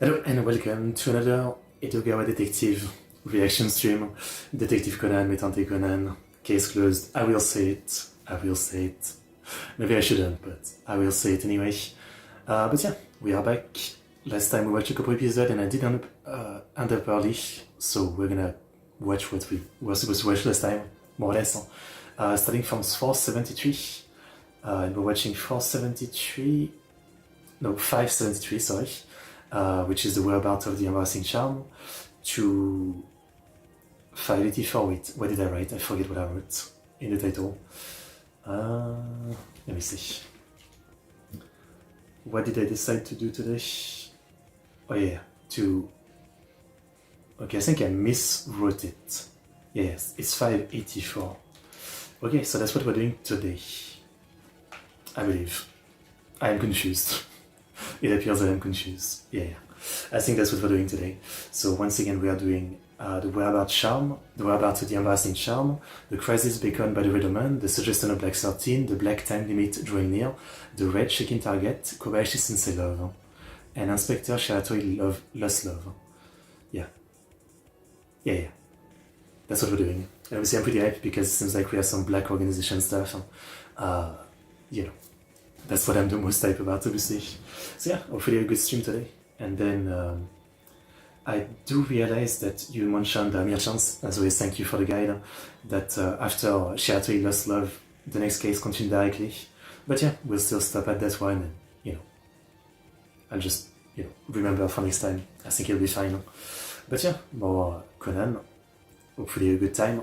Hello and welcome to another Edogawa detective reaction stream. Detective Conan, Metante Conan, case closed. I will say it. I will say it. Maybe I shouldn't, but I will say it anyway. But yeah, we are back. Last time we watched a couple episodes and I did end up early, so we're gonna watch what we were supposed to watch last time, more or less. Starting from 473, and we're watching 573, sorry. Which is the whereabouts of the embarrassing charm, to 584. Wait, what did I write? I forget what I wrote in the title. Let me see. What did I decide to do today? Oh yeah, okay, I think I miswrote it. Yes, it's 584. Okay, so that's what we're doing today. I believe. I am confused. It appears that I'm confused. Yeah, I think that's what we're doing today. So once again, we are doing the whereabouts charm, the whereabouts of the embarrassing charm, the crisis beacon by the red Omen, the suggestion of black 13, the black time limit drawing near, the red shaking target, Kobayashi Sensei love, and Inspector Shiratori lost love. Yeah. That's what we're doing. And obviously I'm pretty hyped because it seems like we have some black organization stuff. You know, that's what I'm the most hype about, obviously. So yeah, hopefully a good stream today. And then I do realize that you mentioned Mirchans, as always, thank you for the guide, that after Shiratori lost love, the next case continued directly. But yeah, we'll still stop at that one and, you know, I'll just, you know, remember for next time. I think it'll be fine. But yeah, more Conan. Hopefully a good time.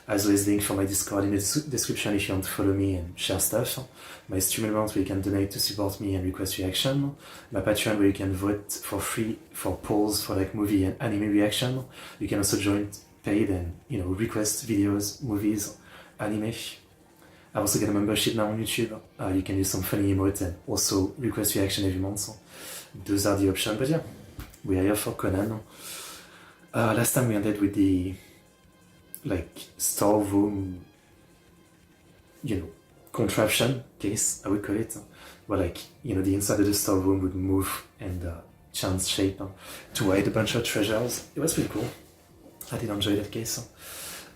As always, link for my Discord in the description if you want to follow me and share stuff. My stream amount where you can donate to support me and request reaction. My Patreon where you can vote for free for polls for like movie and anime reaction. You can also join paid and, you know, request videos, movies, anime. I also get a membership now on YouTube. You can use some funny emotes and also request reaction every month. Those are the options. But yeah, we are here for Conan. Last time we ended with the like storeroom, you know, contraption case, I would call it, where like, you know, the inside of the storeroom would move and change shape to hide a bunch of treasures. It was pretty cool. I did enjoy that case.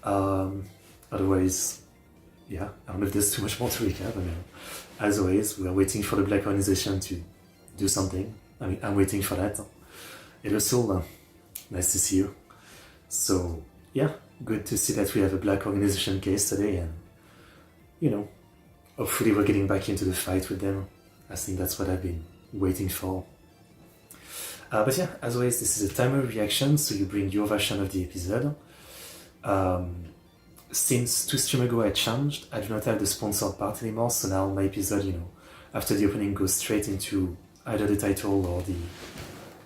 Otherwise, yeah, I don't know if there's too much more to recap. I mean, as always, we are waiting for the black organization to do something. I mean, I'm waiting for that. Hello Soul, nice to see you. So yeah, good to see that we have a black organization case today, and, you know, hopefully we're getting back into the fight with them. I think that's what I've been waiting for. But yeah, as always, this is a timer reaction, so you bring your version of the episode. Since 2 streams ago I changed, I do not have the sponsored part anymore, so now my episode, you know, after the opening goes straight into either the title or the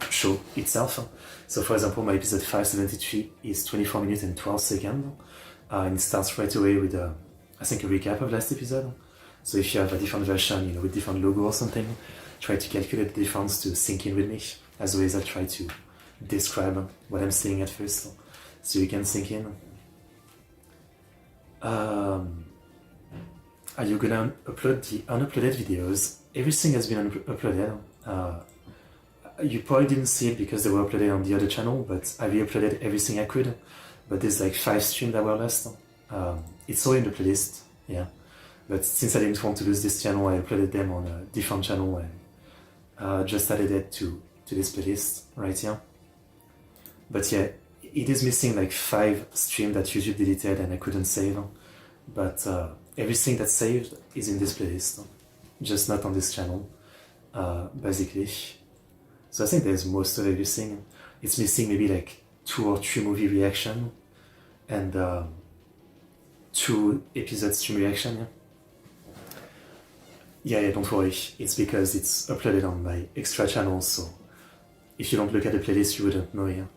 show itself. So for example, my episode 573 is 24 minutes and 12 seconds, and it starts right away with I think a recap of last episode. So if you have a different version, you know, with different logo or something, try to calculate the difference to sync in with me. As always, I'll try to describe what I'm saying at first, so you can sync in. Are you gonna upload the unuploaded videos? Everything has been uploaded. You probably didn't see it because they were uploaded on the other channel, but I re-uploaded everything I could. But there's like 5 streams that were lost. It's all in the playlist, yeah. But since I didn't want to lose this channel, I uploaded them on a different channel and just added it to this playlist right here. But yeah, it is missing like 5 streams that YouTube deleted and I couldn't save. But everything that's saved is in this playlist, just not on this channel, basically. So I think there's most of everything. It's missing maybe like 2 or 3 movie reaction and 2 episode stream reaction. Yeah, don't worry. It's because it's uploaded on my extra channel, so if you don't look at the playlist, you wouldn't know.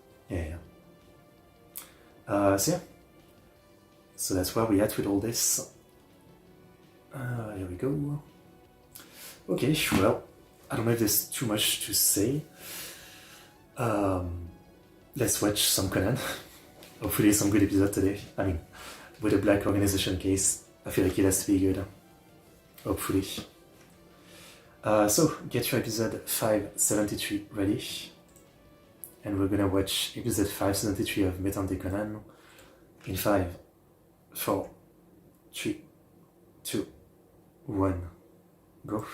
So yeah. So that's where we're at with all this. Here we go. Okay, well, I don't know if there's too much to say. Let's watch some Conan. Hopefully some good episode today. I mean, with a black organization case, I feel like it has to be good. Hopefully. So, get your episode 573 ready. and we're gonna watch episode 573 of Metante Conan in 5, 4, 3, 2, 1, go.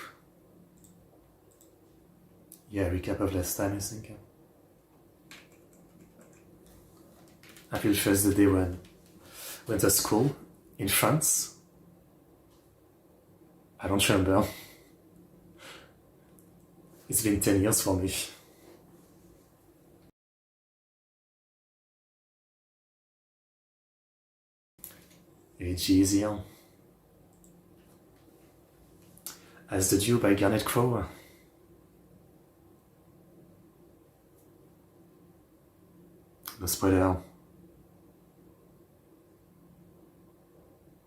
Yeah, recap of last time, I think. April 1st, the day when I went to school in France. I don't remember. It's been 10 years for me. It's easier. As the Dew by Garnet Crow. No spoiler.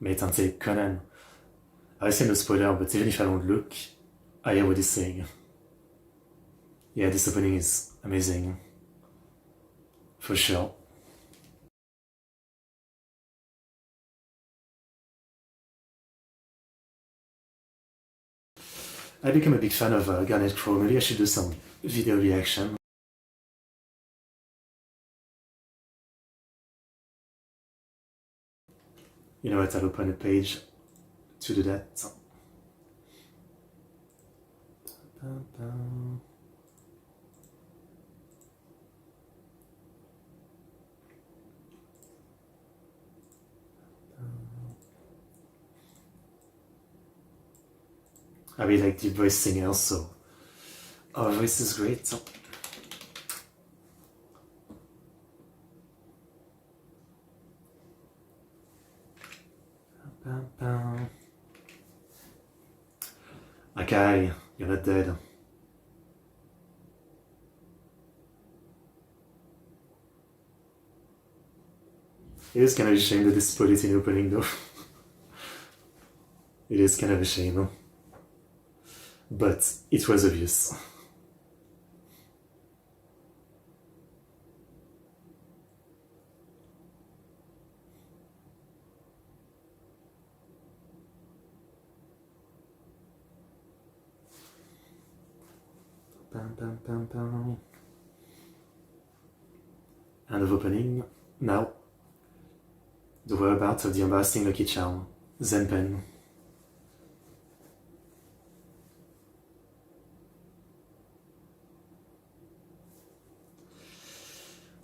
Metante Conan. I say no spoiler, but even if I don't look, I hear what he's saying. Yeah, this opening is amazing. For sure. I become a big fan of Garnet Crow. Maybe I should do some video reaction. You know what, I'll open a page to do that. I really like deep voice singers, so our voice is great. Okay, you're not dead. It is kind of a shame that this put it in opening though. It is kind of a shame. But it was obvious. End of opening. Now, the whereabouts of the embarrassing lucky charm, Zenpen.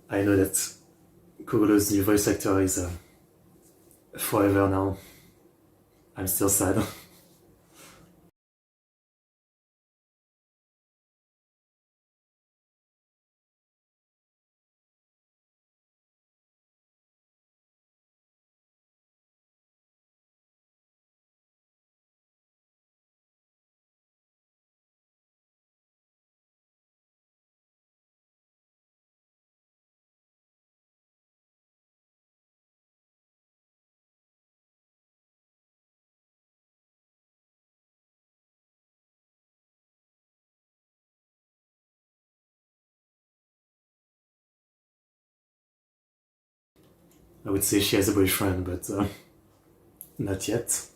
I know that Kuro's new voice actor is forever now. I'm still sad. I would say she has a boyfriend, but not yet.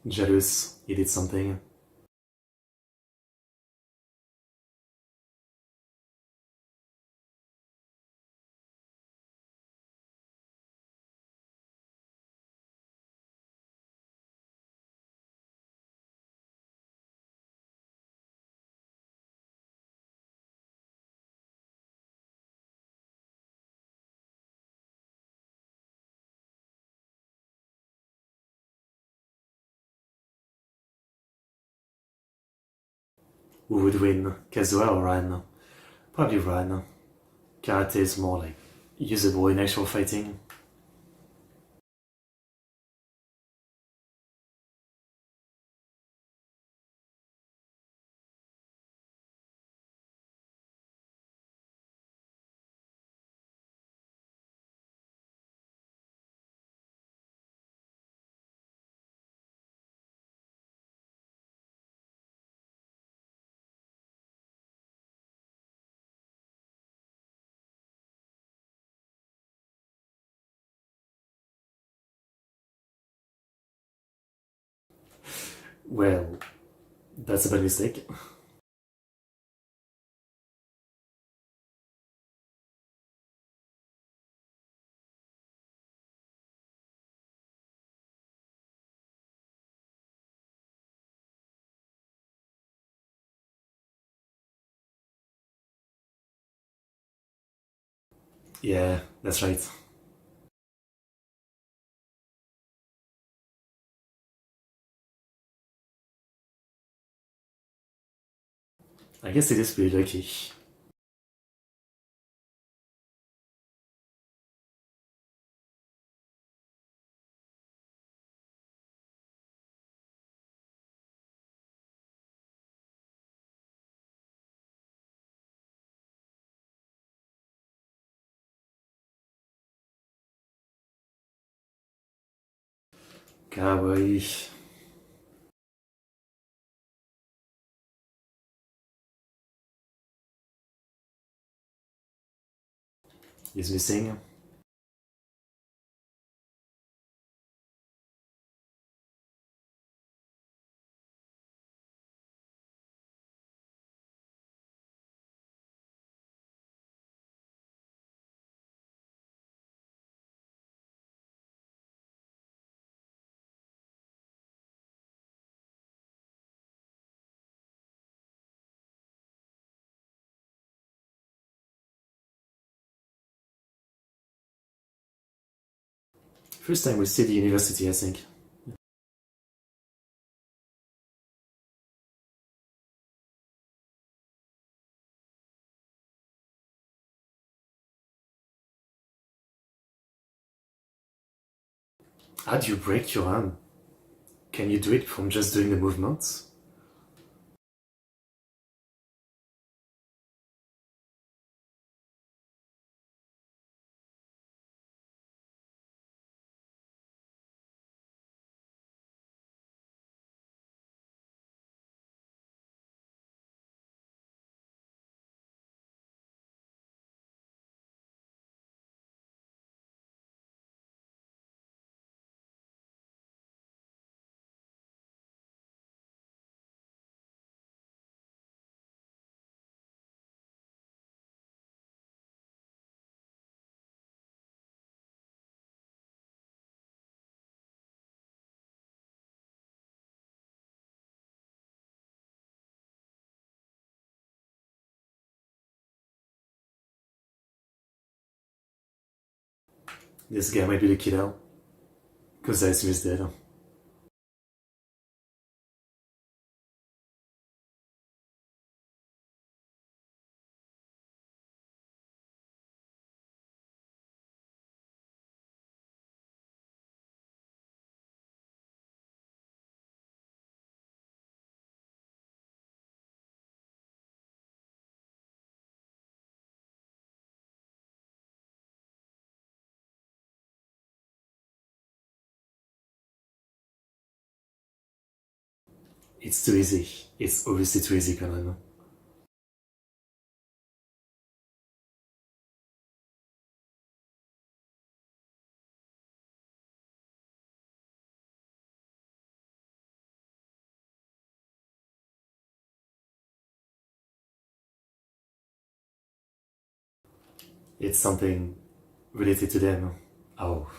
Jealous, he did something. Who would win, Kazuha or Ran? Probably Ran. Karate is more like usable in actual fighting. Well, that's a bad mistake. Yeah, that's right. I guess it is pretty lucky. Kawaii. Is missing. First time we see the university, I think. How do you break your arm? Can you do it from just doing the movements? This guy might be the killer. Because I assume he's dead. It's too easy. It's obviously too easy, Conan. It's something related to them. Oh,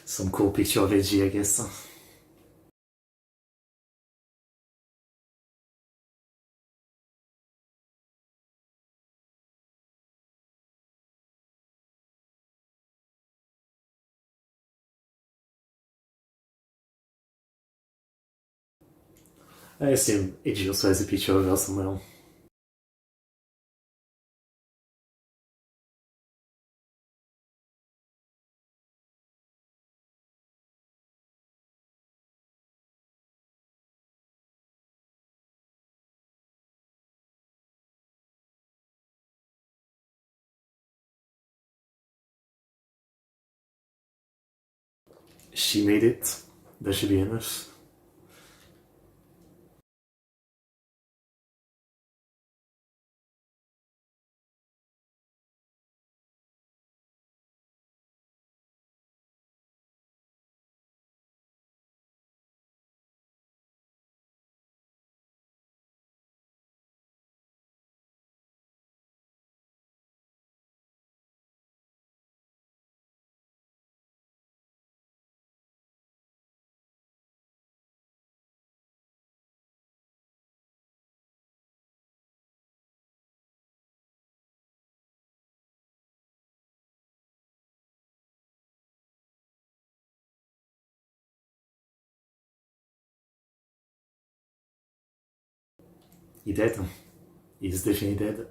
some cool picture of AG, I guess. I assume AG also has a picture of her somewhere. She made it. That should be enough. He dead. He's definitely dead.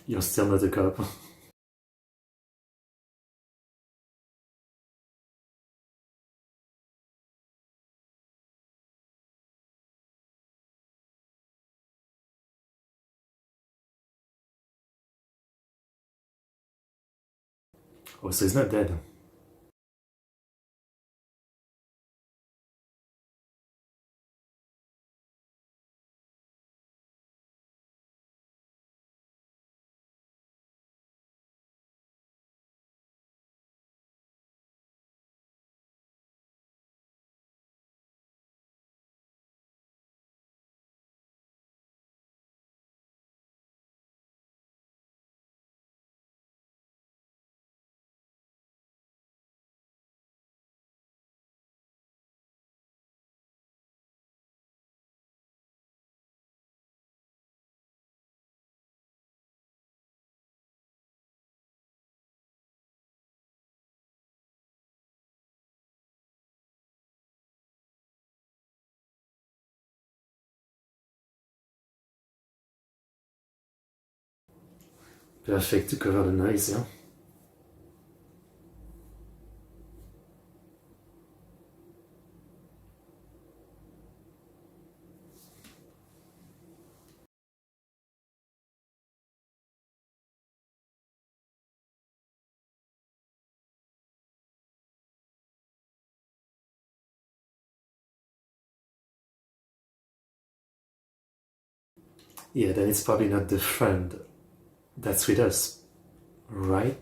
You're still not a cop. Oh, so he's not dead. Perfect to cover the noise, yeah? Yeah, then it's probably not the friend that's with us, right?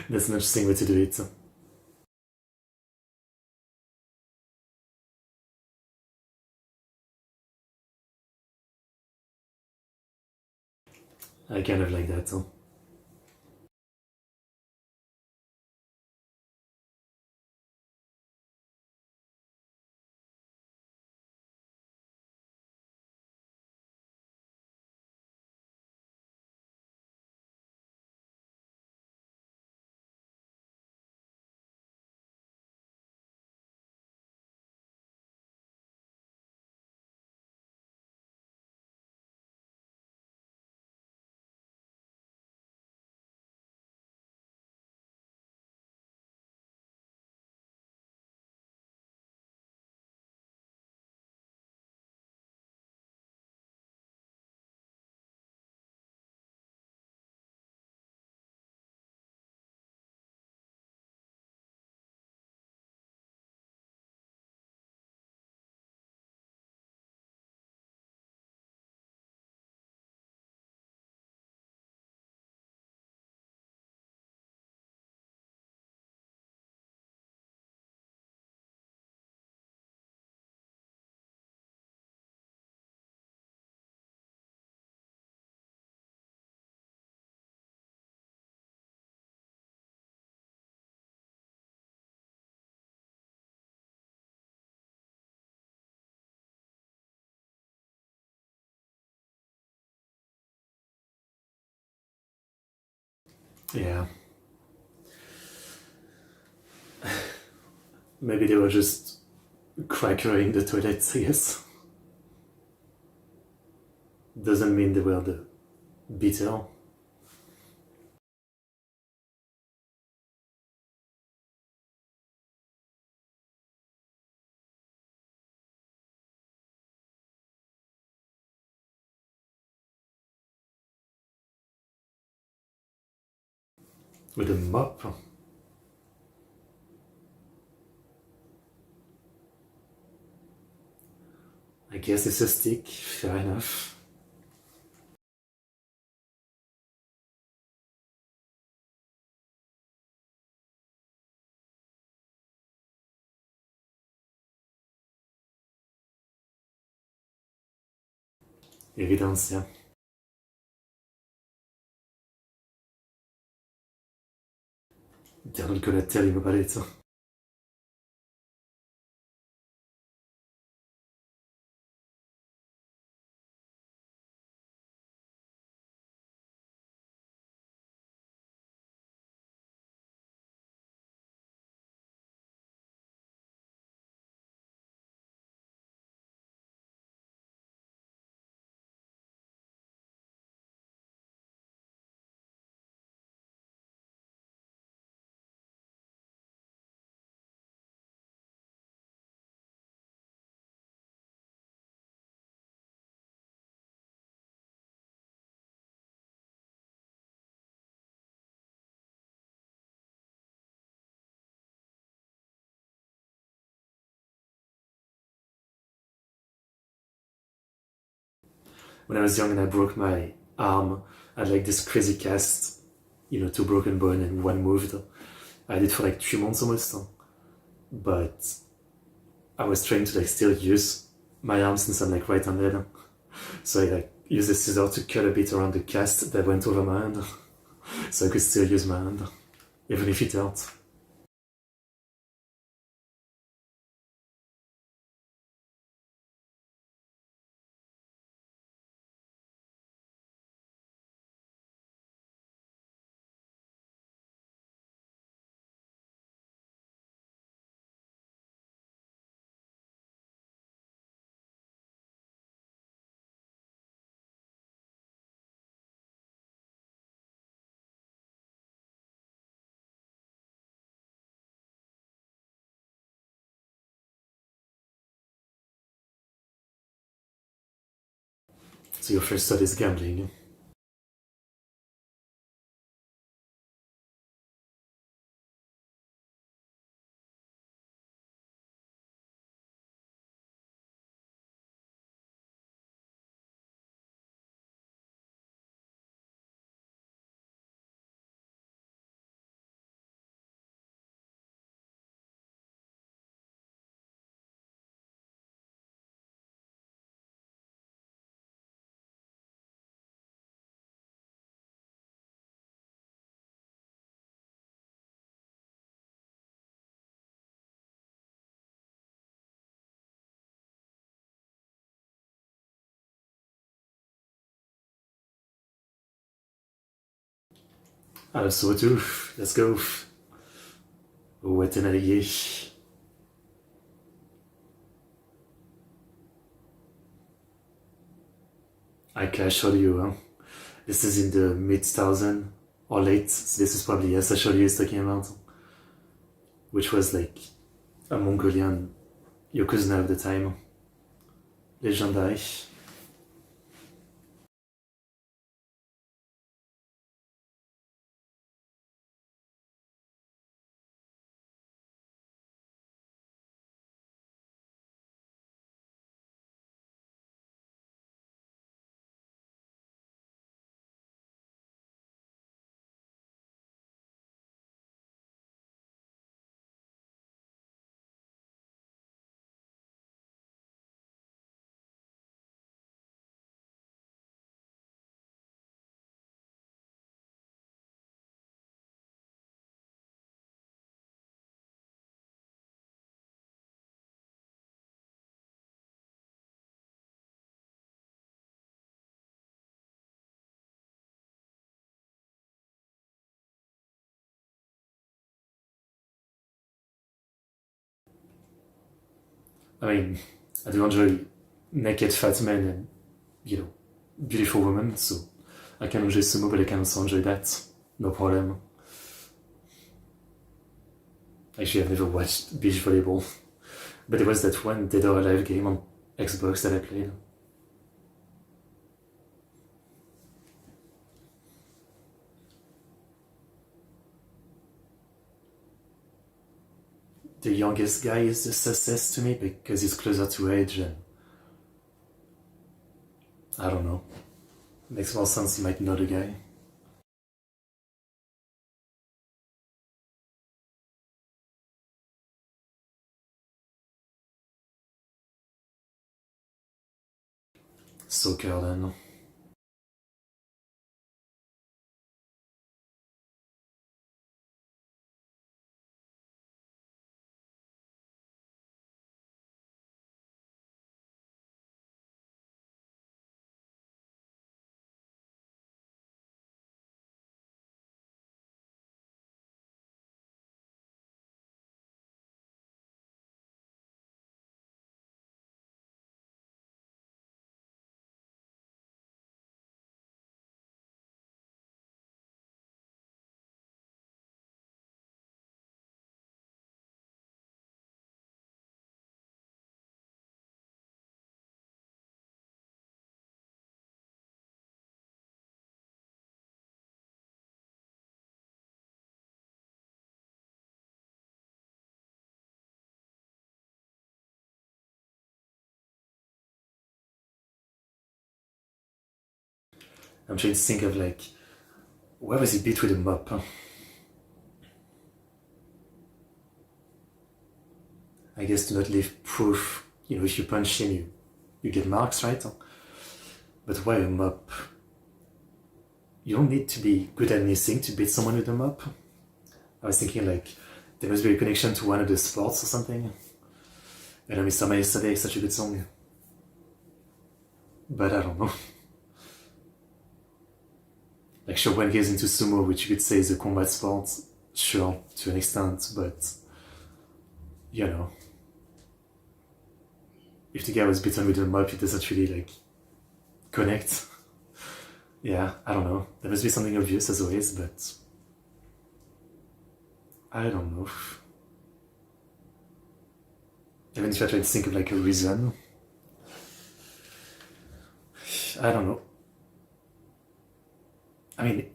That's an interesting way to do it. I kind of like that. Yeah. Maybe they were just cracker in the toilets, I guess. Doesn't mean they were the bitter. With a mop. I guess it's a stick, fair enough. Evidence, yeah. They're not gonna tell him about it. When I was young and I broke my arm, I had like this crazy cast, two broken bone and one moved. I did for like 3 months almost, but I was trying to like still use my arm since I'm like right-handed. So I like used the scissor to cut a bit around the cast that went over my hand, so I could still use my hand, even if it hurt. So your first thought is gambling. Also too, let's go. What an allié. I can show you, huh? This is in the mid-1000 or late, so this is probably yes, I showed you is talking about, which was like a Mongolian Yokozuna of the time. Legendary. I mean, I do enjoy naked fat men and, you know, beautiful women, so I can enjoy sumo, but I can also enjoy that. No problem. Actually, I've never watched beach volleyball, but there was that one Dead or Alive game on Xbox that I played. The youngest guy is the success to me because he's closer to age and I don't know. Makes more sense he might know the guy. Soccer then. I'm trying to think of like, where was he beat with a mop? Huh? I guess to not leave proof, you know, if you punch him, you get marks, right? But why a mop? You don't need to be good at anything to beat someone with a mop. I was thinking like, there must be a connection to one of the sports or something. I know Mr. Yesterday is such a good song. But I don't know. Like sure, when he gets into sumo, which you could say is a combat sport, sure, to an extent, but you know, if the guy was beaten with a mop, it doesn't really like connect. Yeah, I don't know. There must be something obvious as always, but I don't know. Even if I try to think of like a reason, I don't know. I mean,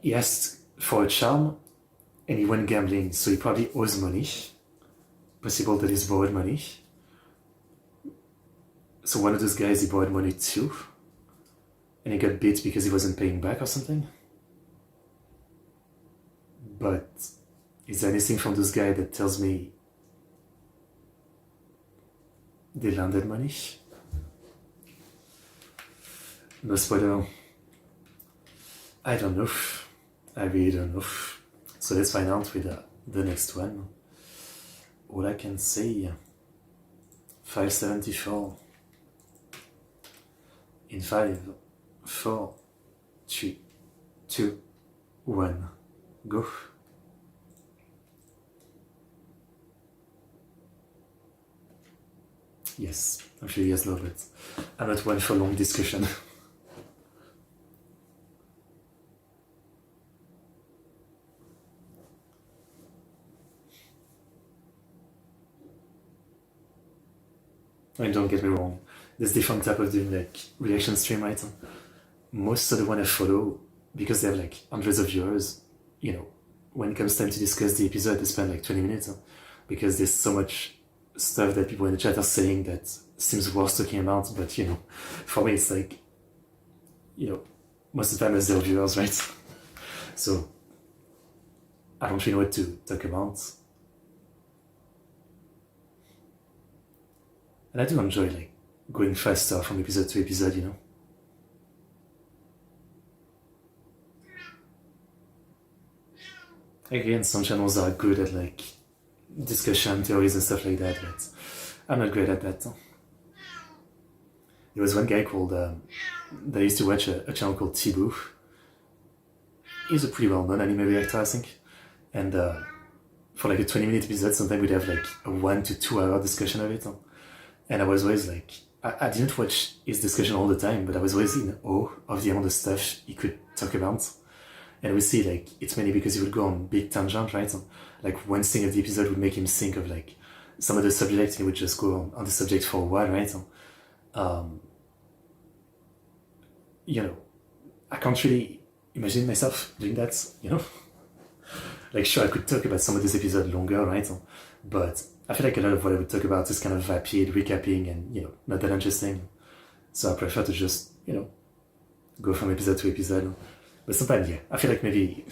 he asked for a charm and he went gambling, so he probably owes money. Possible that he's borrowed money. So one of those guys he borrowed money to, and he got beat because he wasn't paying back or something. But is there anything from this guy that tells me they landed money? No spoiler. I don't know. I really don't know. So let's find out with the next one. All I can say, 574. In 5, 4, 3, 2, 1, go. Yes, I'm sure you guys love it. I'm not one for long discussion. And don't get me wrong, there's different type of doing like reaction stream, right? Most of the one I follow, because they have like hundreds of viewers, you know, when it comes time to discuss the episode, they spend like 20 minutes, because there's so much stuff that people in the chat are saying that seems worth talking about, but you know, for me it's like, you know, most of the time it's their viewers, right? So I don't really know what to talk about. And I do enjoy like going faster from episode to episode, you know. Again, some channels are good at like discussion theories and stuff like that, but I'm not great at that. There was one guy called that I used to watch a channel called Tibu. He's a pretty well-known anime reactor, I think, and for like a 20-minute episode, sometimes we'd have like a 1 to 2 hour discussion of it. And I was always like, I didn't watch his discussion all the time, but I was always in awe of the amount of stuff he could talk about. And we see like it's mainly because he would go on big tangent, right? So, like one thing of the episode would make him think of like some of the subjects, and he would just go on the subject for a while, right? So, you know, I can't really imagine myself doing that, you know? Like, sure, I could talk about some of this episode longer, right? So, but I feel like a lot of what I would talk about is kind of vapid, recapping, and, not that interesting. So I prefer to just, go from episode to episode. But sometimes, yeah, I feel like maybe,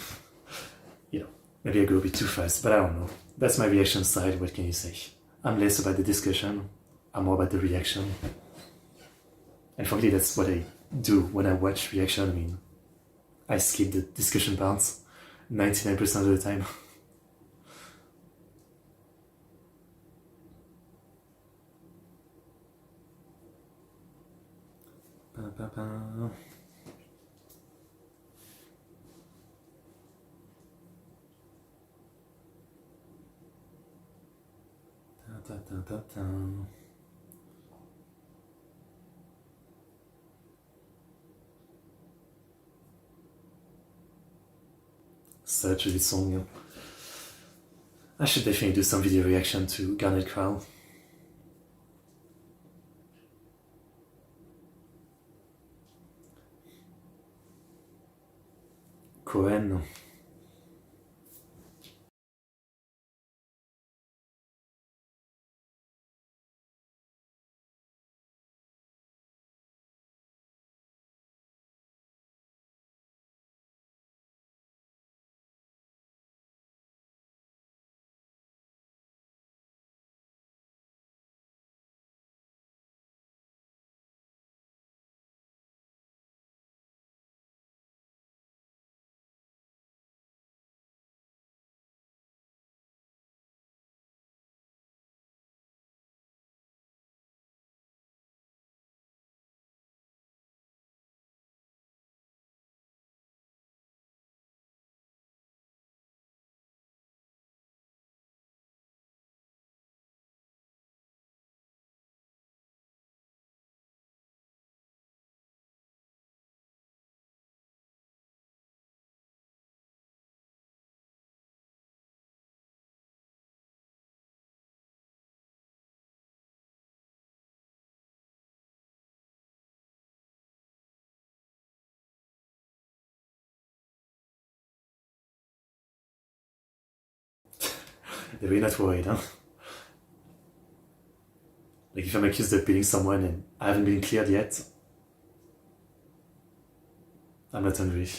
maybe I go a bit too fast, but I don't know. That's my reaction side, what can you say? I'm less about the discussion, I'm more about the reaction. And for me, that's what I do when I watch reaction. I mean, I skip the discussion parts 99% of the time. Such a good song. I should definitely do some video reaction to Garnet Crown. Cohen. They're really not worried, huh? Like if I'm accused of beating someone and I haven't been cleared yet, I'm not hungry.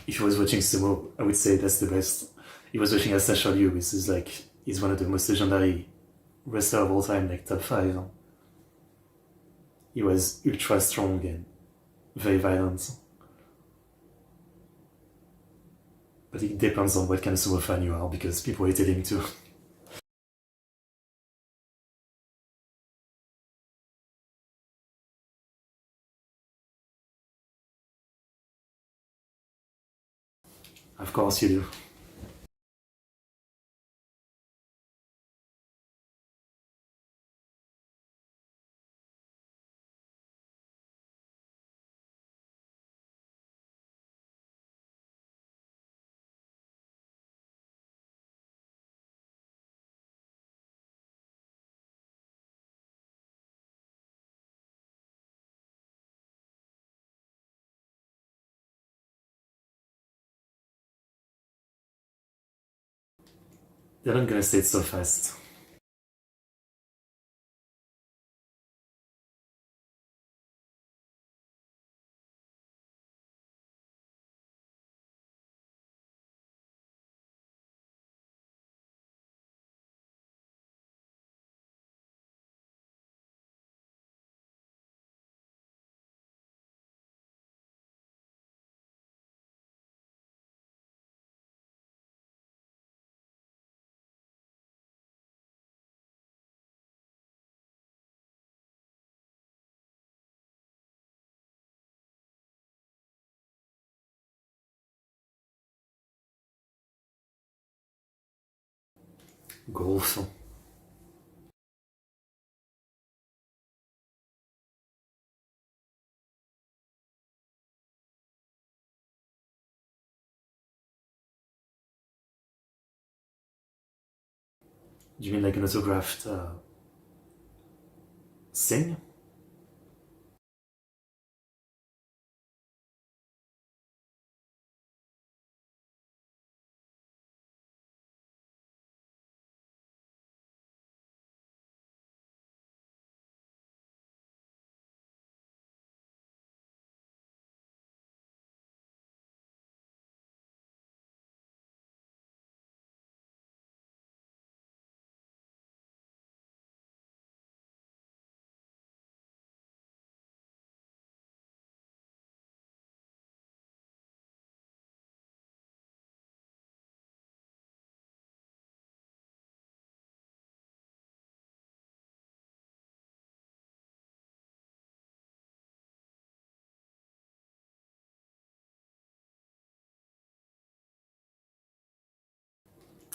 If he was watching sumo, I would say that's the best. He was watching Asasha Liu, which is like, he's one of the most legendary wrestler of all time, like top 5. He was ultra strong and very violent. But it depends on what kind of sumo fan you are, because people hated him too. Of course you do. They're not gonna say it so fast. Golf. Do you mean like an autographed thing?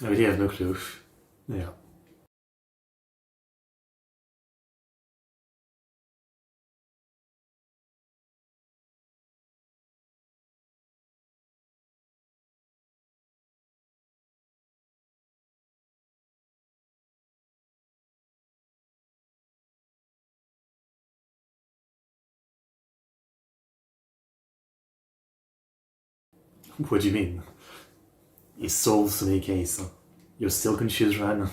I really have no clue. Yeah. What do you mean? He solved so many cases. You're still confused, Ran?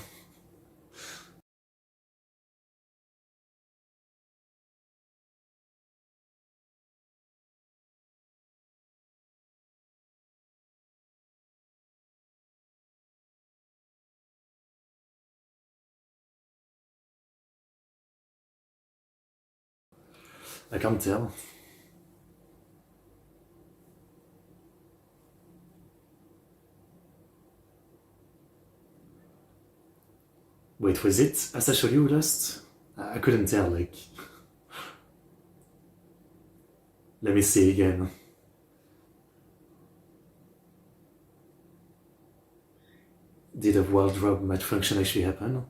I can't tell. Wait, was it as I showed you last? I couldn't tell, like... Let me see again. Did a wardrobe malfunction actually happen?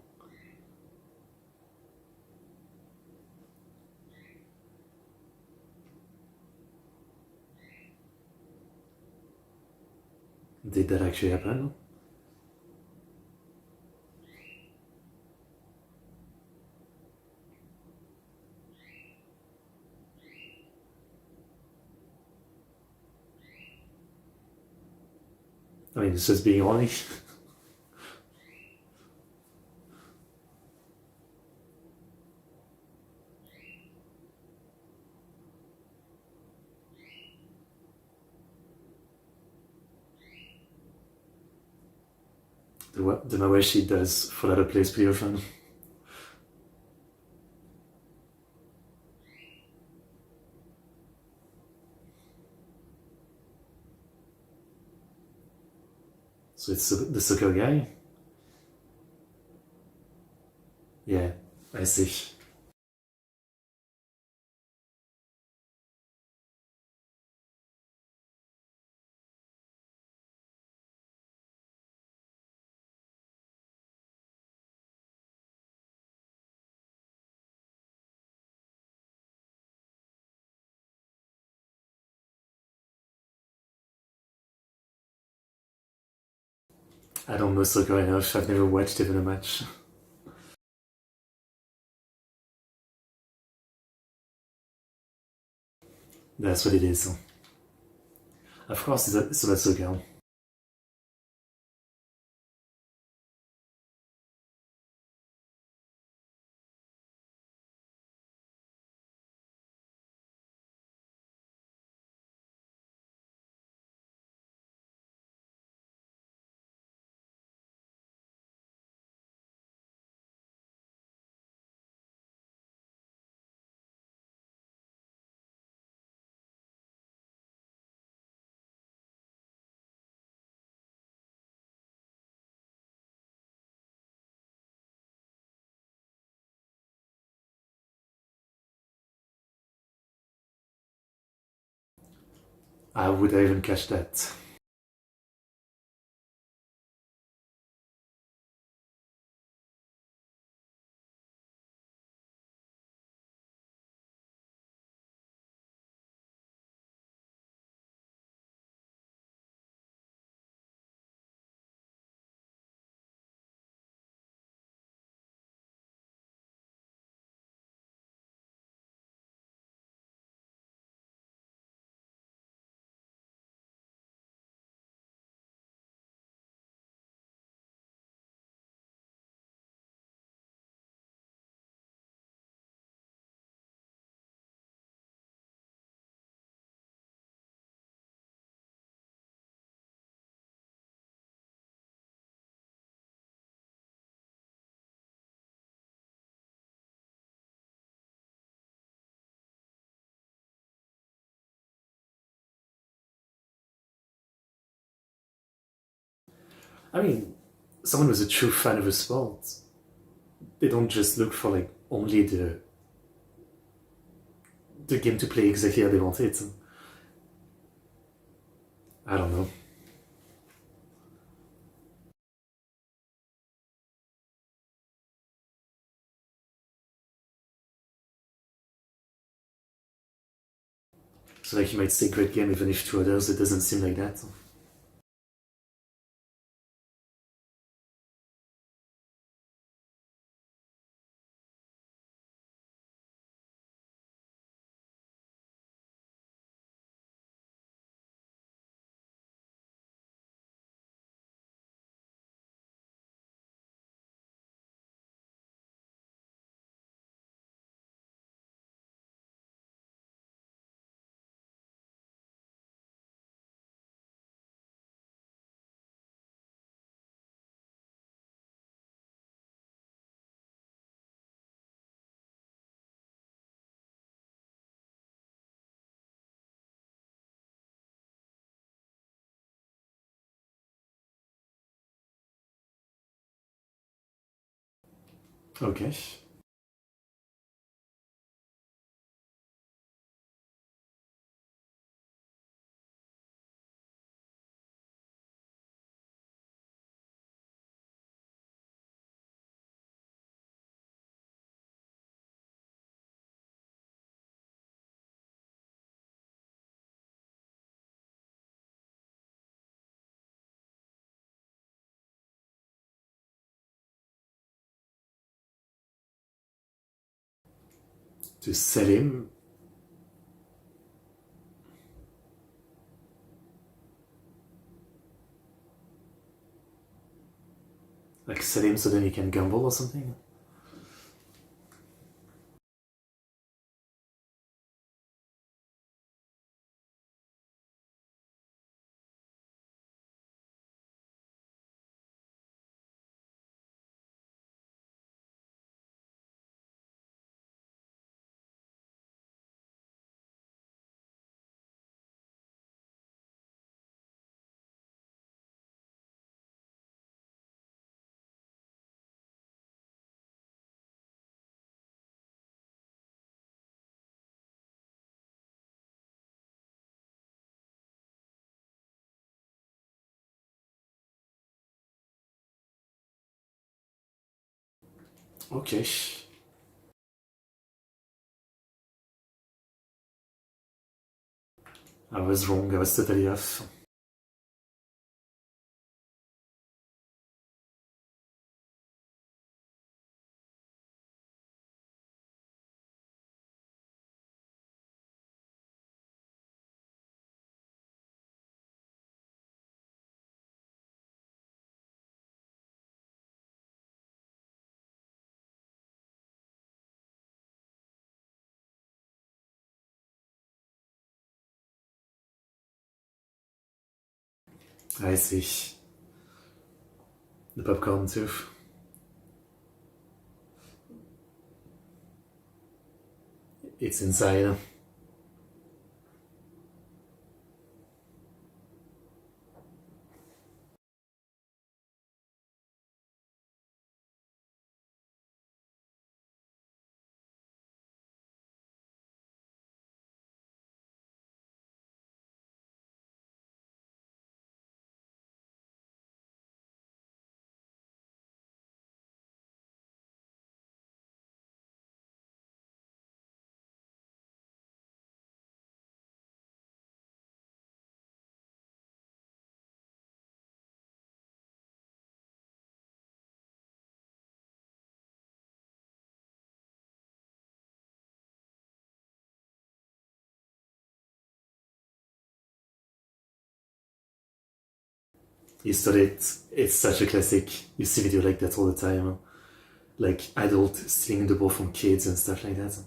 Did that actually happen? I mean, it's just being honest. The Mawashi does for other place pretty often. So it's the soccer guy? Yeah, I see. I don't know soccer enough, I've never watched even a match. That's what it is. Of course, it's about soccer. I would even catch that. I mean, someone who's a true fan of a sport, they don't just look for like only the game to play exactly how they want it. I don't know. So like you might say great game even if to others it doesn't seem like that. Okay. To sell him. Like sell him so then he can gamble or something? Okay. I was wrong, I was totally off. I see. The popcorn too. It's inside. You started, it's such a classic. You see video like that all the time. Like adult stealing the ball from kids and stuff like that.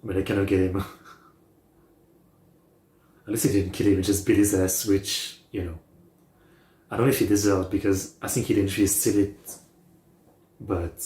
But I cannot get him. Unless he didn't kill him, he just beat his ass, which, you know, I don't know if he deserved, because I think he didn't really steal it, but...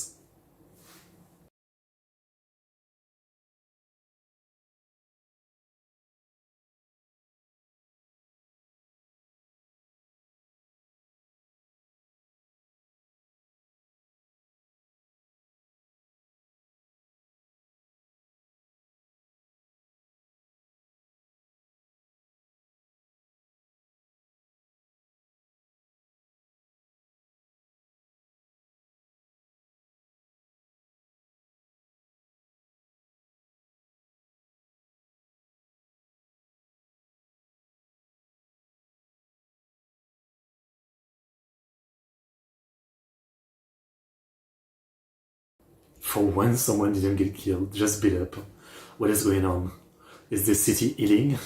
For once, someone didn't get killed, just beat up. What is going on? Is the city healing?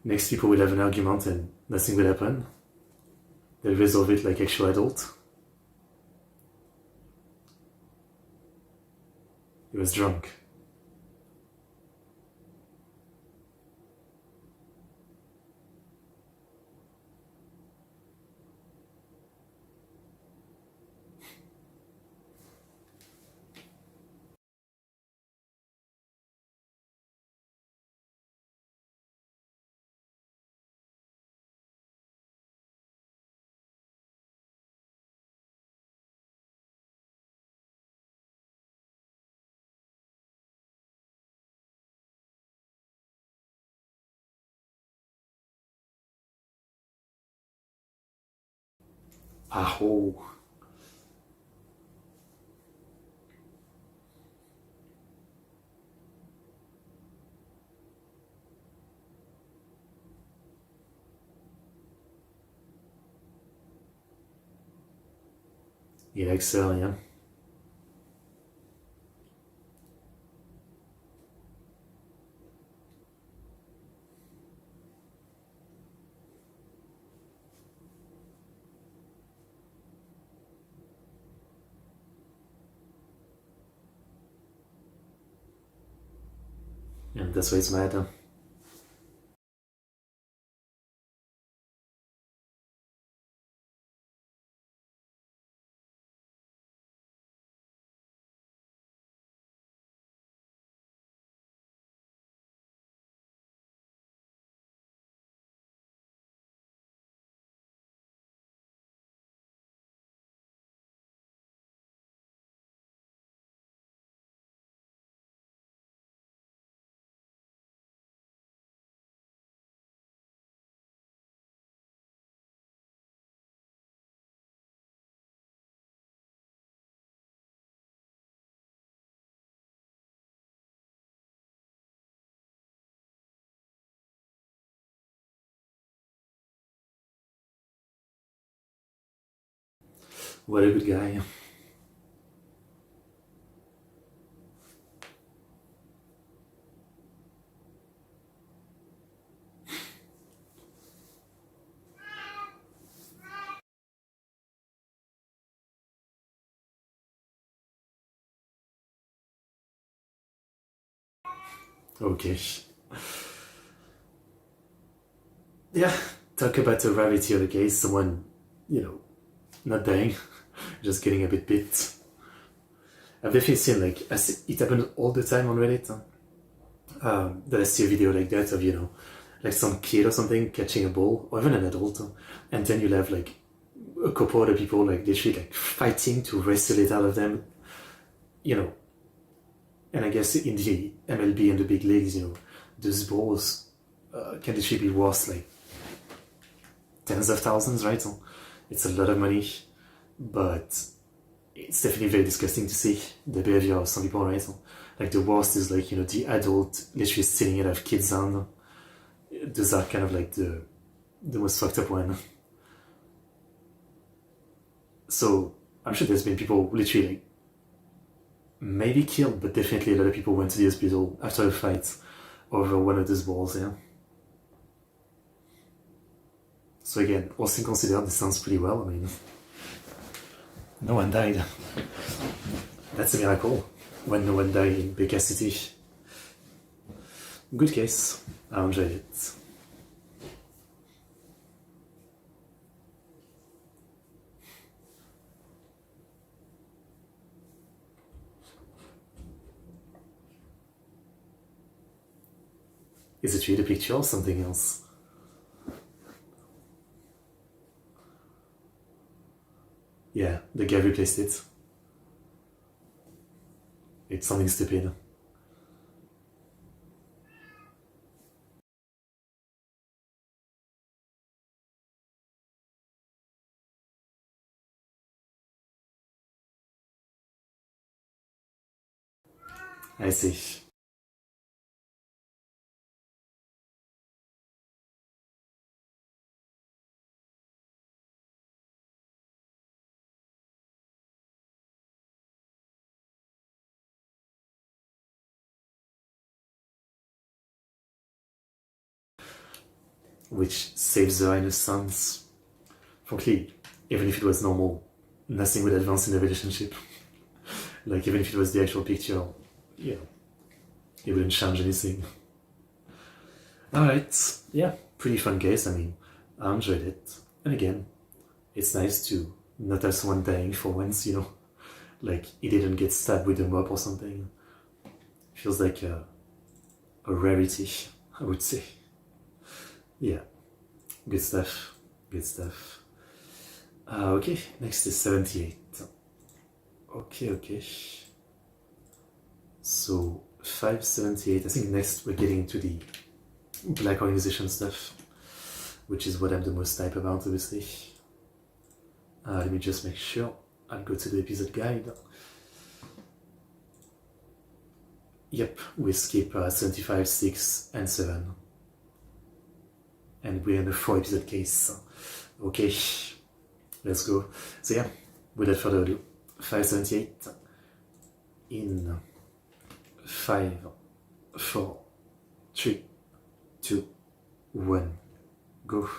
Next people will have an argument and nothing will happen. They'll resolve it like actual adult. He was drunk. Ah, oh. He likes her, yeah. And that's why it's mad. Huh? What a good guy. Okay. Yeah, talk about the rarity of the case. Someone, you know, not dying, just getting a bit bit. I've definitely seen, like, it happened all the time on Reddit. That I see a video like that of, you know, like some kid or something catching a ball, or even an adult, and then you'll have, like, a couple other people, like, literally, like, fighting to wrestle it out of them, you know. And I guess in the MLB and the big leagues, you know, those balls can literally be worth, like, tens of thousands, right? So it's a lot of money, but it's definitely very disgusting to see the behavior of some people, right? So, like, the worst is, like, you know, the adult literally stealing it out of kids' hand. Those are kind of like the most fucked up one. So I'm sure there's been people literally like, maybe killed, but definitely a lot of people went to the hospital after a fight over one of those balls, yeah. So again, all things considered, this sounds pretty well. I mean, no one died. That's a miracle when no one died in Baker City. Good case. I enjoyed it. Is it really a picture or something else? Yeah, the guy replaced it. It's something stupid. I see. Which saves her innocence. Frankly, even if it was normal, nothing would advance in the relationship. Like, even if it was the actual picture, yeah, it wouldn't change anything. Alright, yeah, pretty fun case. I mean, I enjoyed it. And again, it's nice to not have someone dying for once, you know? Like, he didn't get stabbed with a mop or something. Feels like a rarity, I would say. Yeah, good stuff. Good stuff. Okay, next is 78. Okay. So, 578. I think next we're getting into the black organization stuff, which is what I'm the most hype about, obviously. Let me just make sure. I'll go to the episode guide. Yep, we skip 75, 6, and 7. And we're in a 4 episode case. Okay, let's go. So yeah, without further ado, 578 in 5, 4, 3, 2, 1, go.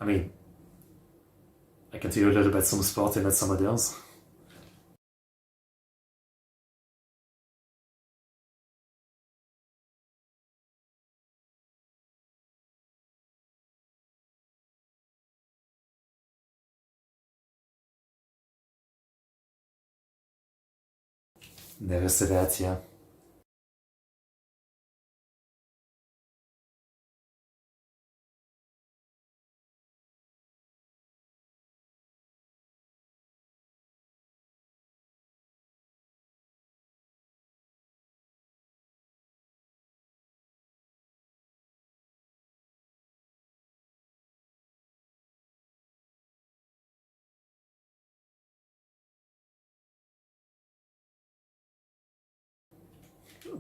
I mean, I can tell you a lot about some sport and not some others. Never say that, yeah.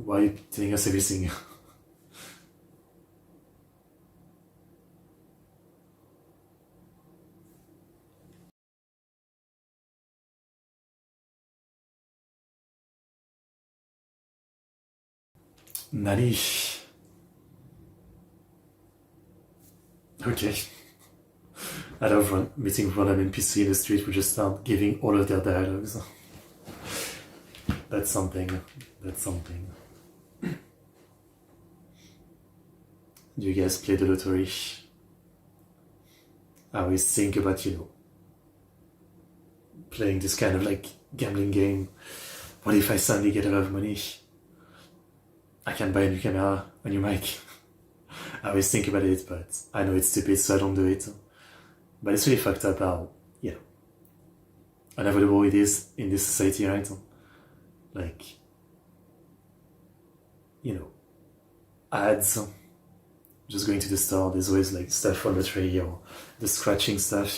Why are you telling us everything? Nani? Okay. I love meeting random NPC in the street who just start giving all of their dialogues. That's something. That's something. Do you guys play the lottery? I always think about, playing this kind of like gambling game. What if I suddenly get a lot of money? I can buy a new camera, a new mic. I always think about it, but I know it's stupid, so I don't do it. But it's really fucked up how, unavoidable it is in this society, right? Like, ads. Just going to the store, there's always like stuff for lottery or the scratching stuff,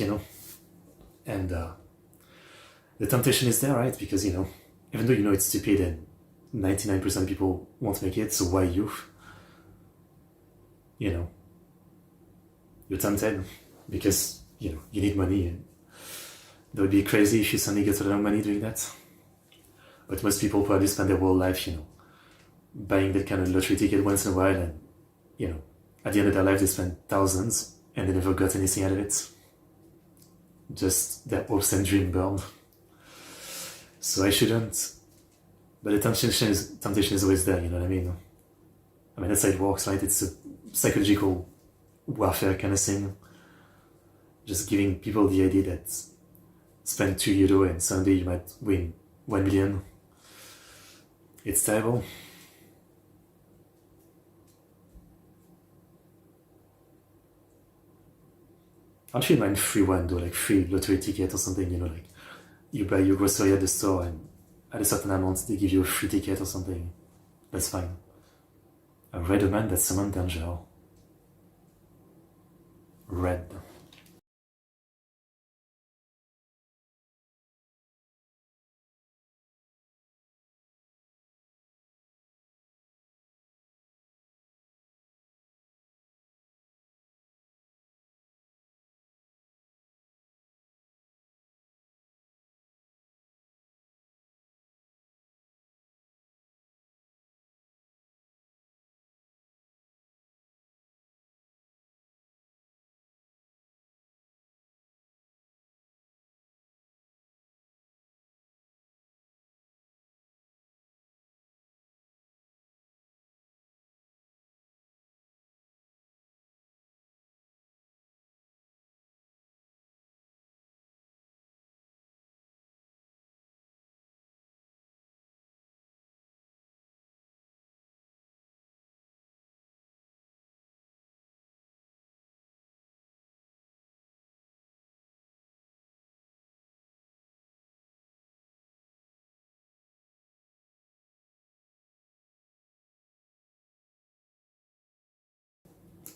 And the temptation is there, right? Because, even though it's stupid and 99% of people won't make it, so why you? You're tempted because, you need money, and that would be crazy if you suddenly get a lot of money doing that. But most people probably spend their whole life, buying that kind of lottery ticket once in a while, and, at the end of their life they spend thousands and they never got anything out of it. Just their hopes and dream burned. So I shouldn't. But the temptation is always there, you know what I mean? I mean, that's how it works, right? It's a psychological warfare kind of thing. Just giving people the idea that spend €2 and someday you might win 1 million. It's terrible. I don't mind free one though, like free lottery ticket or something, like you buy your grocery at the store and at a certain amount they give you a free ticket or something. That's fine. A red Omen, that's someone danger. Red.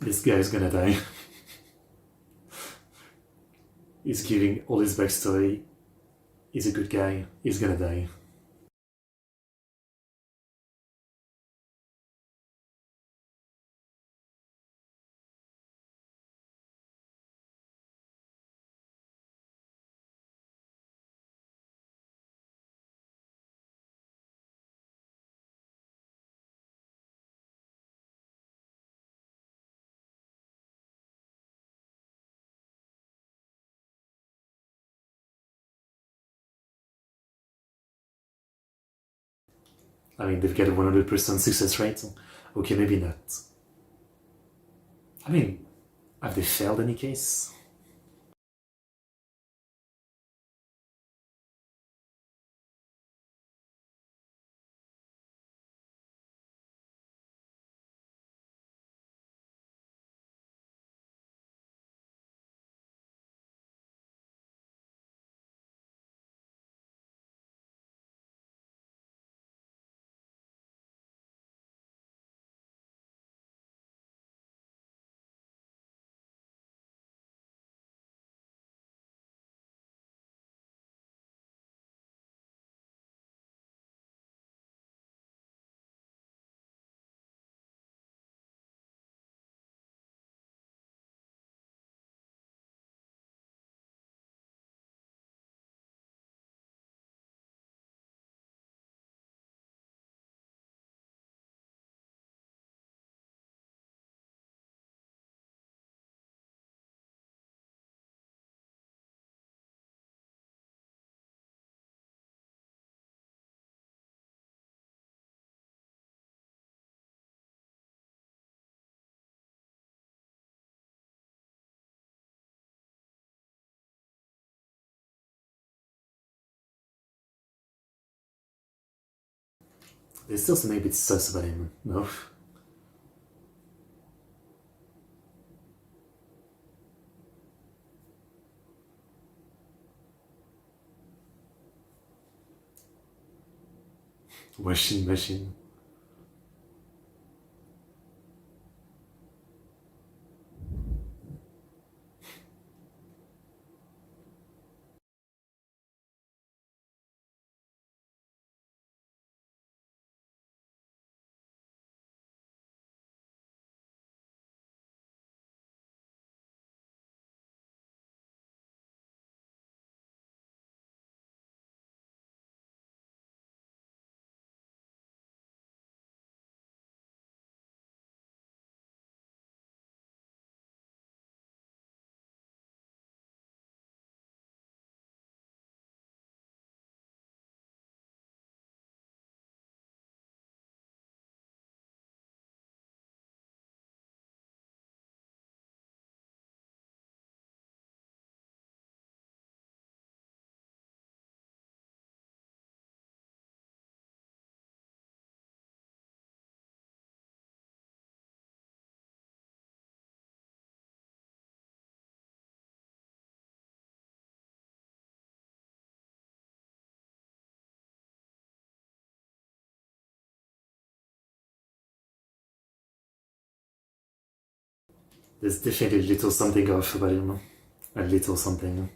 This guy is gonna die. He's giving all his backstory. He's a good guy. He's gonna die. I mean, they've got a 100% success rate. Okay, maybe not. I mean, have they failed any case? There's still something a bit sus about him, no? Washing machine. There's definitely a little something off about him. A little something.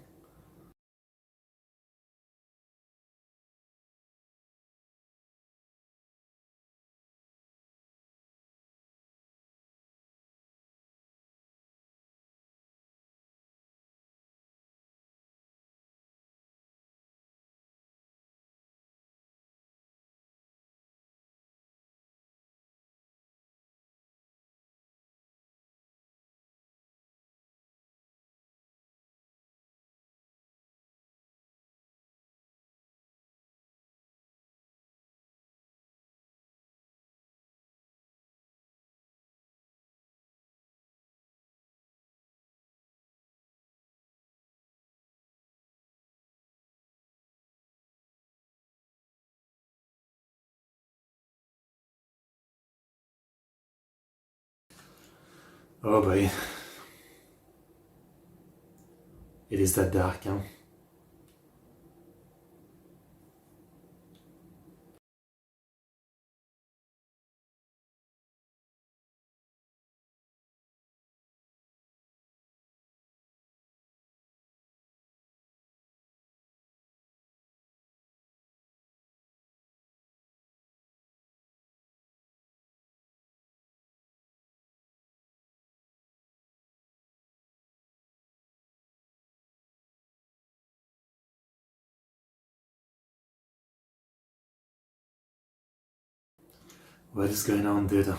Oh boy. It is that dark, huh? What is going on, dude?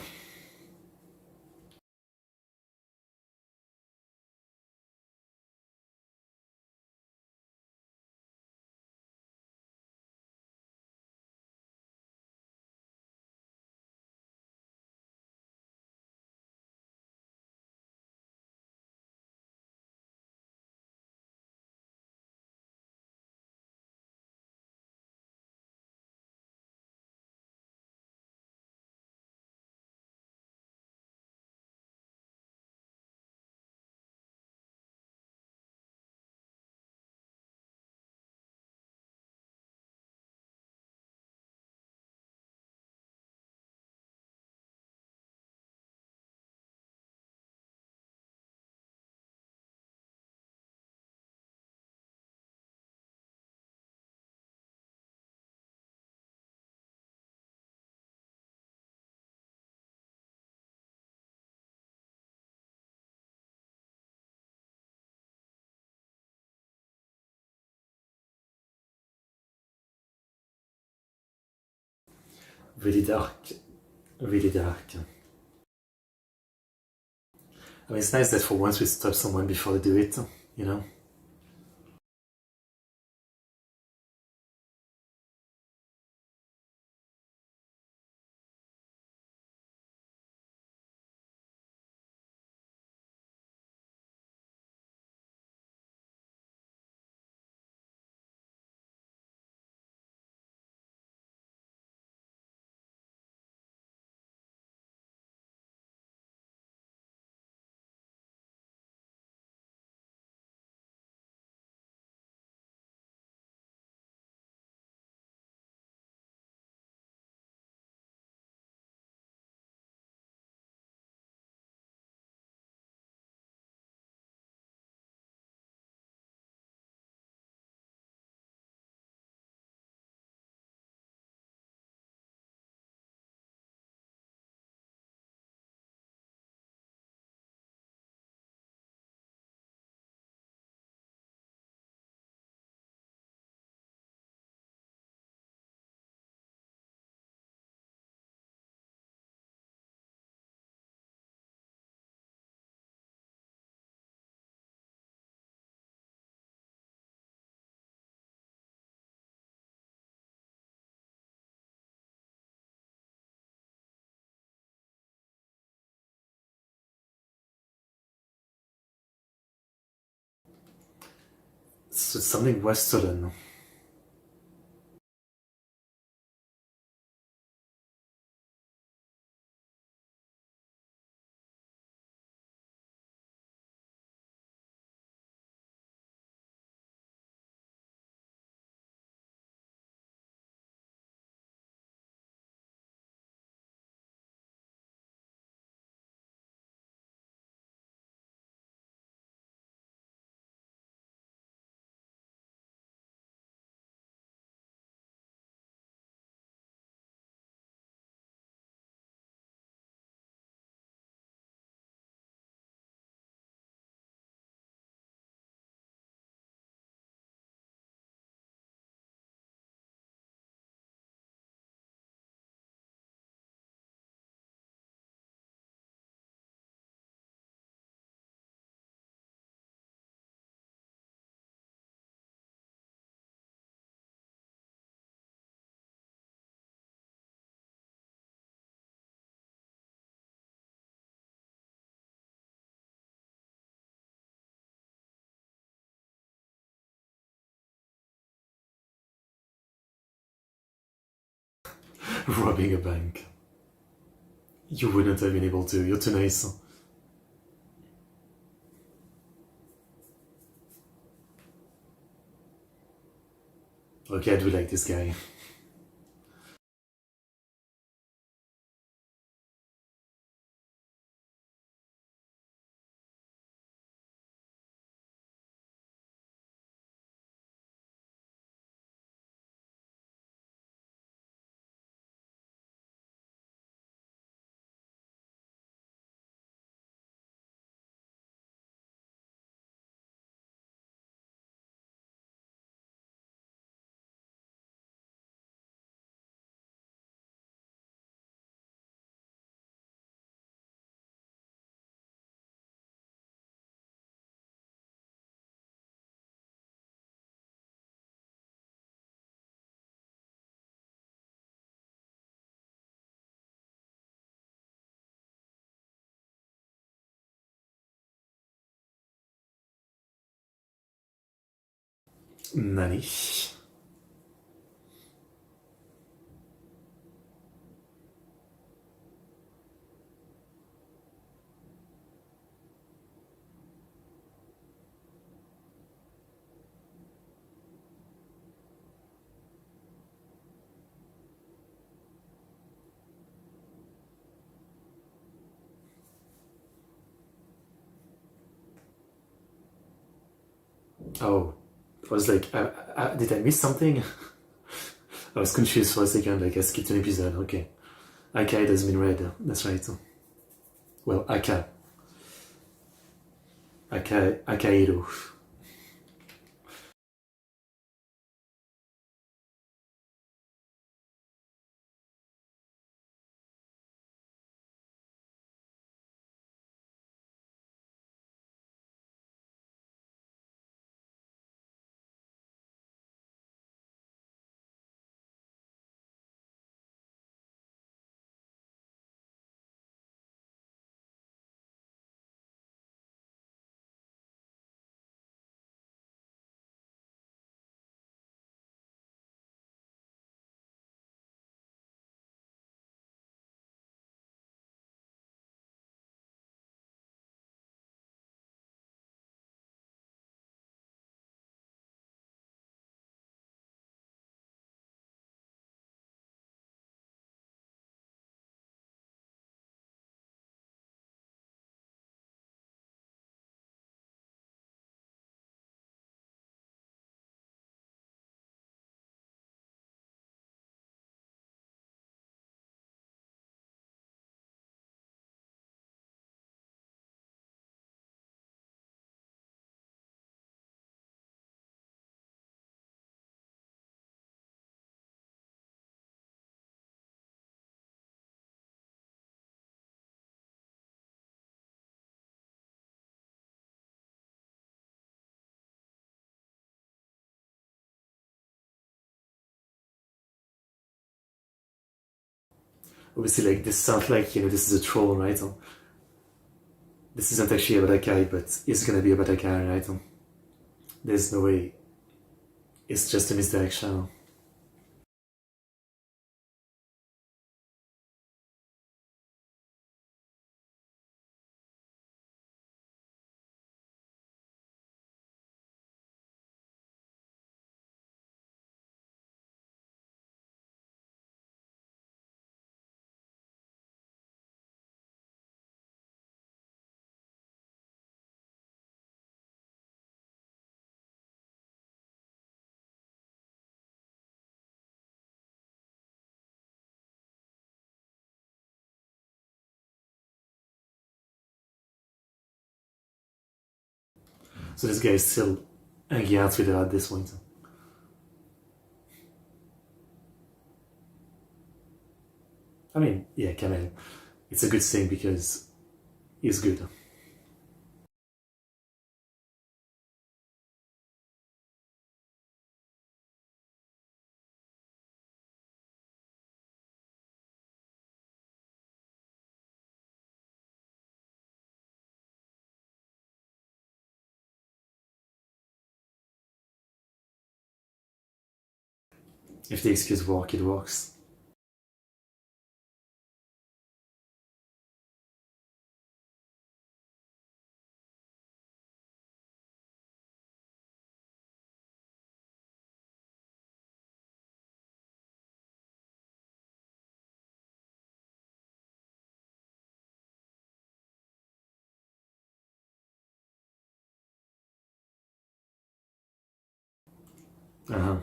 Really dark. Really dark. I mean, it's nice that for once we stop someone before they do it, you know? So something was stolen. Robbing a bank. You wouldn't have been able to. You're too nice. Okay, I do like this guy. Nani? Oh, I was like, did I miss something? I was confused for a second, like I skipped an episode. Okay. Akai has been read, that's right. Well, Akaido. Obviously, like, this sounds like, this is a troll, right? This isn't actually about Akai, but it's gonna be about Akai, right? There's no way It's just a misdirection. So this guy is still hanging out with her at this point. I mean, yeah, Kamel. It's a good thing because he's good. If the excuse works, it works. Uh-huh.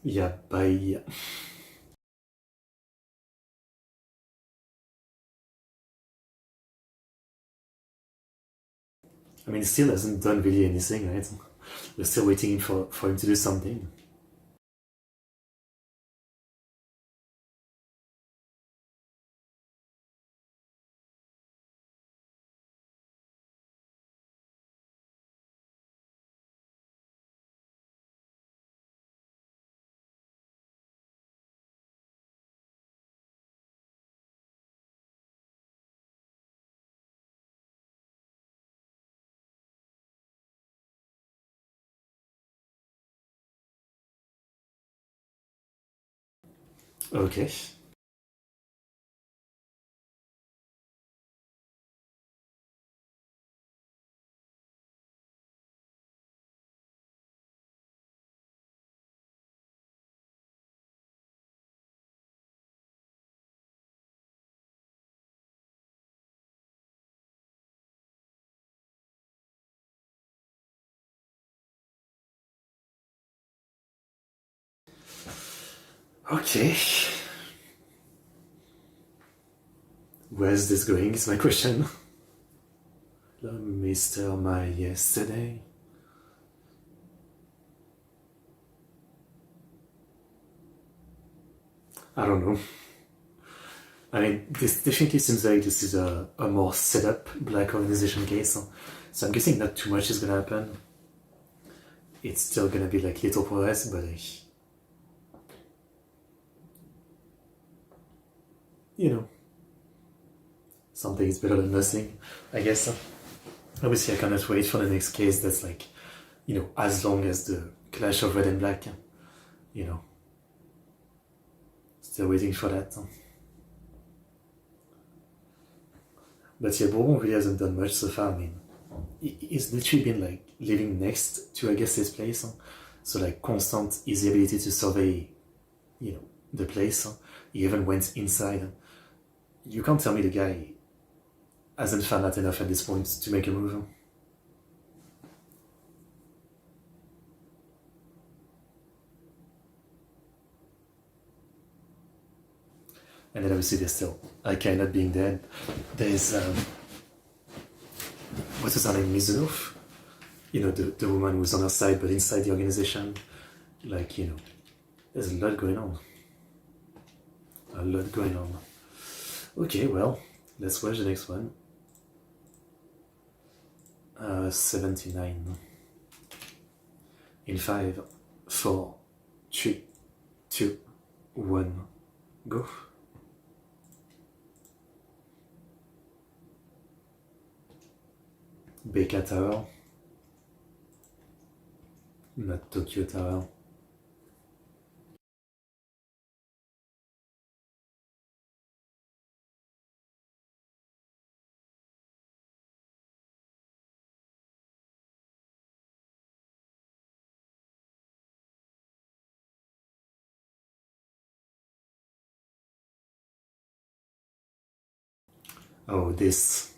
Yeah, bye. I mean, he still hasn't done really anything, right? We're still waiting for him to do something. Okay. Okay. Where's this going is my question. Mr. My yesterday. I don't know. I mean, this definitely seems like this is a more set up black organization case. So I'm guessing not too much is gonna happen. It's still gonna be like little progress, but like, you know, something is better than nothing, I guess. Obviously, I cannot wait for the next case that's like, as long as the clash of red and black, you know. Still waiting for that. But yeah, Bourbon really hasn't done much so far. I mean, he's literally been like living next to Agassi's place. So like constant easy ability to survey, the place. He even went inside. You can't tell me the guy hasn't found out enough at this point to make a move. And then obviously there's still Akai not being dead. There's what was her name, Mizunov? You know, the woman who's on her side but inside the organization. Like, you know, there's a lot going on. A lot going on. Okay, well, let's watch the next one. 79. In 5, 4, 3, 2, 1, go. Beka Tower. Not Tokyo Tower. Oh, this.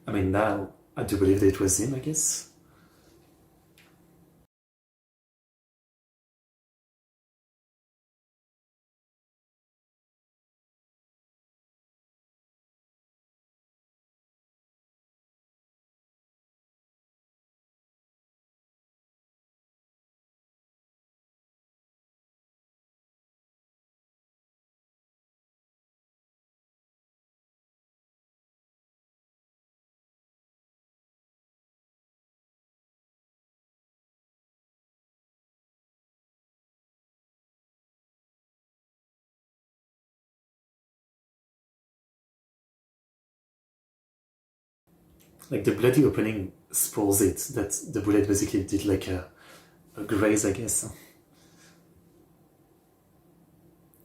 I mean, now I do believe that it was him, I guess. Like the bloody opening spoils it, that the bullet basically did like a graze, I guess.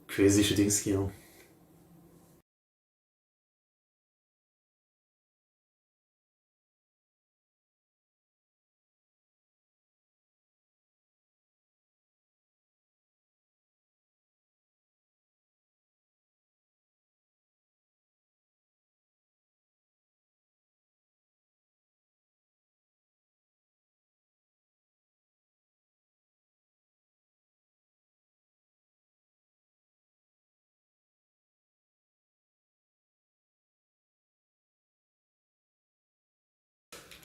Crazy shooting skill.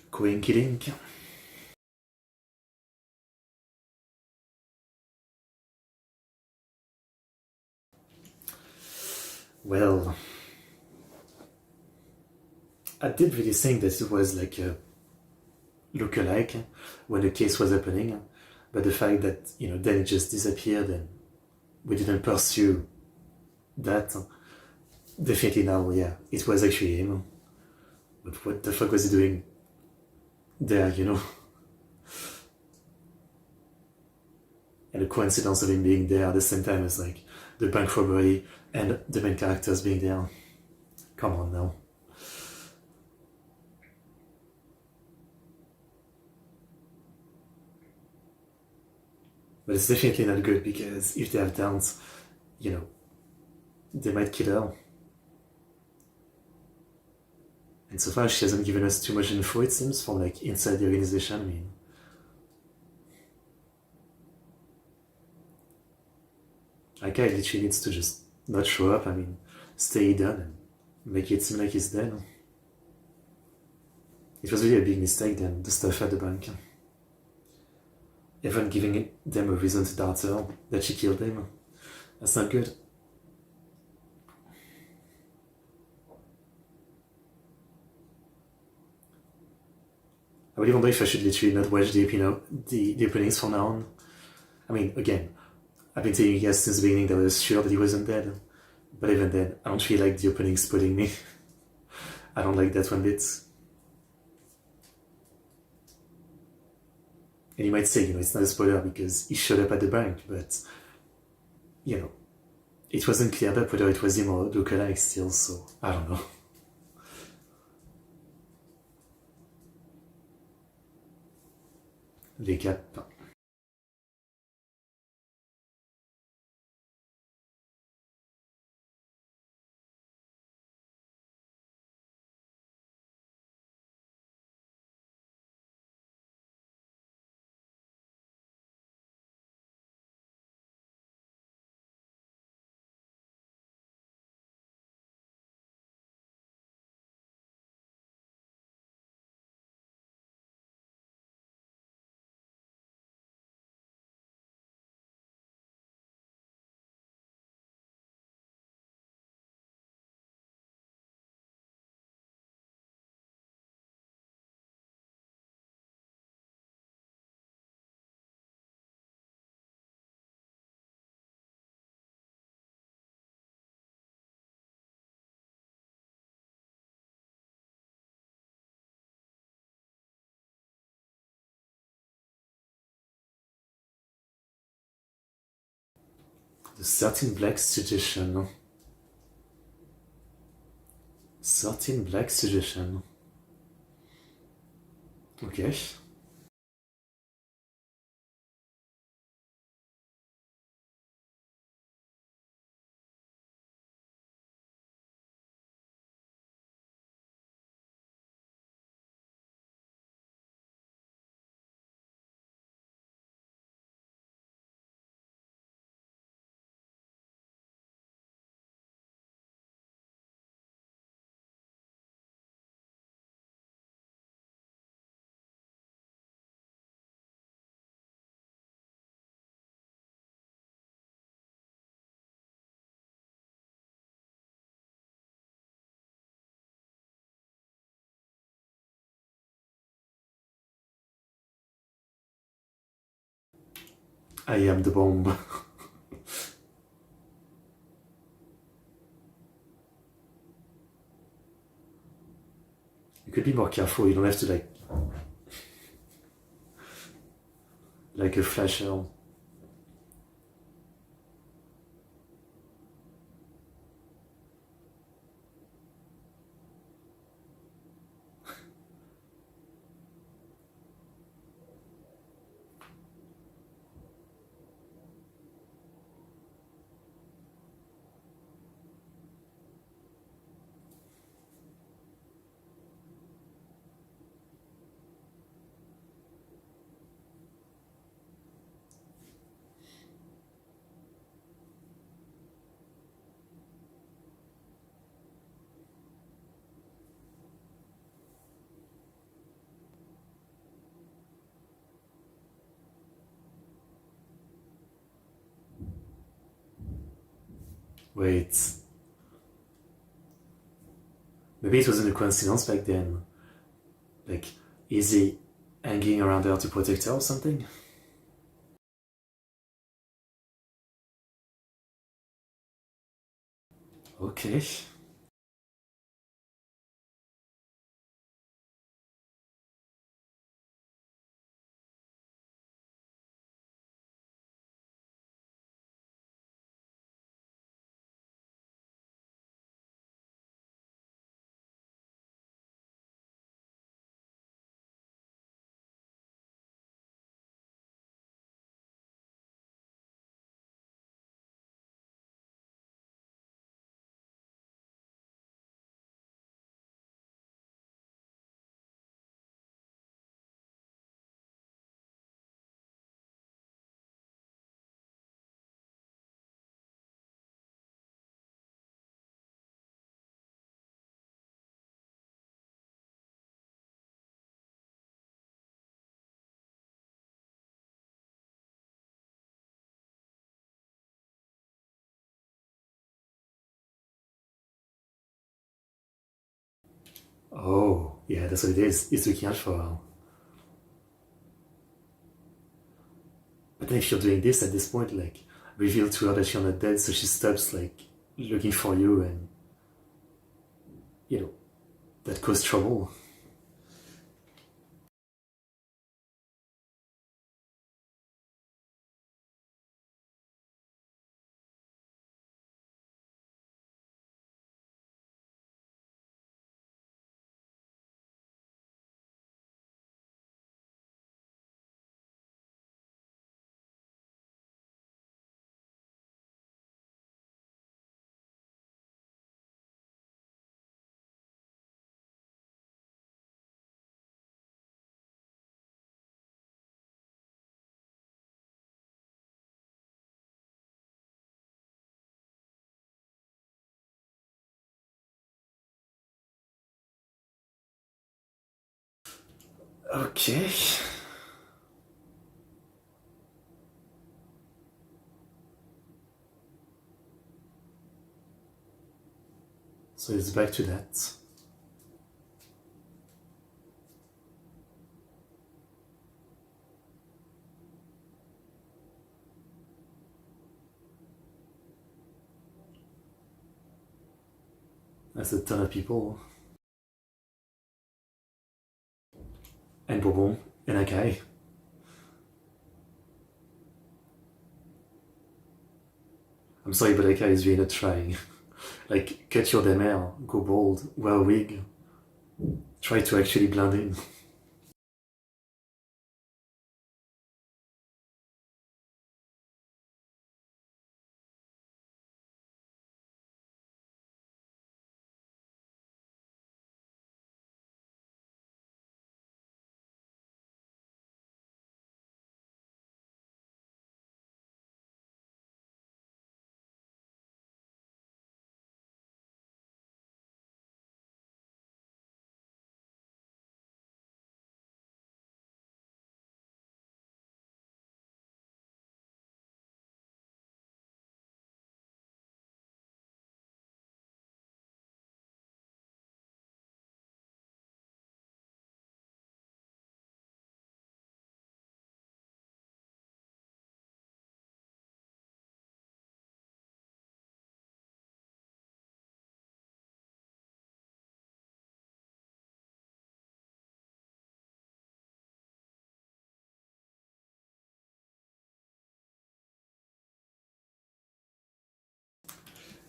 Coinky Dink. Well, I did really think that it was like a look-alike when the case was happening, but the fact that, you know, then it just disappeared and we didn't pursue that, definitely now, yeah, it was actually him. But what the fuck was he doing there, you know? And the coincidence of him being there at the same time as like the bank robbery and the main characters being there. Come on now. But it's definitely not good because if they have doubts, you know, they might kill her. And so far she hasn't given us too much info, it seems, from like inside the organization. I mean, Akai literally needs to just not show up, I mean, stay hidden and make it seem like he's dead. It was really a big mistake then, the stuff at the bank. Even giving them a reason to doubt her, that she killed them. That's not good. I really wonder if I should literally not watch the openings from now on. I mean, again, I've been telling you guys since the beginning that I was sure that he wasn't dead. But even then, I don't feel like the opening spoiling me. I don't like that one bit. And you might say, you know, it's not a spoiler because he showed up at the bank, but, you know, it wasn't cleared up whether it was him or lookalike still, so I don't know. Les caps. The 13 Black Suggestion. 13 Black Suggestion. Okay. I am the bomb. You could be more careful, you don't have to like a flasher. Wait. Maybe it wasn't a coincidence back then. Like, is he hanging around her to protect her or something? Okay. Oh, yeah, that's what it is. He's looking out for her. But then if you're doing this at this point, like, reveal to her that you're not dead, so she stops, like, looking for you and, you know, that causes trouble. Okay. So it's back to that. That's a ton of people. And Bourbon, and Akai. I'm sorry, but Eka is really not trying. Like, cut your damn hair, go bald, wear a wig, try to actually blend in.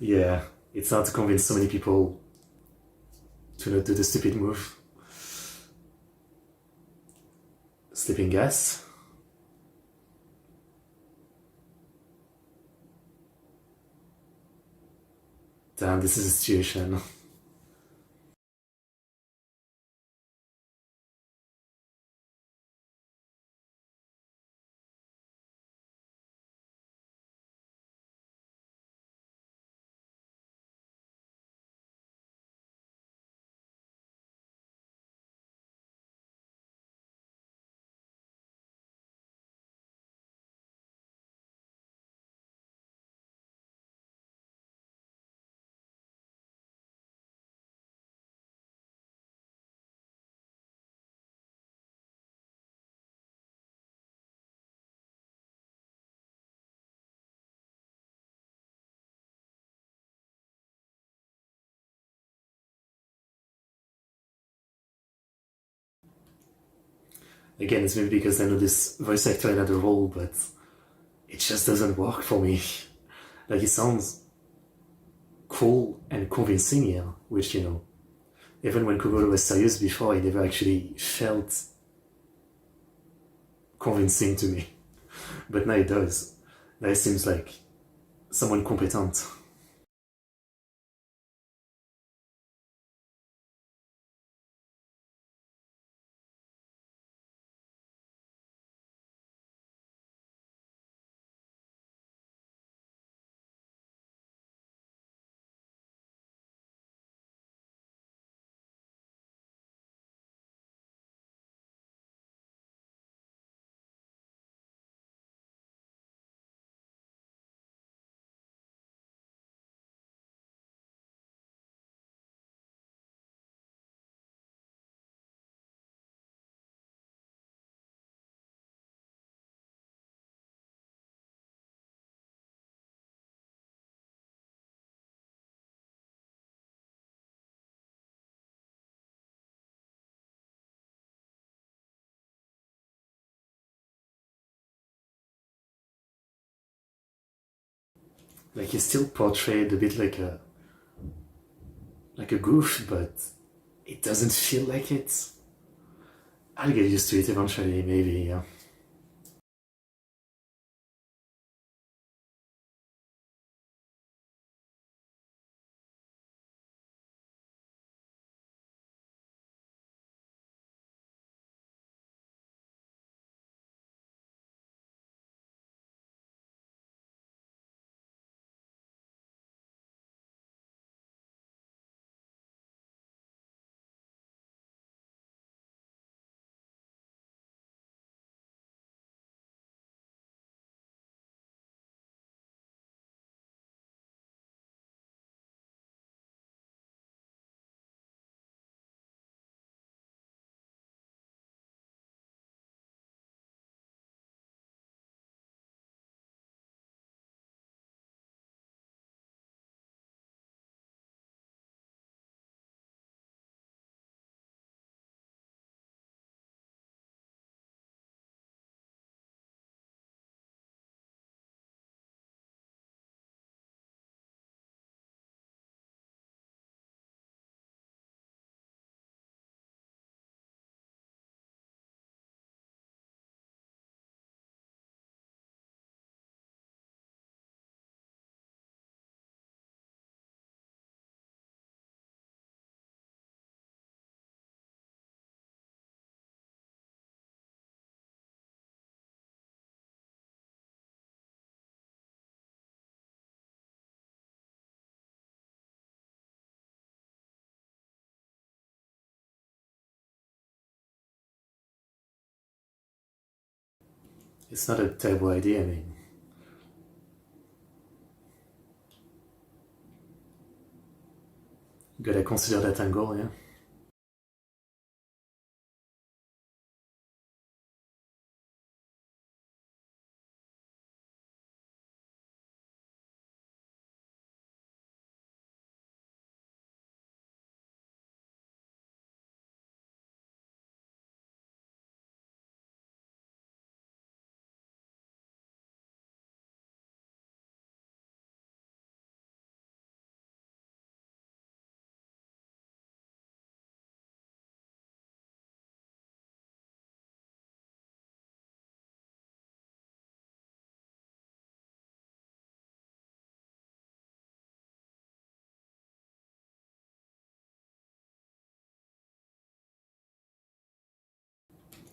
Yeah, it's hard to convince so many people to not do the stupid move. Sleeping gas? Damn, this is a situation. Again, it's maybe because I know this voice actor in another role, but it just doesn't work for me. Like, it sounds cool and convincing here, which, even when Kogoro was serious before, it never actually felt convincing to me. But now it does. Now it seems like someone competent. Like, he's still portrayed a bit like a goof, but it doesn't feel like it. I'll get used to it eventually, maybe, yeah. It's not a terrible idea, I mean. Gotta consider that angle, yeah.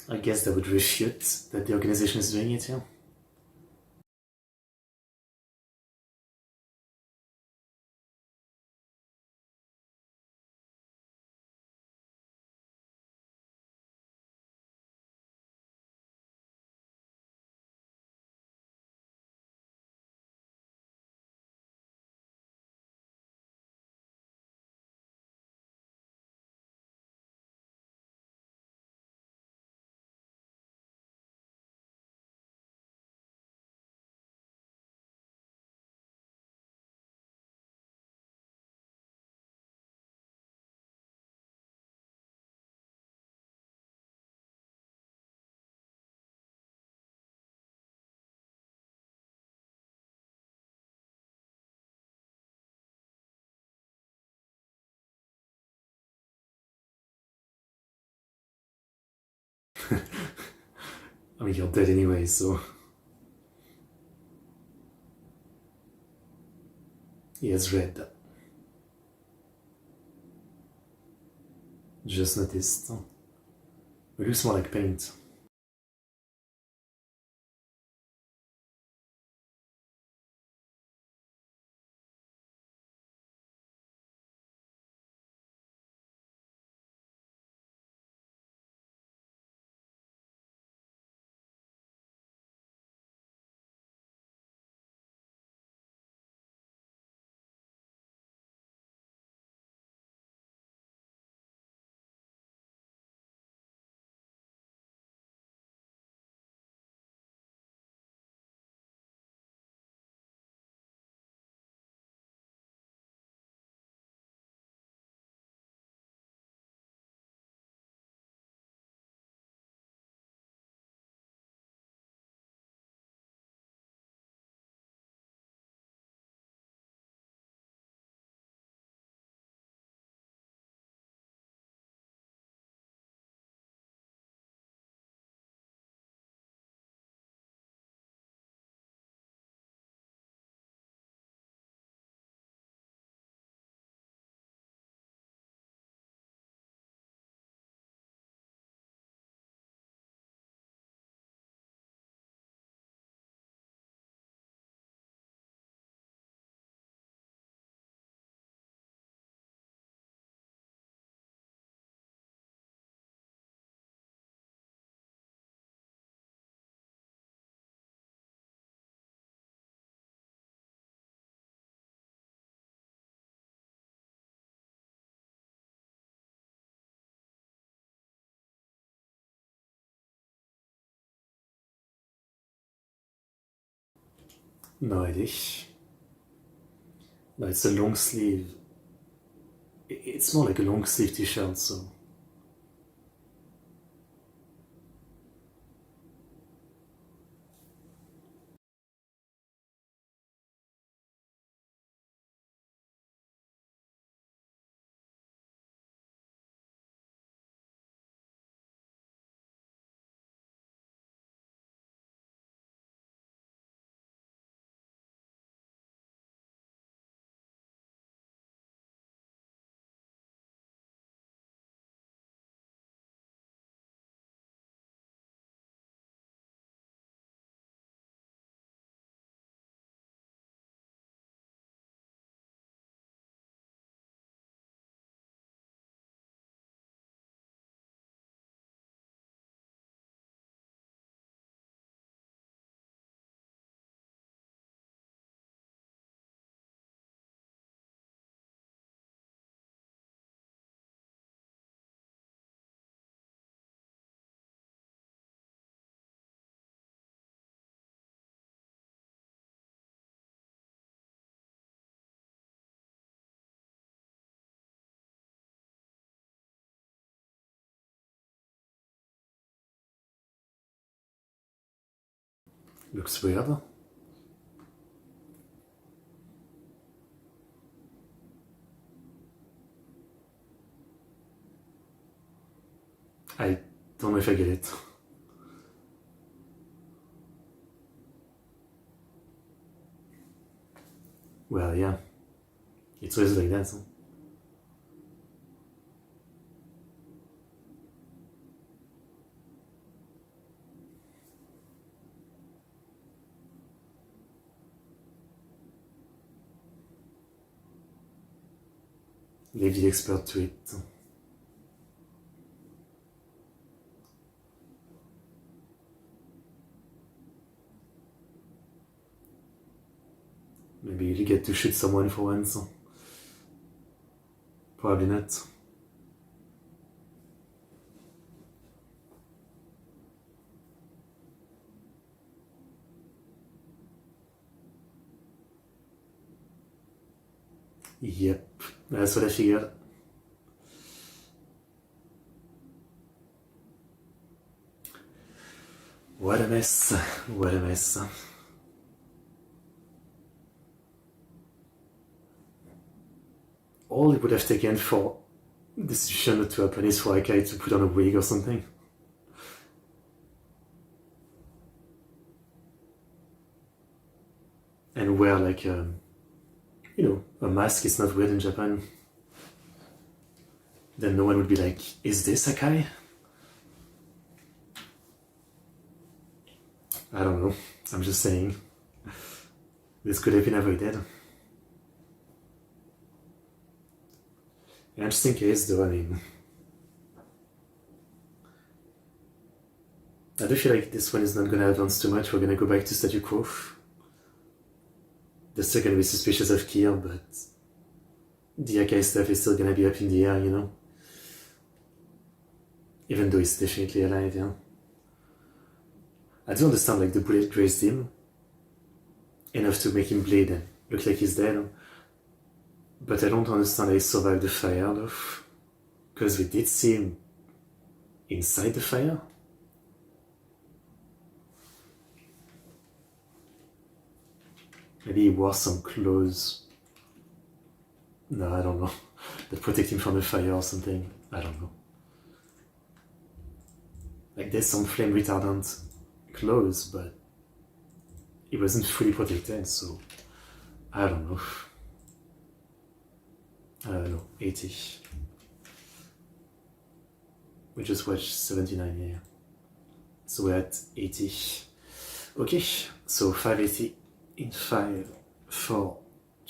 I guess that would refute that the organization is doing it, yeah. I mean, you're dead anyway, so. He has read. Just noticed. It looks more like paint. No idea. No, it's a long sleeve. It's more like a long sleeve t-shirt, so. Looks weird. I don't know if I get it. Well, yeah. It's always like that. Huh? Leave the expert to it. Maybe you get to shoot someone for once. Probably not. Yep, that's what I figured. What a mess. What a mess. All it would have taken for the situation not to happen is for Akai to put on a wig or something. And wear like a mask is not weird in Japan. Then no one would be like, is this Akai? I don't know. I'm just saying. This could have been avoided. And just in case though, I mean, I do feel like this one is not gonna advance too much. We're gonna go back to statu quo. They're still gonna be suspicious of Kier, but the Akai stuff is still gonna be up in the air, you know? Even though he's definitely alive, yeah. I do understand like the bullet grazed him enough to make him bleed and look like he's dead. But I don't understand how he survived the fire though. Because we did see him inside the fire. Maybe he wore some clothes. No, I don't know. That protect him from the fire or something. I don't know. Like there's some flame retardant clothes, but it wasn't fully protected, so I don't know. No, 80. We just watched 79, yeah. So we're at 80. Okay, so 580 in 5, 4,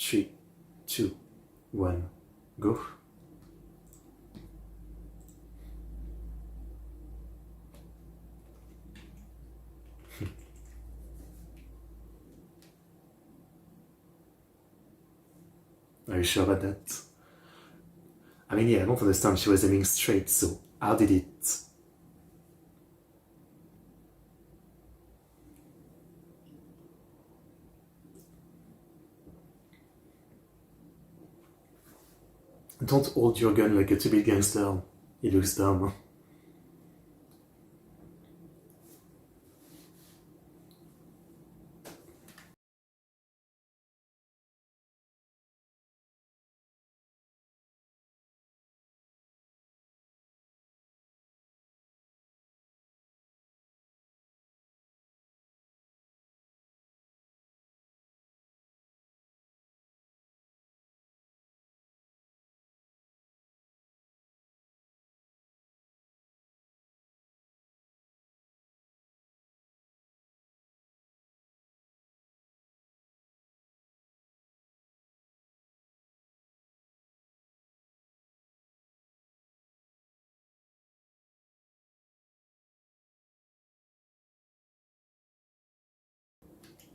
3, 2, 1, go. Are you sure about that? I mean, yeah, I don't understand. She was aiming straight, so how did it? Don't hold your gun like a 2-bit gangster. It looks dumb.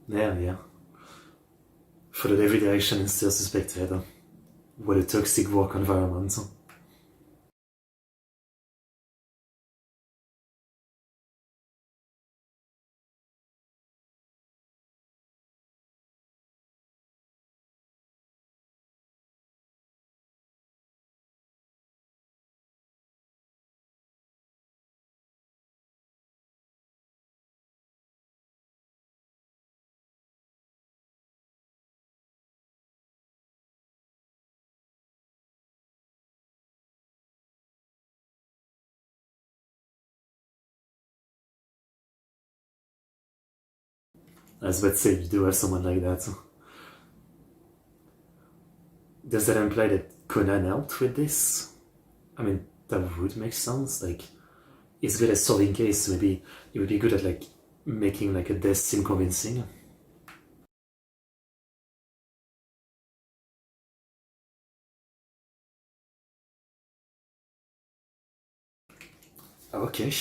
Yeah. Followed every direction and still suspected. What a toxic work environment. As let's say you do have someone like that. Does that imply that Conan helped with this? I mean, that would make sense. Like, he's good at solving cases. Maybe he would be good at like making like a death seem convincing. Okay.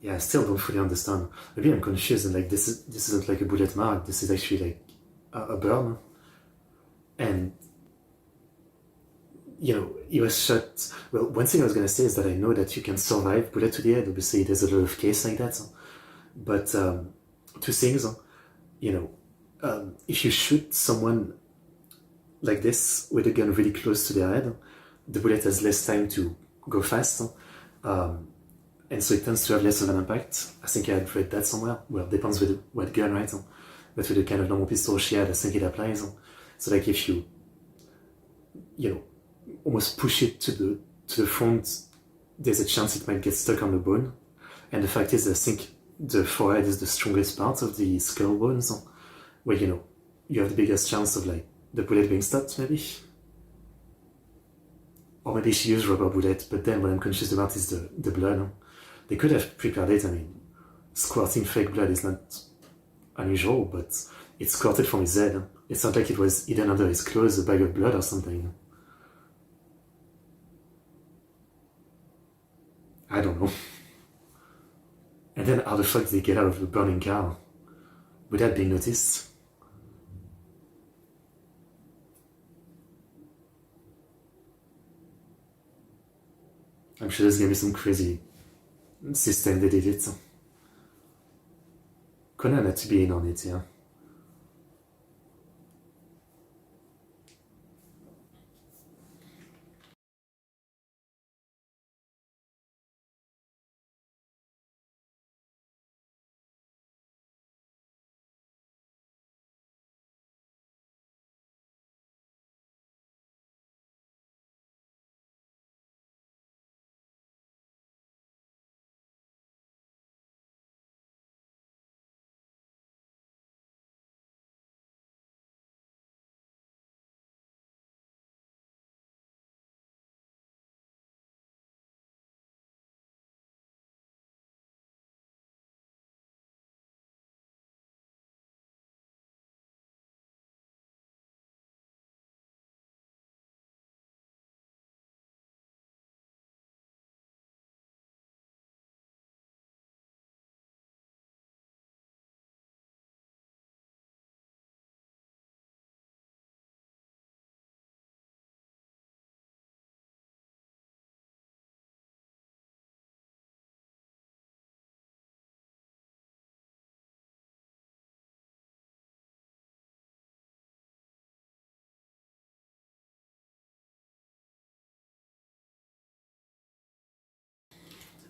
Yeah, I still don't fully understand. Maybe I'm confused and like this isn't like a bullet mark. This is actually like a burn. And you know, he was shot. Well, one thing I was gonna say is that I know that you can survive bullet to the head. Obviously, there's a lot of cases like that. But two things, you know, if you shoot someone like this with a gun really close to their head, the bullet has less time to go fast, and so it tends to have less of an impact. I think I had read that somewhere. Well, it depends with what gun, right? But with the kind of normal pistol she had, I think it applies. So like if you know, almost push it to the front, there's a chance it might get stuck on the bone. And the fact is, I think the forehead is the strongest part of the skull bones, where you know you have the biggest chance of like the bullet being stopped, maybe. Or maybe she used rubber bullet, but then what I'm confused about is the blood. They could have prepared it. I mean, squirting fake blood is not unusual, but it squirted from his head. It's not like it was hidden under his clothes, a bag of blood or something. I don't know. And then how the fuck did they get out of the burning car without being noticed? I'm sure there's gonna be some crazy system that did it. Conan had to be in on it, yeah.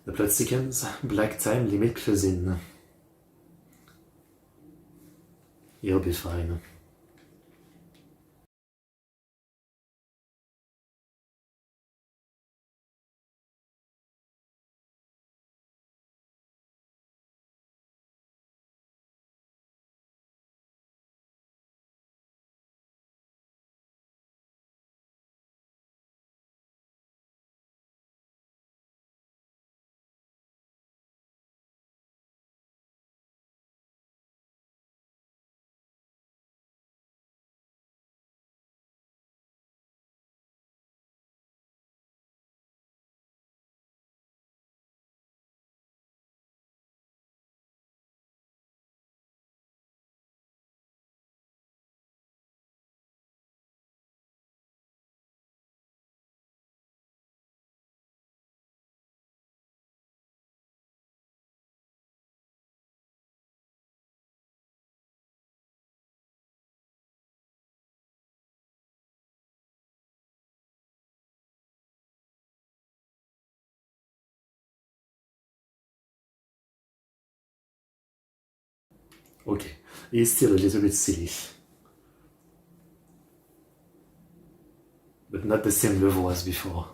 The plot thickens, black time limit closing. You'll be fine. Okay, he's still a little bit silly, but not the same level as before.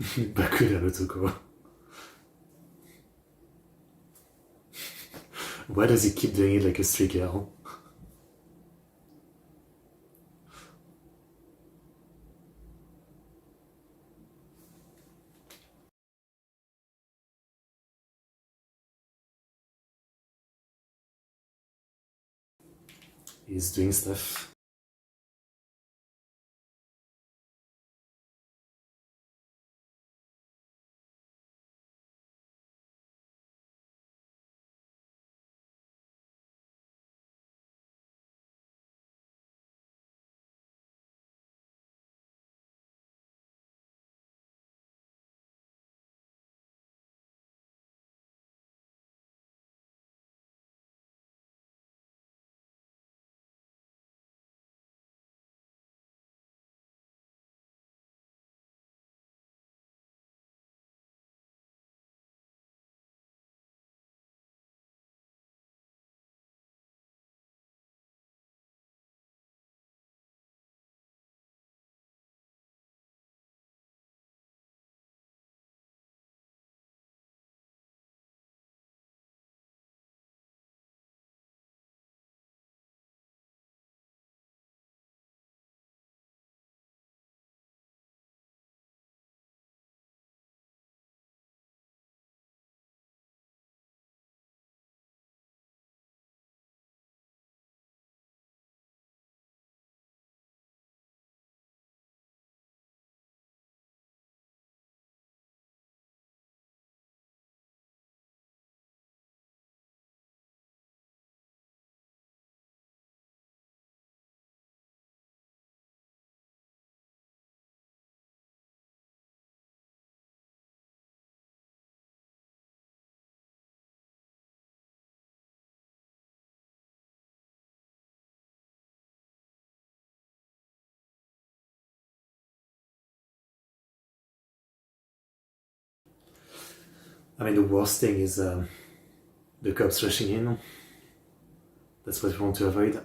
Baku Narutoko. Why does he keep doing it like a street girl? He's doing stuff. I mean, the worst thing is the cops rushing in. That's what we want to avoid.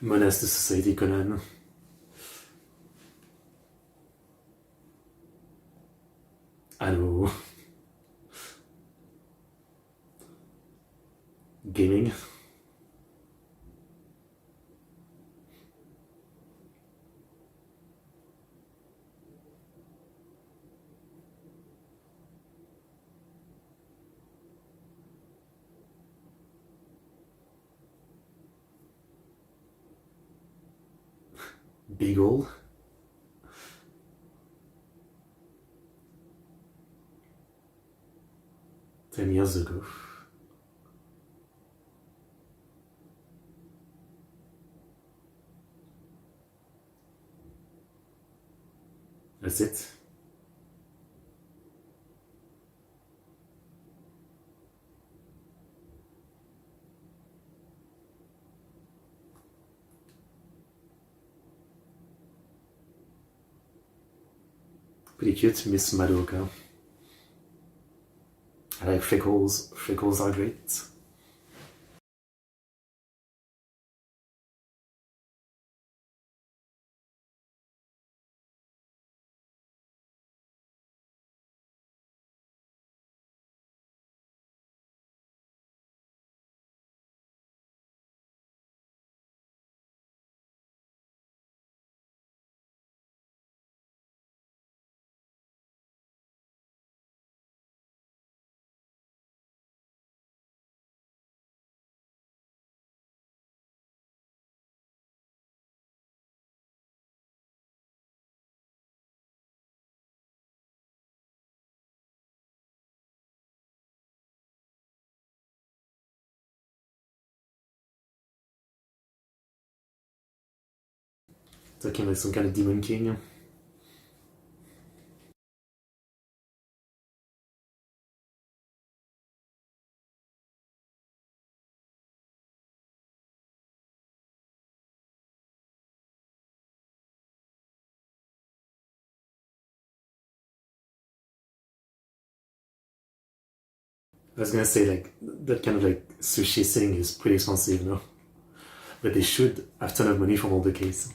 Menace de society, Conan. Allô. Gaming. Beagle. 10 years ago. That's it. Pretty cute, Miss Madoka. I like freckles. Freckles are great. Talking like some kind of demon king. I was gonna say like that kind of like sushi thing is pretty expensive, no? But they should have a ton of money from all the case.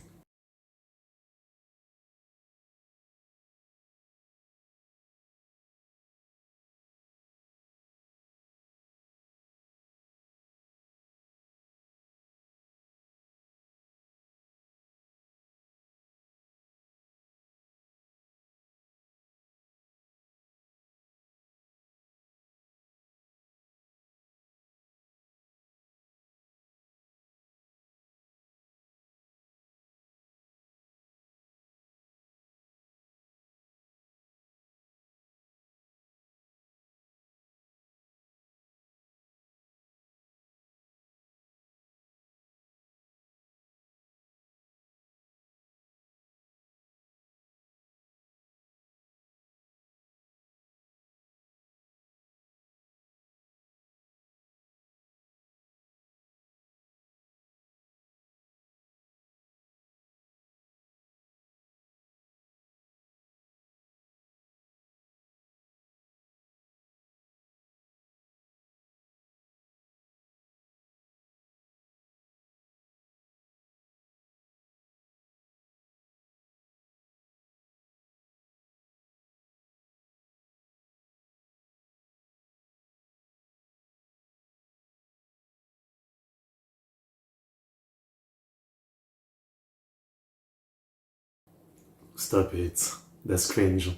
Stop it. That's cringe.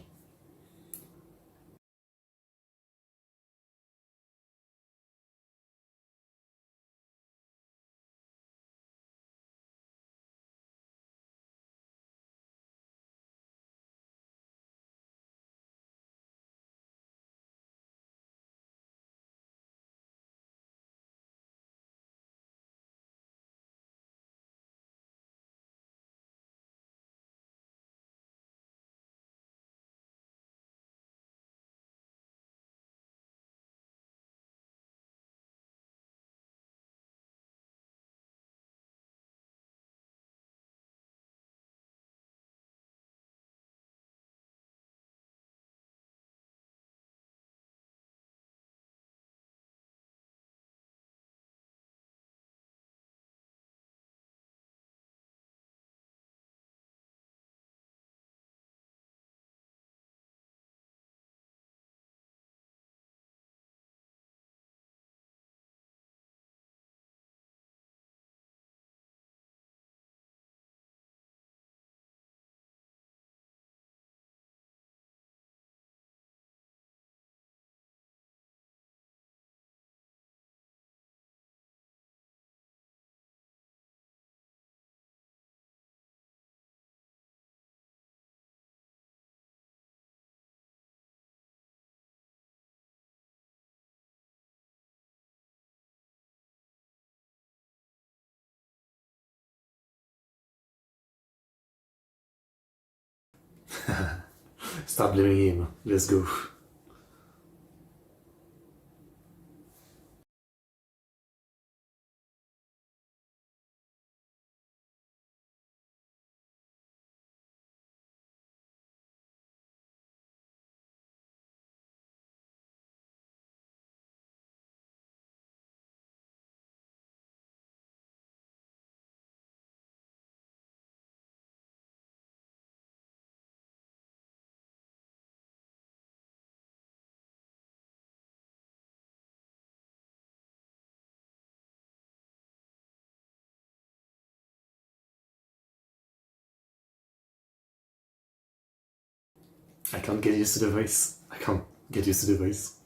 Stop blaming him. Let's go. I can't get used to the voice. I can't get used to the voice.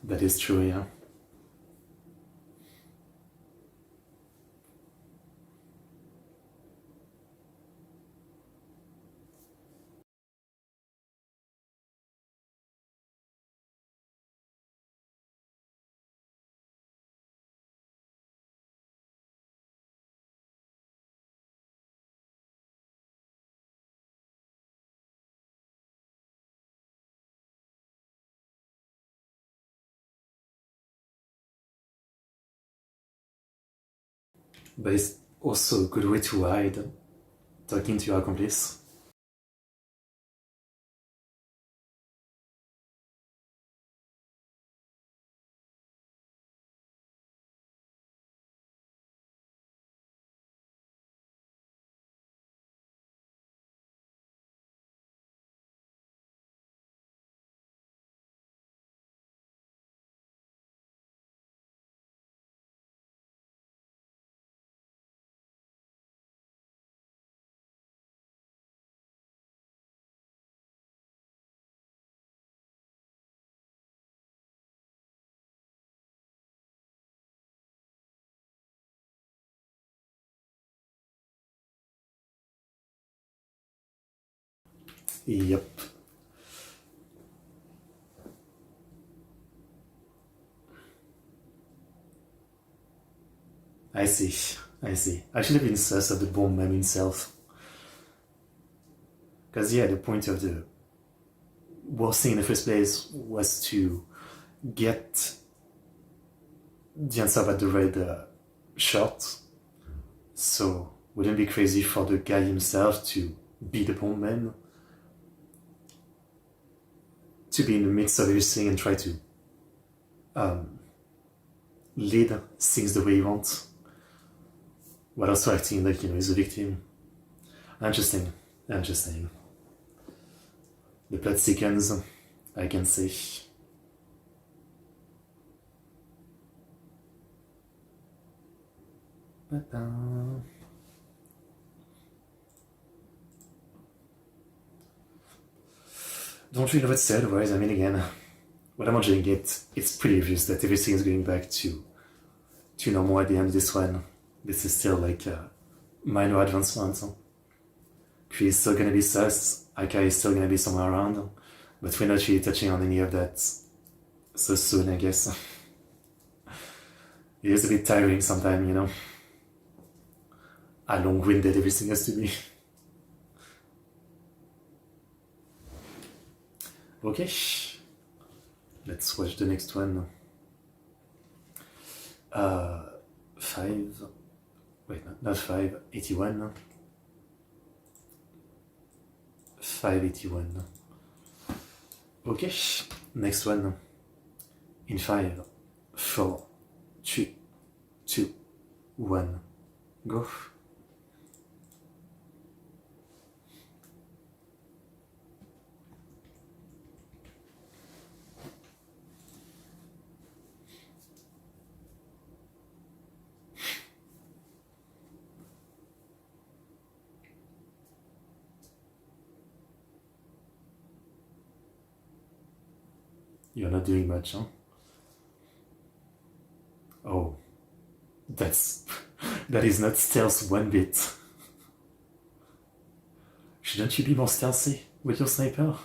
That is true, yeah. But it's also a good way to hide talking to your accomplice. Yep. I see. I see. I should have been sus of the bomb man himself. Because, yeah, the point of the worst thing in the first place was to get the answer about the red shot. So, wouldn't it be crazy for the guy himself to be the bomb man? To be in the midst of everything and try to lead things the way he wants, while also acting like, he's a victim. Interesting. Interesting. The plot thickens, I can say. Don't really know what to say otherwise. I mean, again, what I'm enjoying it's pretty obvious that everything is going back to normal at the end of this one. This is still like a minor advancement. Kree is still gonna be sus, Akai is still gonna be somewhere around, but we're not really touching on any of that so soon, I guess. It is a bit tiring sometimes, how long-winded everything has to be. Okay, let's watch the next one. 5, wait, not 5, 81. 581. Okay, next one. In 5, 4, 3, 2, 1. Go. You're not doing much, huh? Oh, that's... that is not stealth one bit. Shouldn't you be more stealthy with your sniper?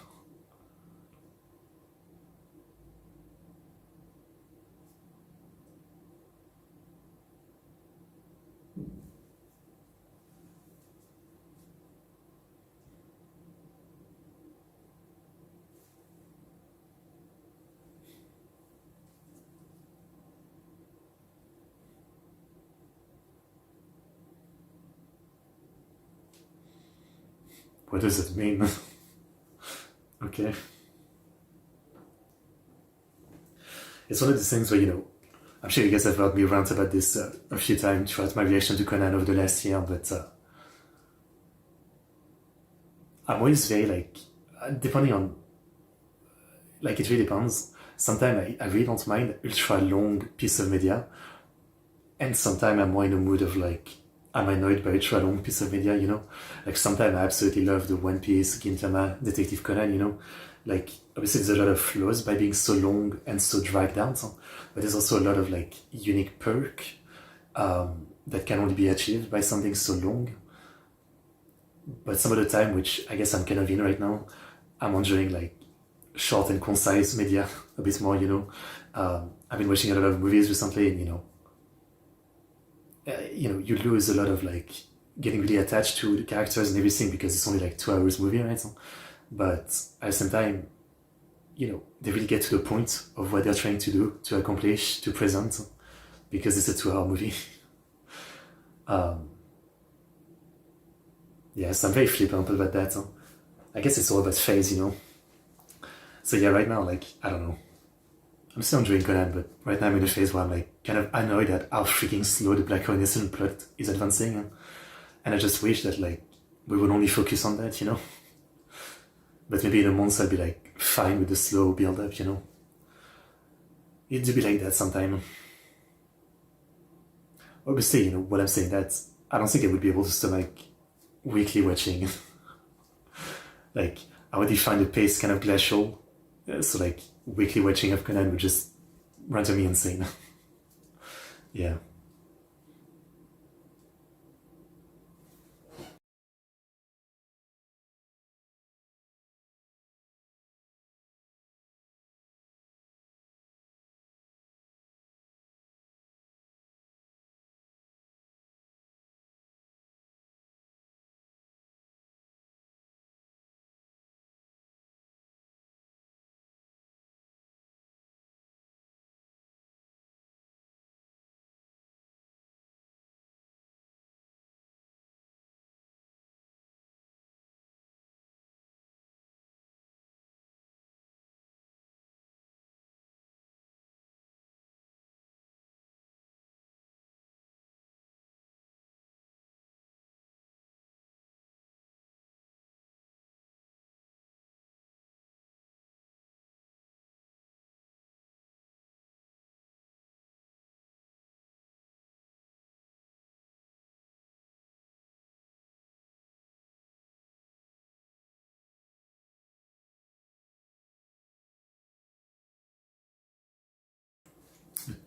What does it mean? Okay. It's one of these things where, you know, I'm sure you guys have heard me rant about this a few times throughout my reaction to Conan over the last year, but I'm always very, like, depending on, like, it really depends. Sometimes I really don't mind ultra long piece of media, and sometimes I'm more in a mood of, like, I'm annoyed by ultra long piece of media, you know? Like, sometimes I absolutely love the One Piece, Gintama, Detective Conan, you know? Like, obviously there's a lot of flaws by being so long and so dragged out, but there's also a lot of, like, unique perk that can only be achieved by something so long. But some of the time, which I guess I'm kind of in right now, I'm enjoying, like, short and concise media a bit more, you know? I've been watching a lot of movies recently, and, you lose a lot of, like, getting really attached to the characters and everything because it's only like 2 hours movie, right? But at the same time, they really get to the point of what they're trying to do, to accomplish, to present, because it's a 2 hour movie. Yes, I'm very flippant about that. I guess it's all about phase, you know? So yeah, right now, like, I don't know. I'm still enjoying Conan, but right now I'm in a phase where I'm, like, kind of annoyed at how freaking slow the Black Renaissance plot is advancing. And I just wish that, like, we would only focus on that, you know? But maybe in a month I'll be, like, fine with the slow build up, you know? It do be like that sometime. Obviously, what I'm saying, that I don't think I would be able to stomach weekly watching. Like, I already find the pace kind of glacial, so, like, weekly watching of Conan would just render me insane. Yeah.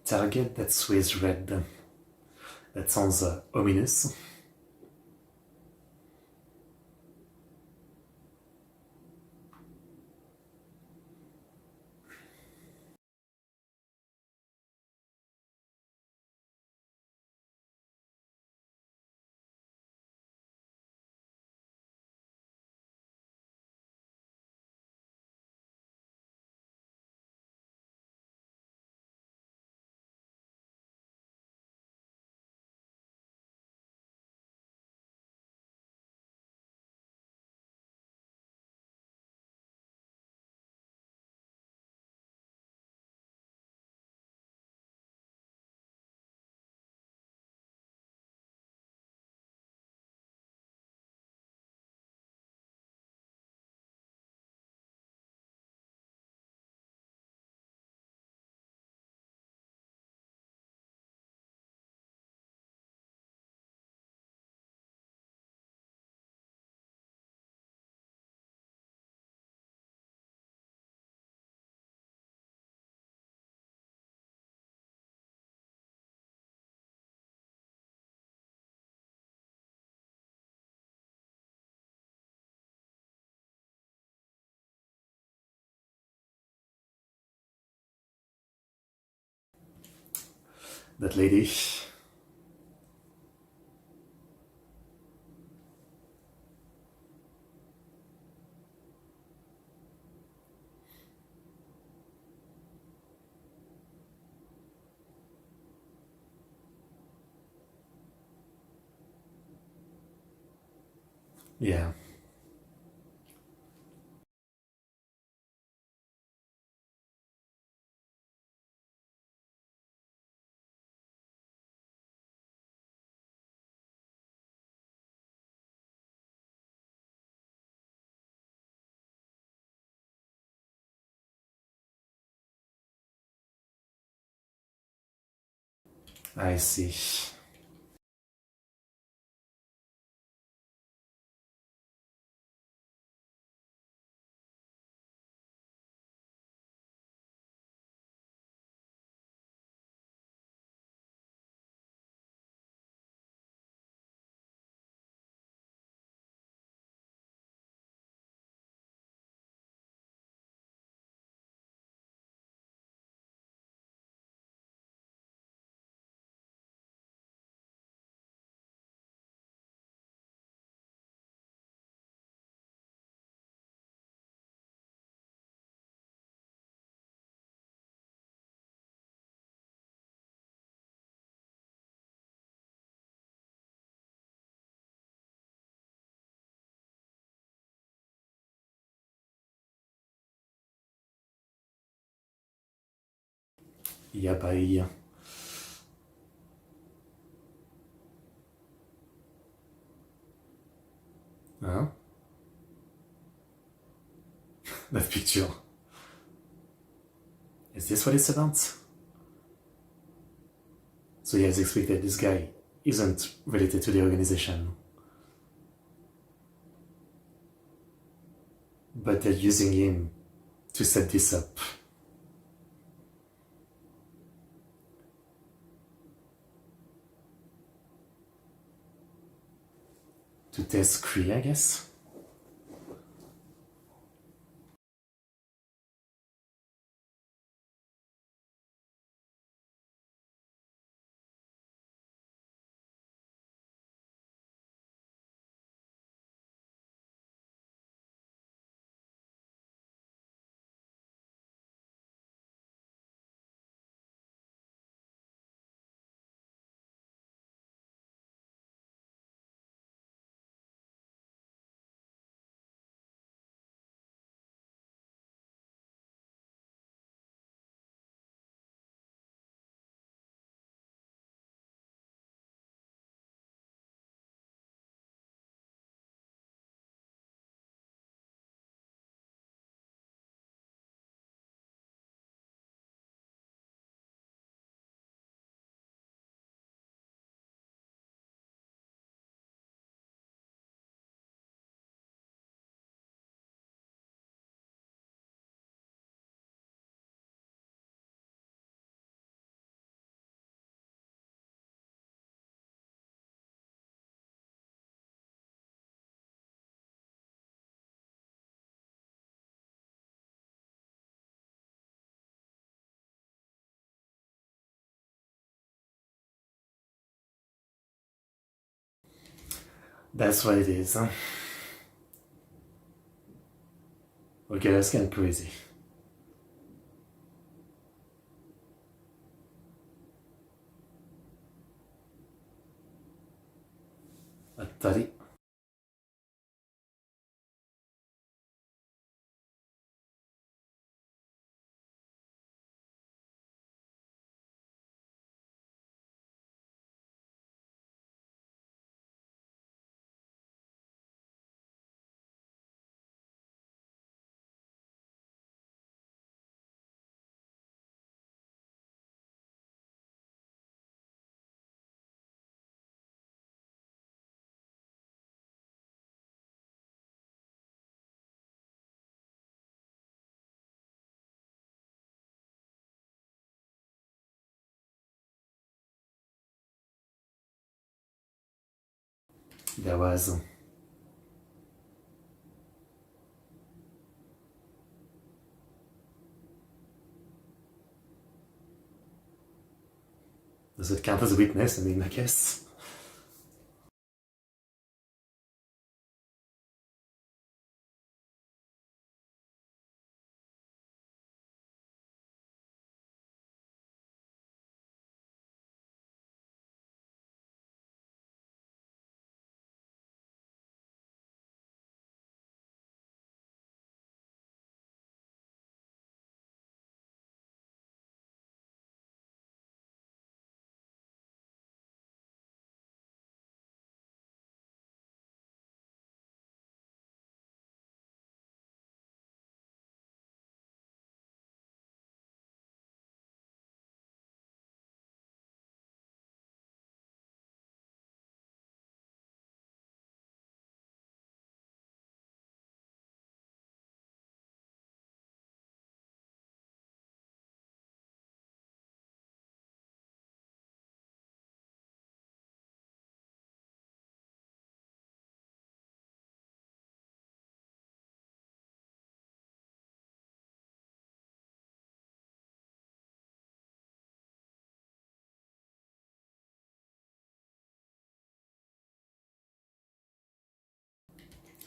Target that sways red. That sounds ominous. that lady. Yeah. I see. Yeah, bye. Huh? That picture. Is this what it's about? So yeah, as expected, this guy isn't related to the organization. But they're using him to set this up. To test Kree, I guess? That's what it is, huh? Okay, that's kind of crazy. Atari. There was. Does it count as a witness? I mean, I guess.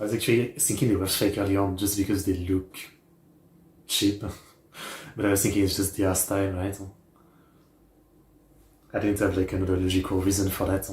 I was actually thinking they were fake early on just because they look cheap. But I was thinking it's just their style, right? I didn't have like another logical reason for that.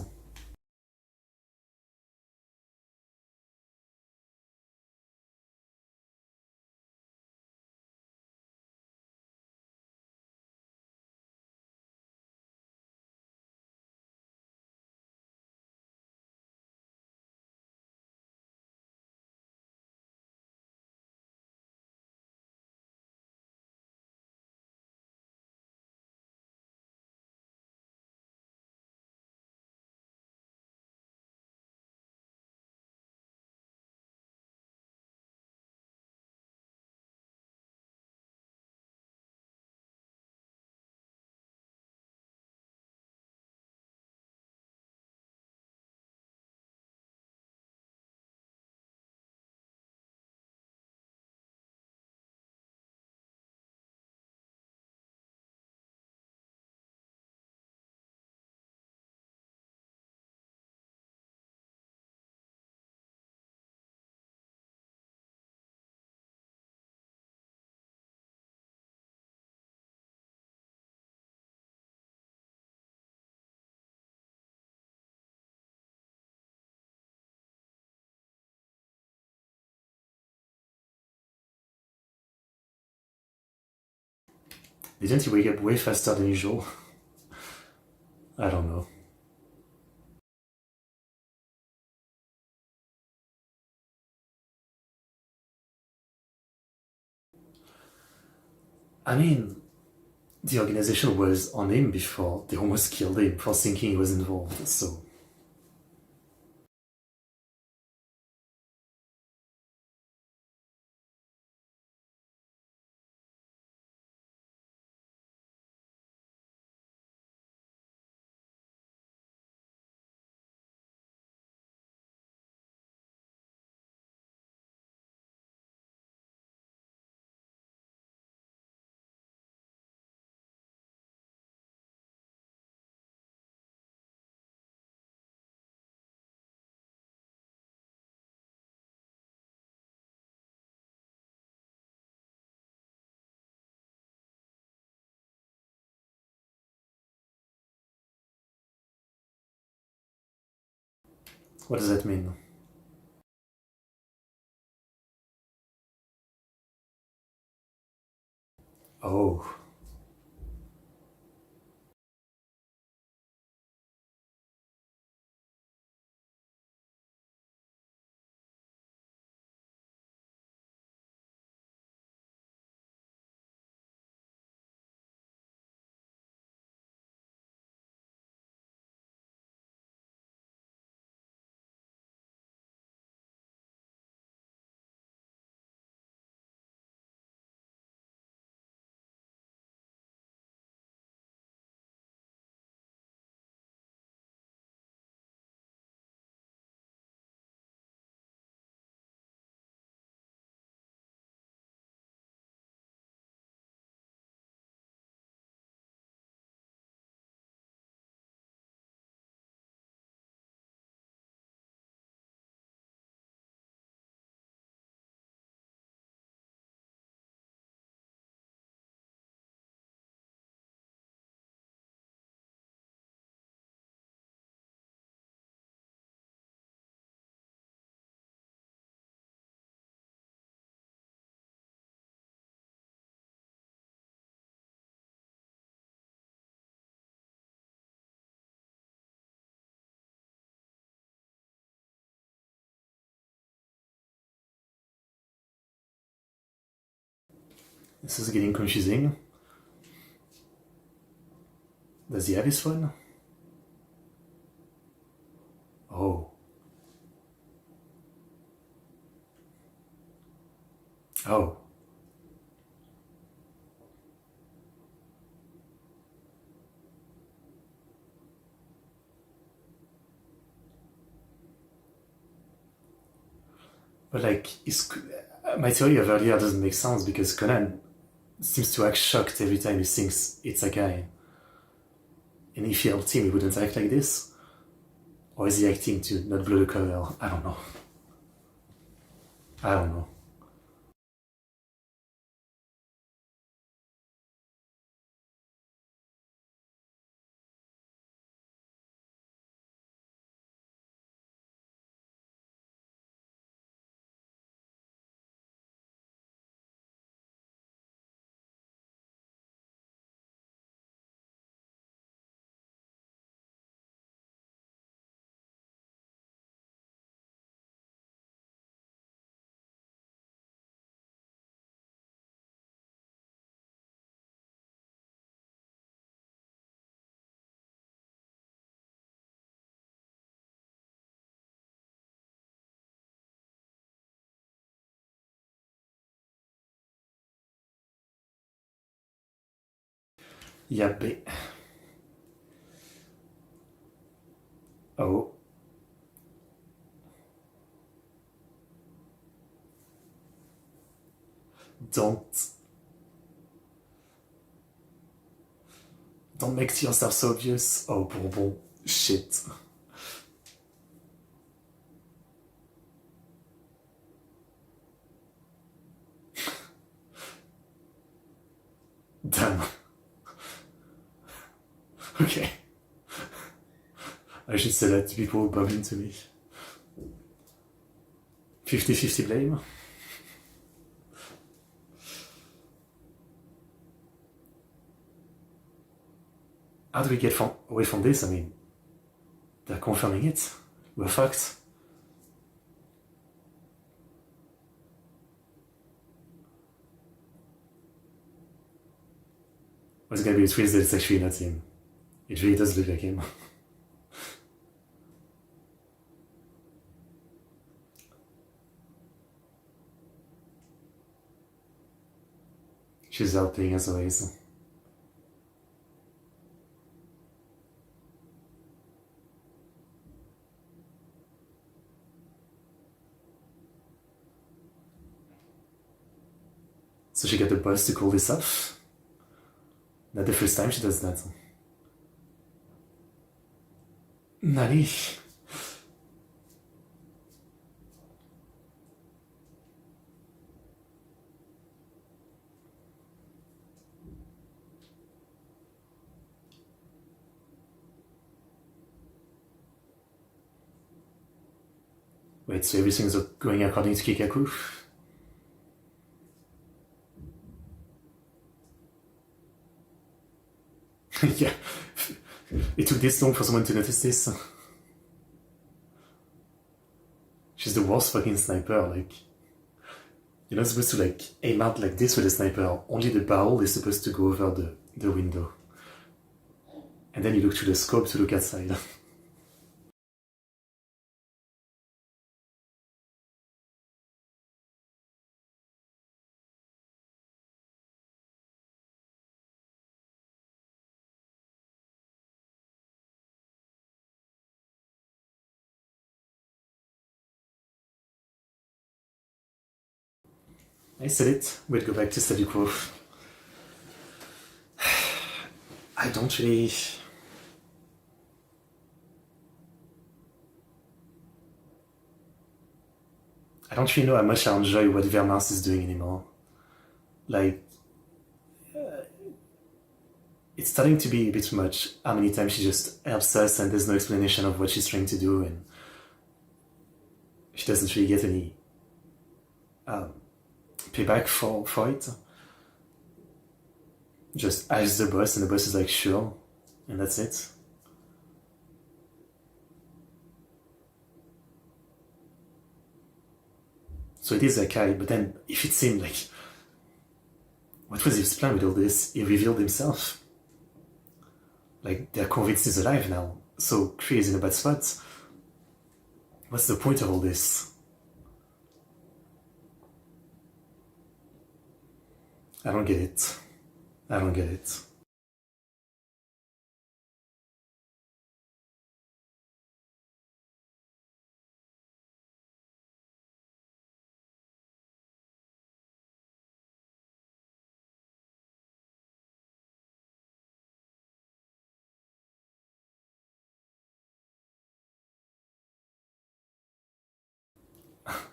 Didn't he wake up way faster than usual? I don't know. I mean, the organization was on him before they almost killed him for thinking he was involved, so. What does that mean? Oh. This is getting confusing. Does he have his phone? Oh. Oh. But like, my theory of earlier doesn't make sense because Conan seems to act shocked every time he thinks it's a guy. And if he helped him, he wouldn't act like this? Or is he acting to not blow the cover? I don't know. I don't know. Yeah, but... Oh. Don't make yourself so obvious. Oh, Bourbon. Shit. Damn. Okay. I should say that to people who bump into me. 50-50 blame. How do we get away from this? I mean, they're confirming it. We're fucked. What's gonna be a twist that it's actually not him? It really does look like him. She's helping as always. So she got the boss to call this off? Not the first time she does that. Nani? Wait, so everything's going according to Kikaku? Yeah. It took this long for someone to notice this. She's the worst fucking sniper, like... You're not supposed to, like, aim out like this with a sniper. Only the barrel is supposed to go over the window. And then you look through the scope to look outside. I said it. We'd go back to statu quo. I don't really... I don't really know how much I enjoy what Vermars is doing anymore. Like... It's starting to be a bit much how many times she just helps us and there's no explanation of what she's trying to do and... She doesn't really get any... payback for it. Just ask the boss and the boss is like, sure. And that's it. So it is a guy, but then if it seemed like what was his plan with all this? He revealed himself. Like, they're convinced he's alive now. So Kree is in a bad spot. What's the point of all this? I don't get it. I don't get it.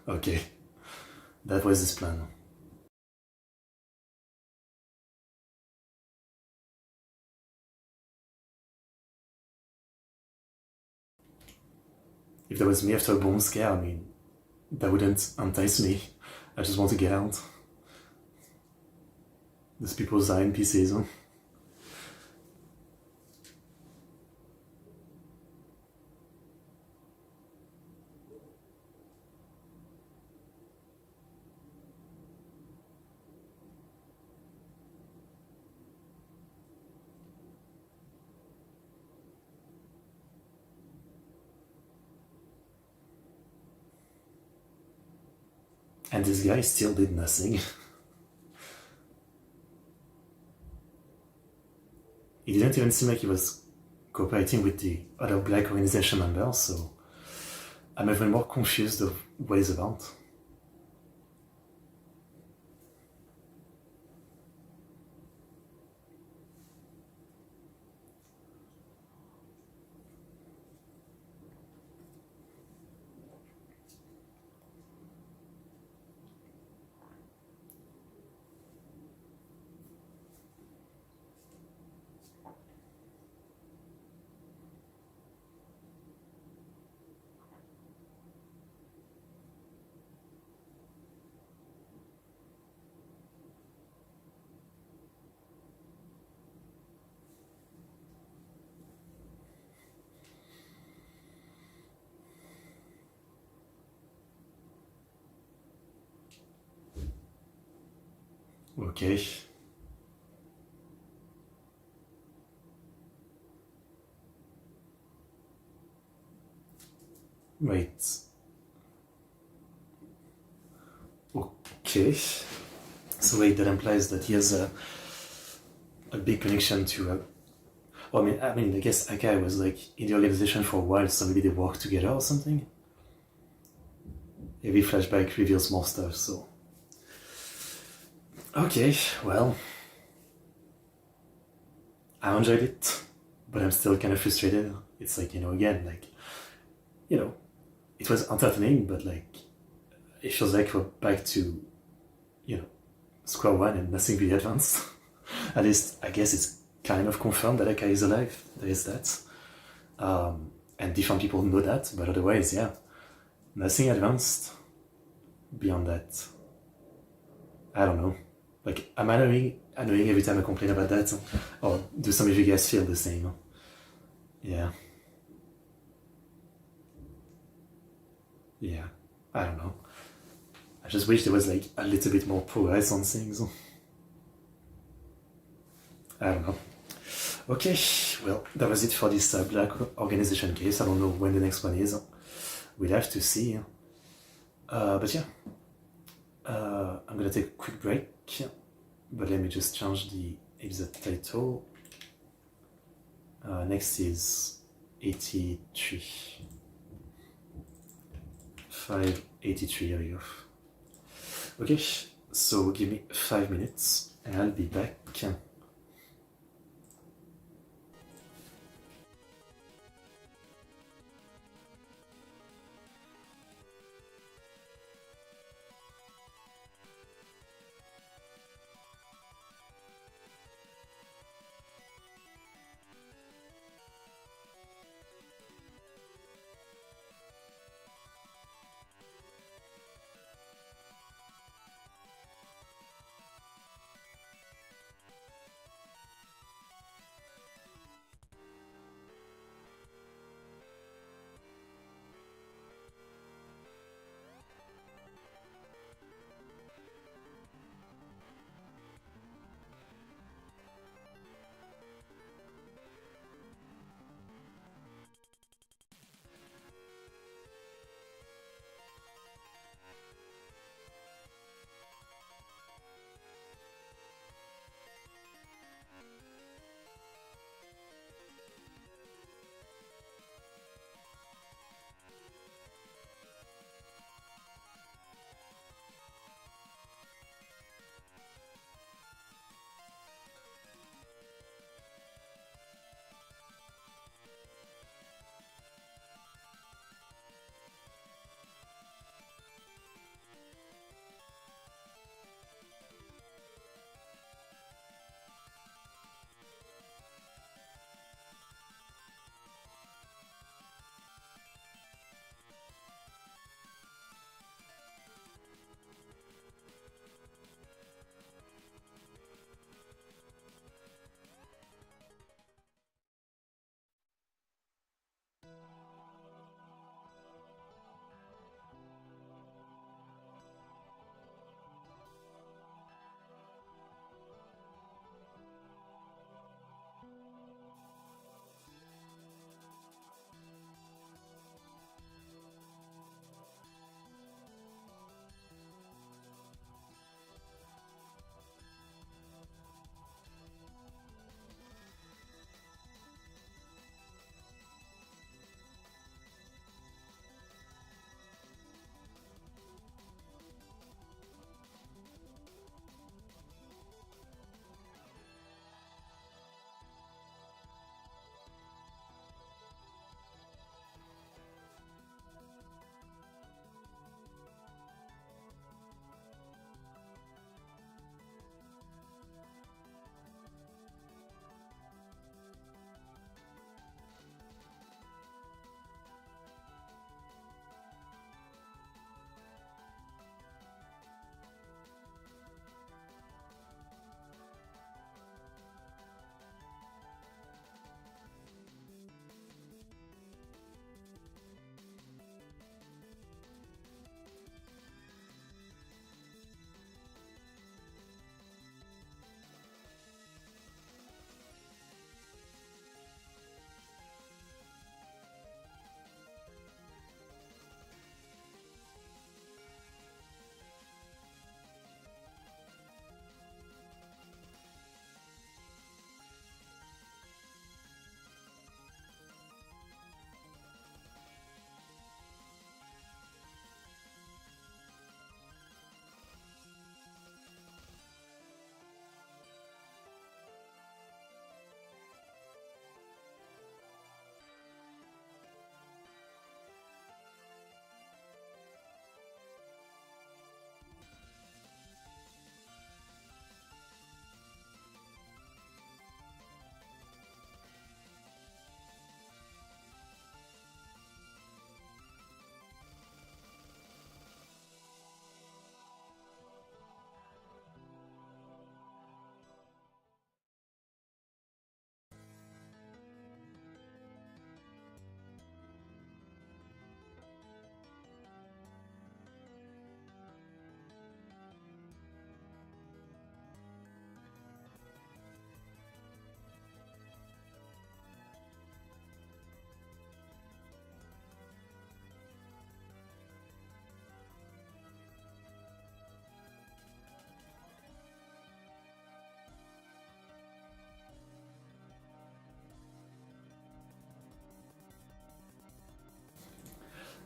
Okay, that was his plan. If that was me after a bomb scare, I mean, that wouldn't entice me. I just want to get out. These people are NPCs, huh? And this guy still did nothing. He didn't even seem like he was cooperating with the other black organization members, so I'm even more confused of what he's about. Okay. Wait. Okay. So wait, that implies that he has a big connection to. Well, I mean, I guess Akai was like in the organization for a while, so maybe they worked together or something. Every flashback reveals more stuff, so. Okay, well. I enjoyed it, but I'm still kind of frustrated. It's like, again, like, it was entertaining, but like, it feels like we're back to, square one and nothing really advanced. At least, I guess it's kind of confirmed that Akai is alive. There is that. And different people know that, but otherwise, yeah, nothing advanced beyond that. I don't know. Like, I'm annoying every time I complain about that. Or do some of you guys feel the same? Yeah. Yeah. I don't know. I just wish there was like a little bit more progress on things. I don't know. Okay, well, that was it for this Black Organization case. I don't know when the next one is. We'll have to see. But yeah, I'm gonna take a quick break. But let me just change the episode title. Next is 83. 583, here we go. Okay, so give me 5 minutes and I'll be back.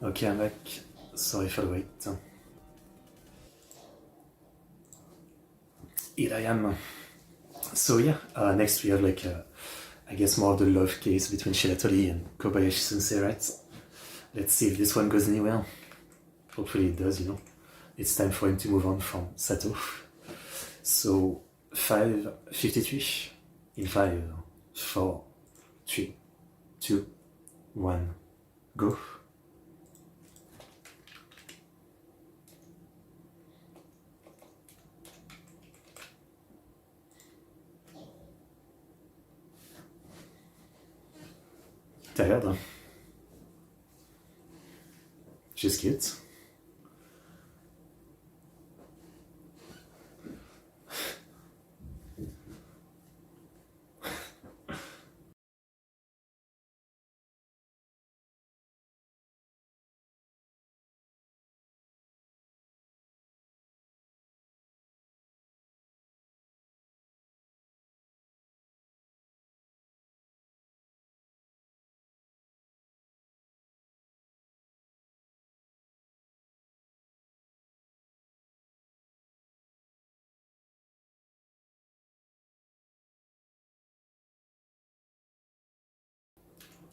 Okay, I'm back. Sorry for the wait. Here I am. So yeah, next we have like, I guess more of the love case between Shiratori and Kobayashi Sensei, right? Let's see if this one goes anywhere. Hopefully it does, you know. It's time for him to move on from Sato. So 5:53 in 5, 4, 3, 2, 1, go. Tired, hein? She's cute.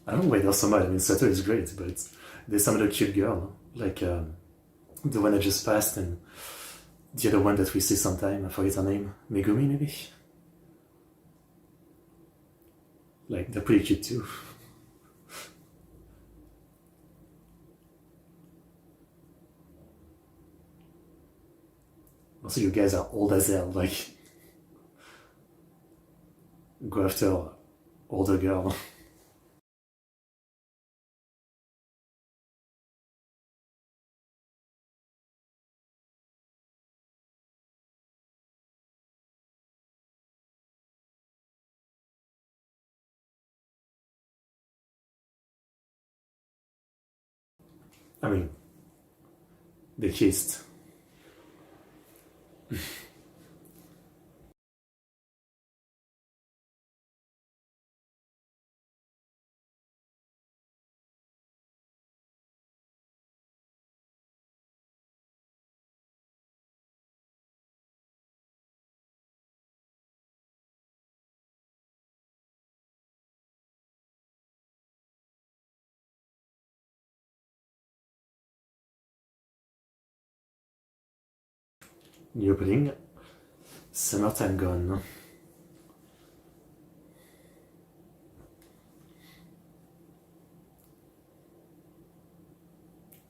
I don't know why there's so much. I mean, Sato is great, but there's some other cute girl, like the one that just passed, and the other one that we see sometime. I forget her name. Megumi, maybe? Like, they're pretty cute too. Also, you guys are old as hell. Like, go after older girl. I mean, they kissed. New opening. Summertime gone.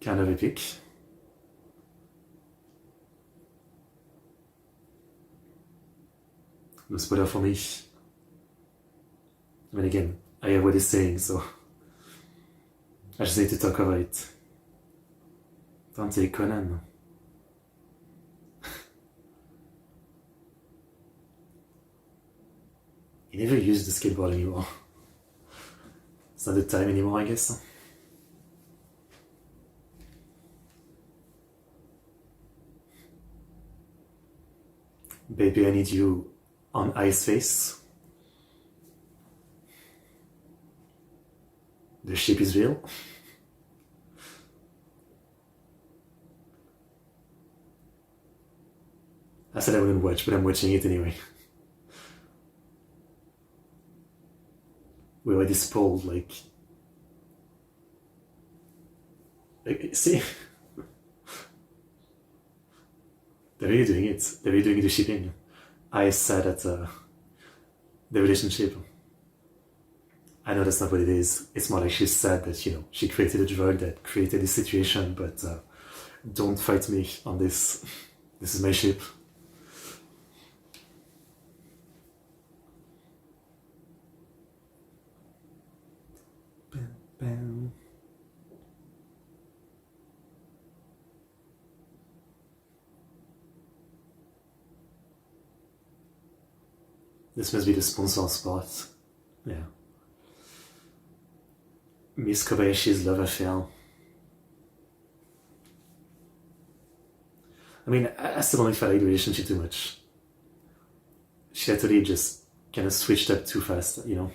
Kind of epic. No spoiler for me. I mean, again, I have what he's saying, so I just need to talk about it. Don't take Conan. He never used the skateboard anymore. It's not the time anymore, I guess. Baby, I need you on ice face. The ship is real. I said I wouldn't watch, but I'm watching it anyway. We already spoiled, like see? They're really doing it. They're really doing the shipping. I said that the relationship. I know that's not what it is. It's more like she said that, you know, she created a drug that created this situation, but don't fight me on this. This is my ship. Bam, bam. This must be the sponsor spot. Yeah. Miss Kobayashi's love affair. I mean, I still don't know if I like the relationship too much. She totally just kind of switched up too fast, you know?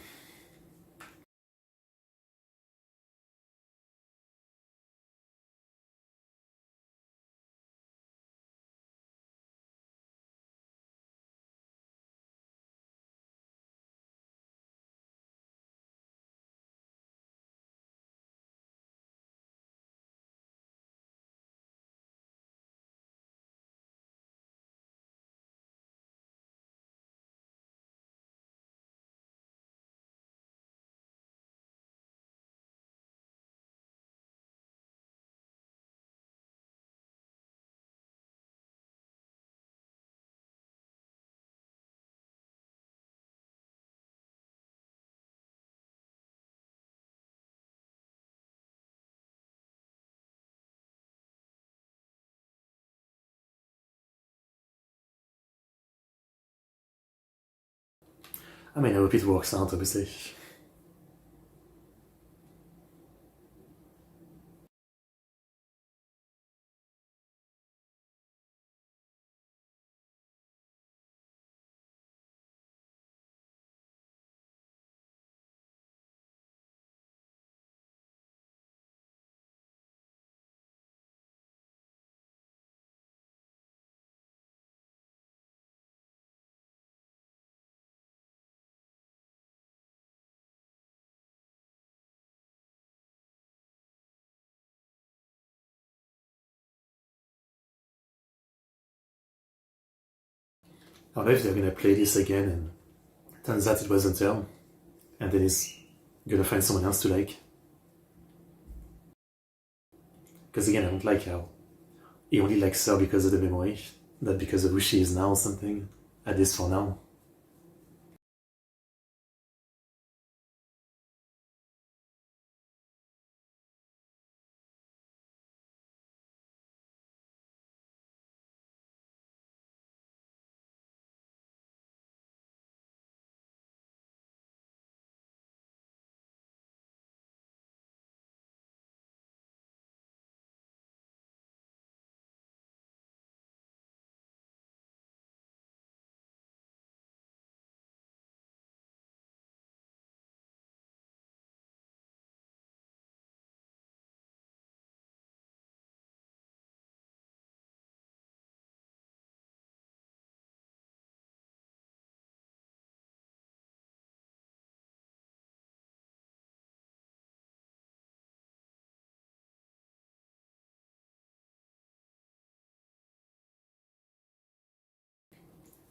I mean, I hope it works out, obviously. I don't know if they're gonna play this again and turns out it wasn't them, and then he's gonna find someone else to like. Because again, I don't like how he only likes her because of the memory, not because of who she is now or something. At least for now.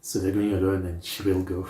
So they're going alone and she will go.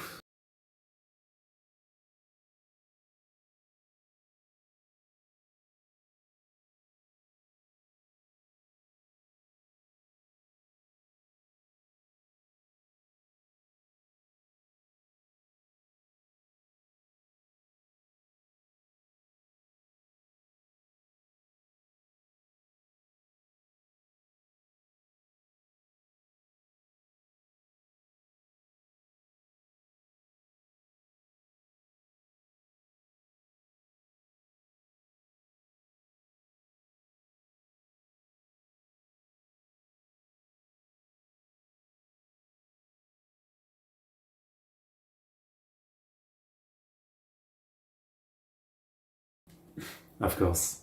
Of course.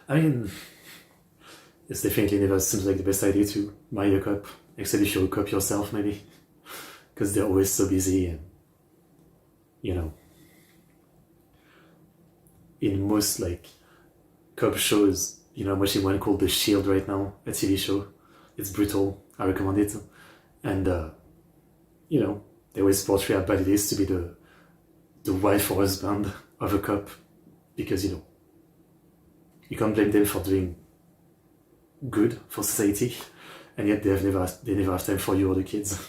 I mean, it's definitely never seems like the best idea to marry a cop, except if you're a cop yourself, maybe. Because they're always so busy and, you know, in most, like, cop shows, I'm watching one called The Shield right now, a TV show. It's brutal. I recommend it. And, they always portray how bad it is to be the wife or husband of a cop. Because, you can't blame them for doing good for society, and yet they never have time for you or the kids.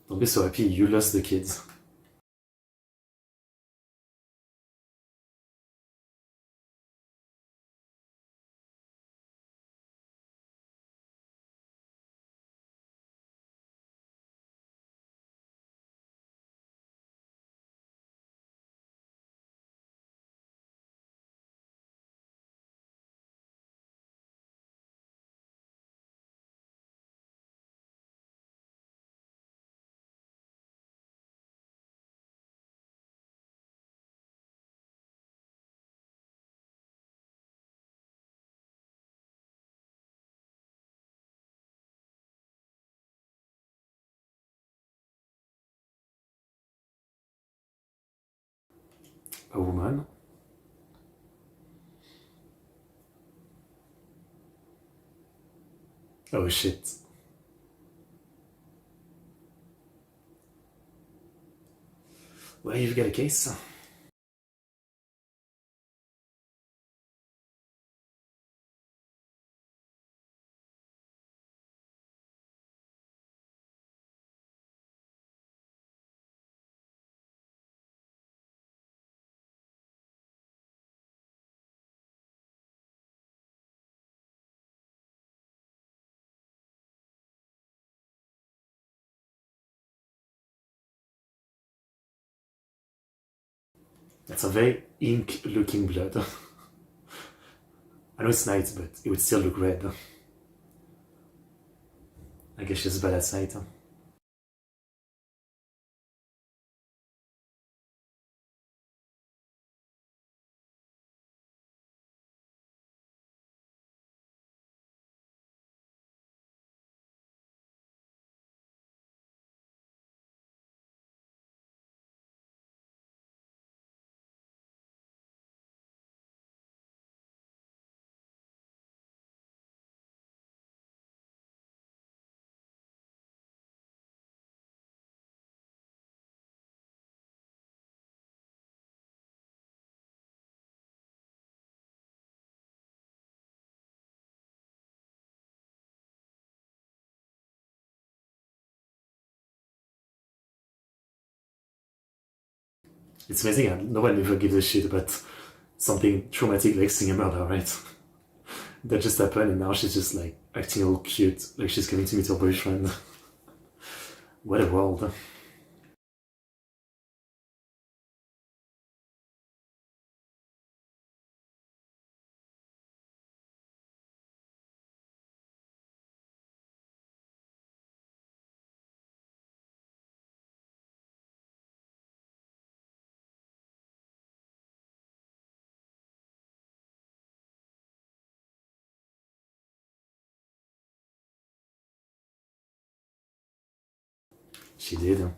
Don't be so happy you lost the kids. a woman. Oh shit. Well, you've got a case. That's a very ink looking blood. I know it's night, but it would still look red. I guess she's bad at sight. It's amazing. No one ever gives a shit about something traumatic like seeing a murder, right? That just happened, and now she's just like acting all cute, like she's coming to meet her boyfriend. What a world. She did.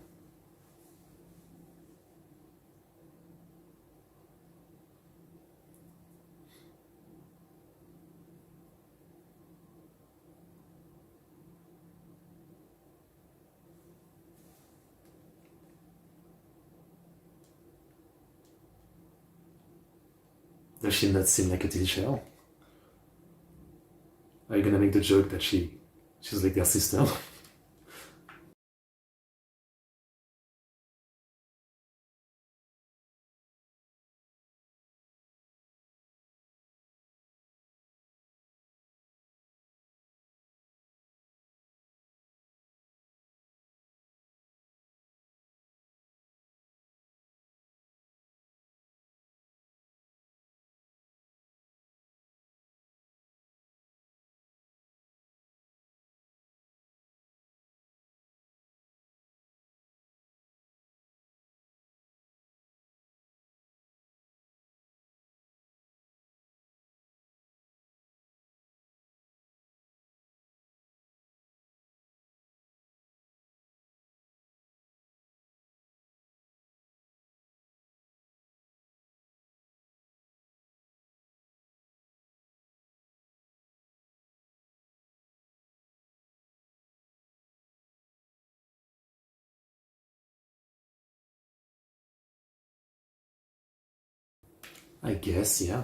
Does she not seem like a teacher? Are you gonna make the joke that she's like their sister? I guess, yeah.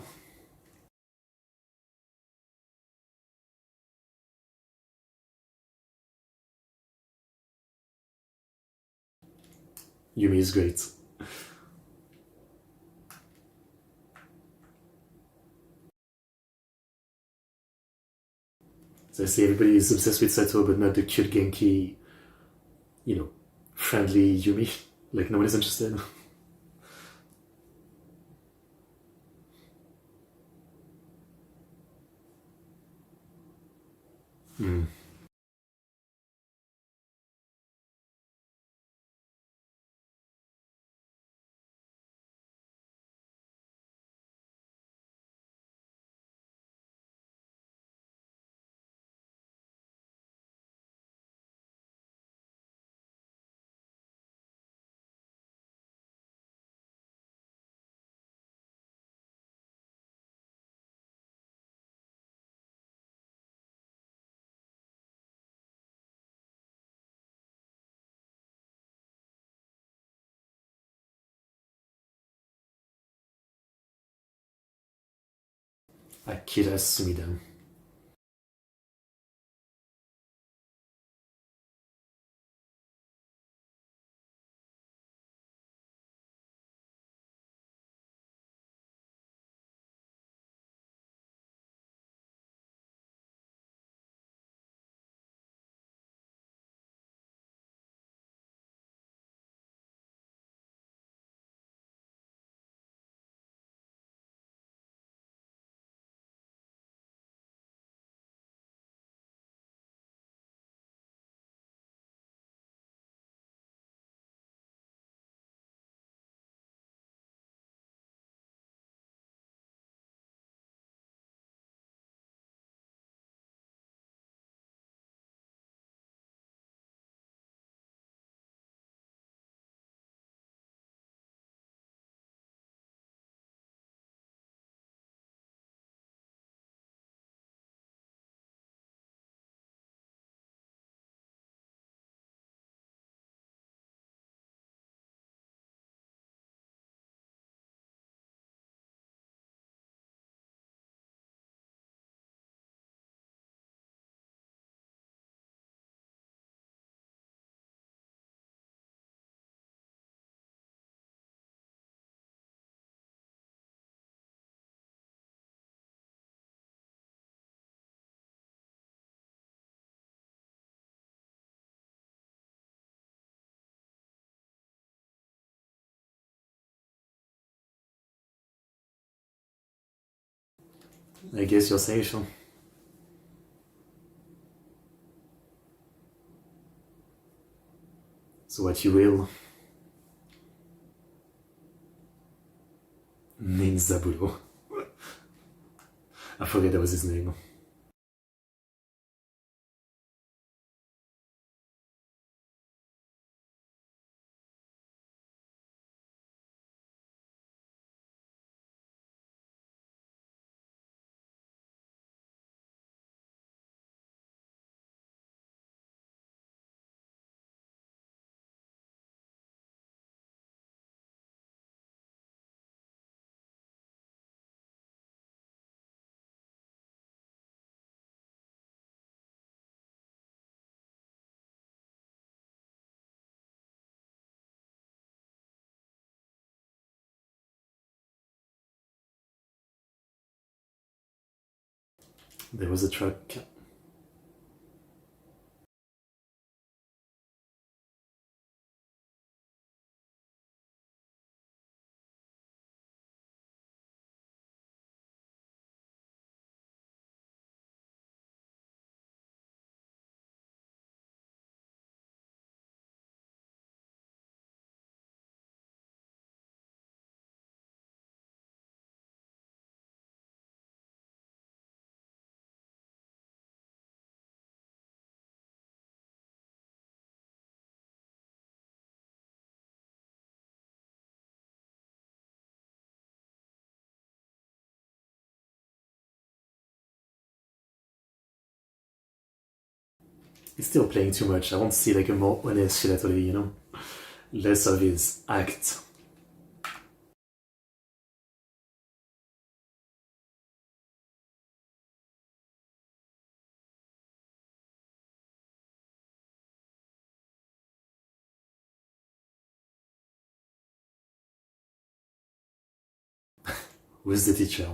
Yumi is great. So I see everybody is obsessed with Sato, but not the cute Genki, you know, friendly Yumi. Like, no one is interested. Hmm. akira sumida. I guess you're safe. So what you will. Ninzabulo. I forget that was his name. There was a truck. He's still playing too much. I want to see like a more honest Shiratori, you know? Less of his act. Who's the teacher?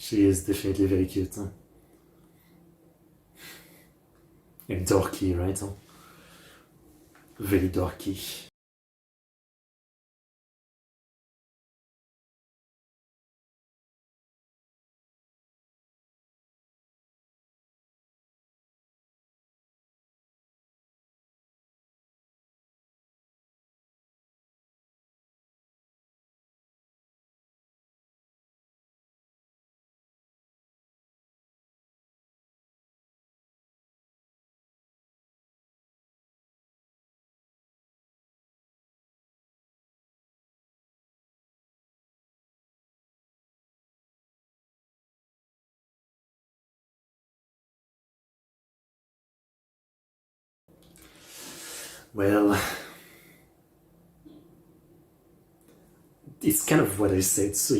She is definitely very cute. Huh? And dorky, right? Huh? Very dorky. Well, it's kind of what I said, so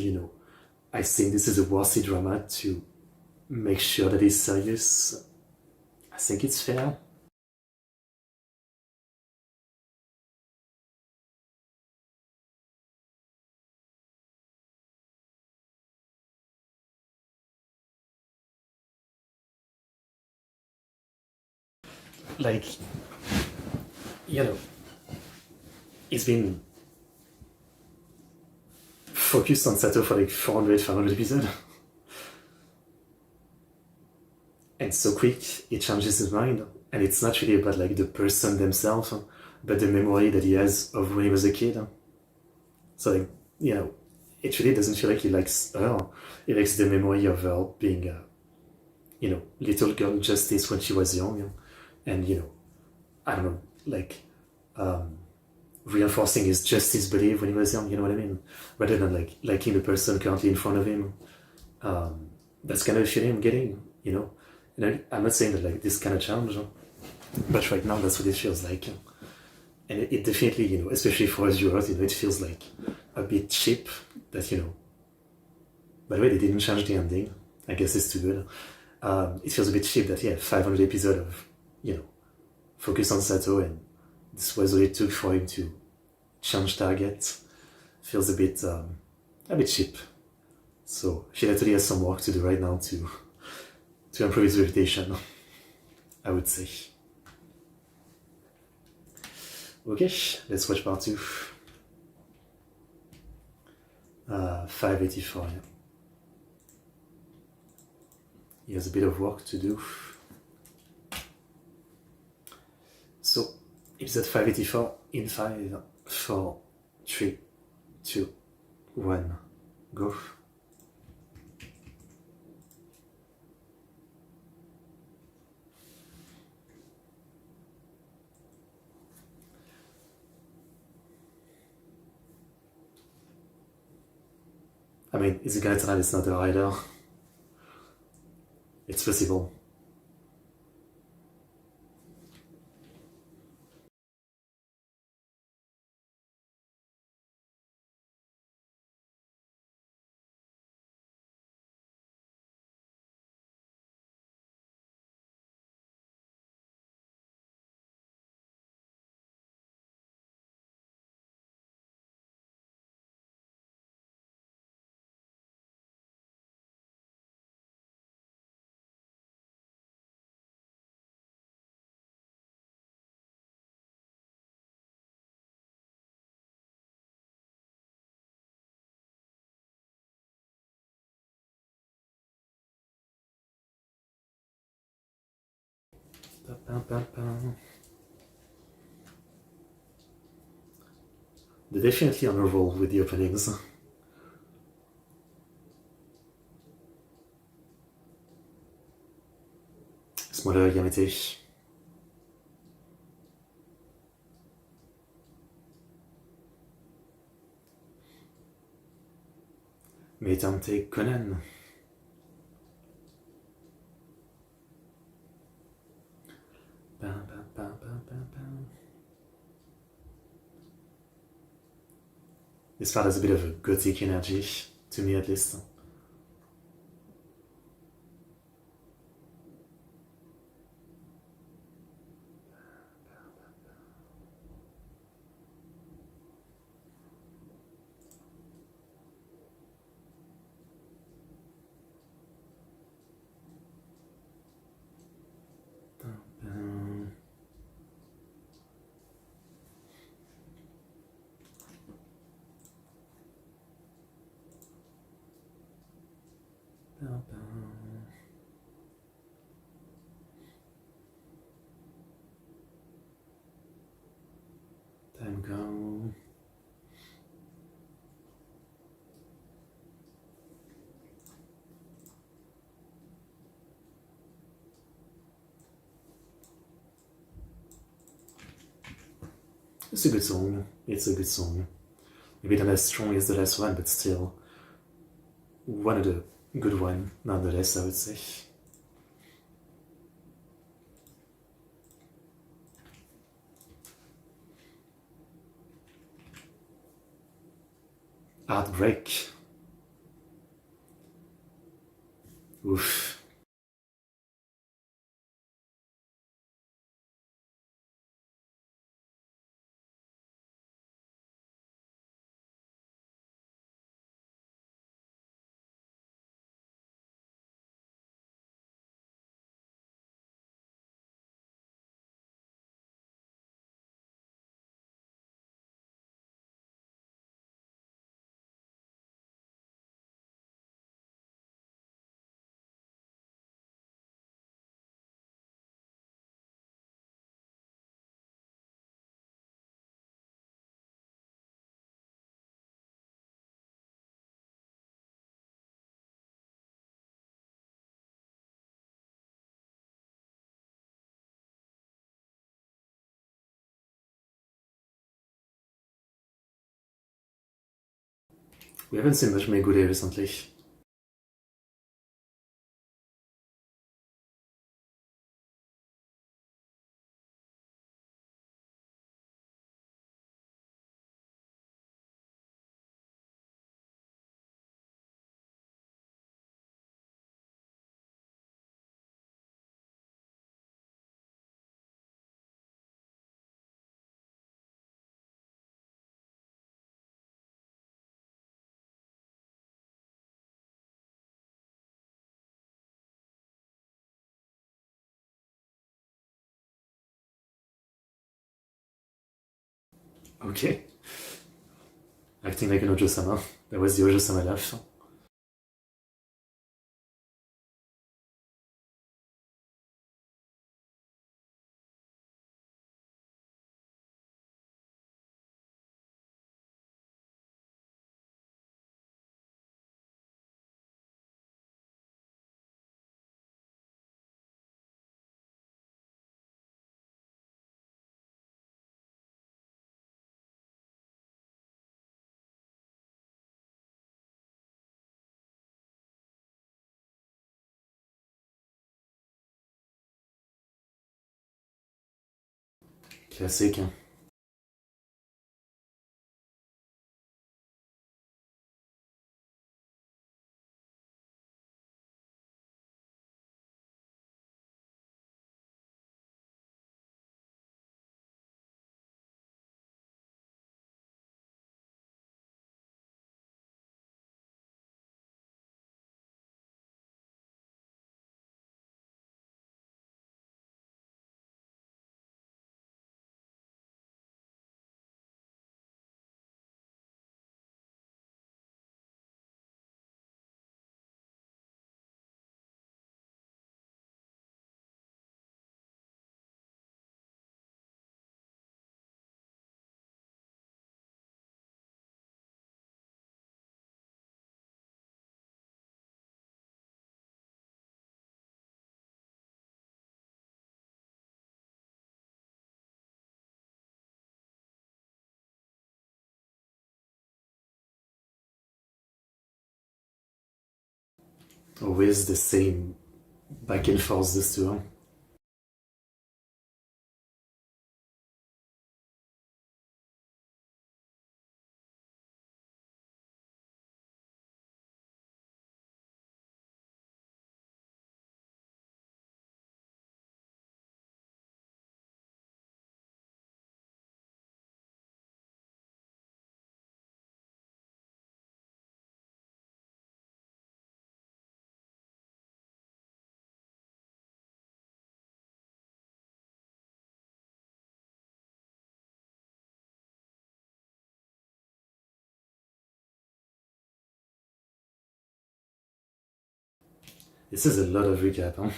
I think this is a worthy drama to make sure that it's serious. I think it's fair. Like, you know, it's been focused on Sato for like 400, 500 episodes. And so quick, it changes his mind. And it's not really about like the person themselves, but the memory that he has of when he was a kid. So like, it really doesn't feel like he likes her. He likes the memory of her being little girl Justice when she was young. And, I don't know, like, reinforcing his justice belief when he was young, you know what I mean? Rather than like liking the person currently in front of him. That's kind of the feeling I'm getting, And I'm not saying that like this kind of challenge, but right now that's what it feels like. And it definitely, especially for us viewers, it feels like a bit cheap that, by the way, they didn't change the ending. I guess it's too good. It feels a bit cheap that, 500 episodes of, focus on Sato, and this was what it took for him to change target. Feels a bit cheap. So he actually has some work to do right now to improve his reputation, I would say. Okay, let's watch part 2. 584, yeah. He has a bit of work to do. So, episode 584 in 5, 4, 3, 2, 1, go. I mean, is it gonna turn out it's not a rider? It's possible. They're definitely on a roll with the openings. Smaller Yamete. Meitante Conan. This part has a bit of a gothic energy, to me at least. Time go. It's a good song. It's a good song. Maybe not as strong as the last one, but still one of the good one, nonetheless, I would say. Heartbreak. Oof. We haven't seen much Megure recently. Okay. Acting like an Ojo-sama. That was the Ojo-sama laugh. Classic. Hein. Always the same back and forth, these two. Hein. This is a lot of recap, huh?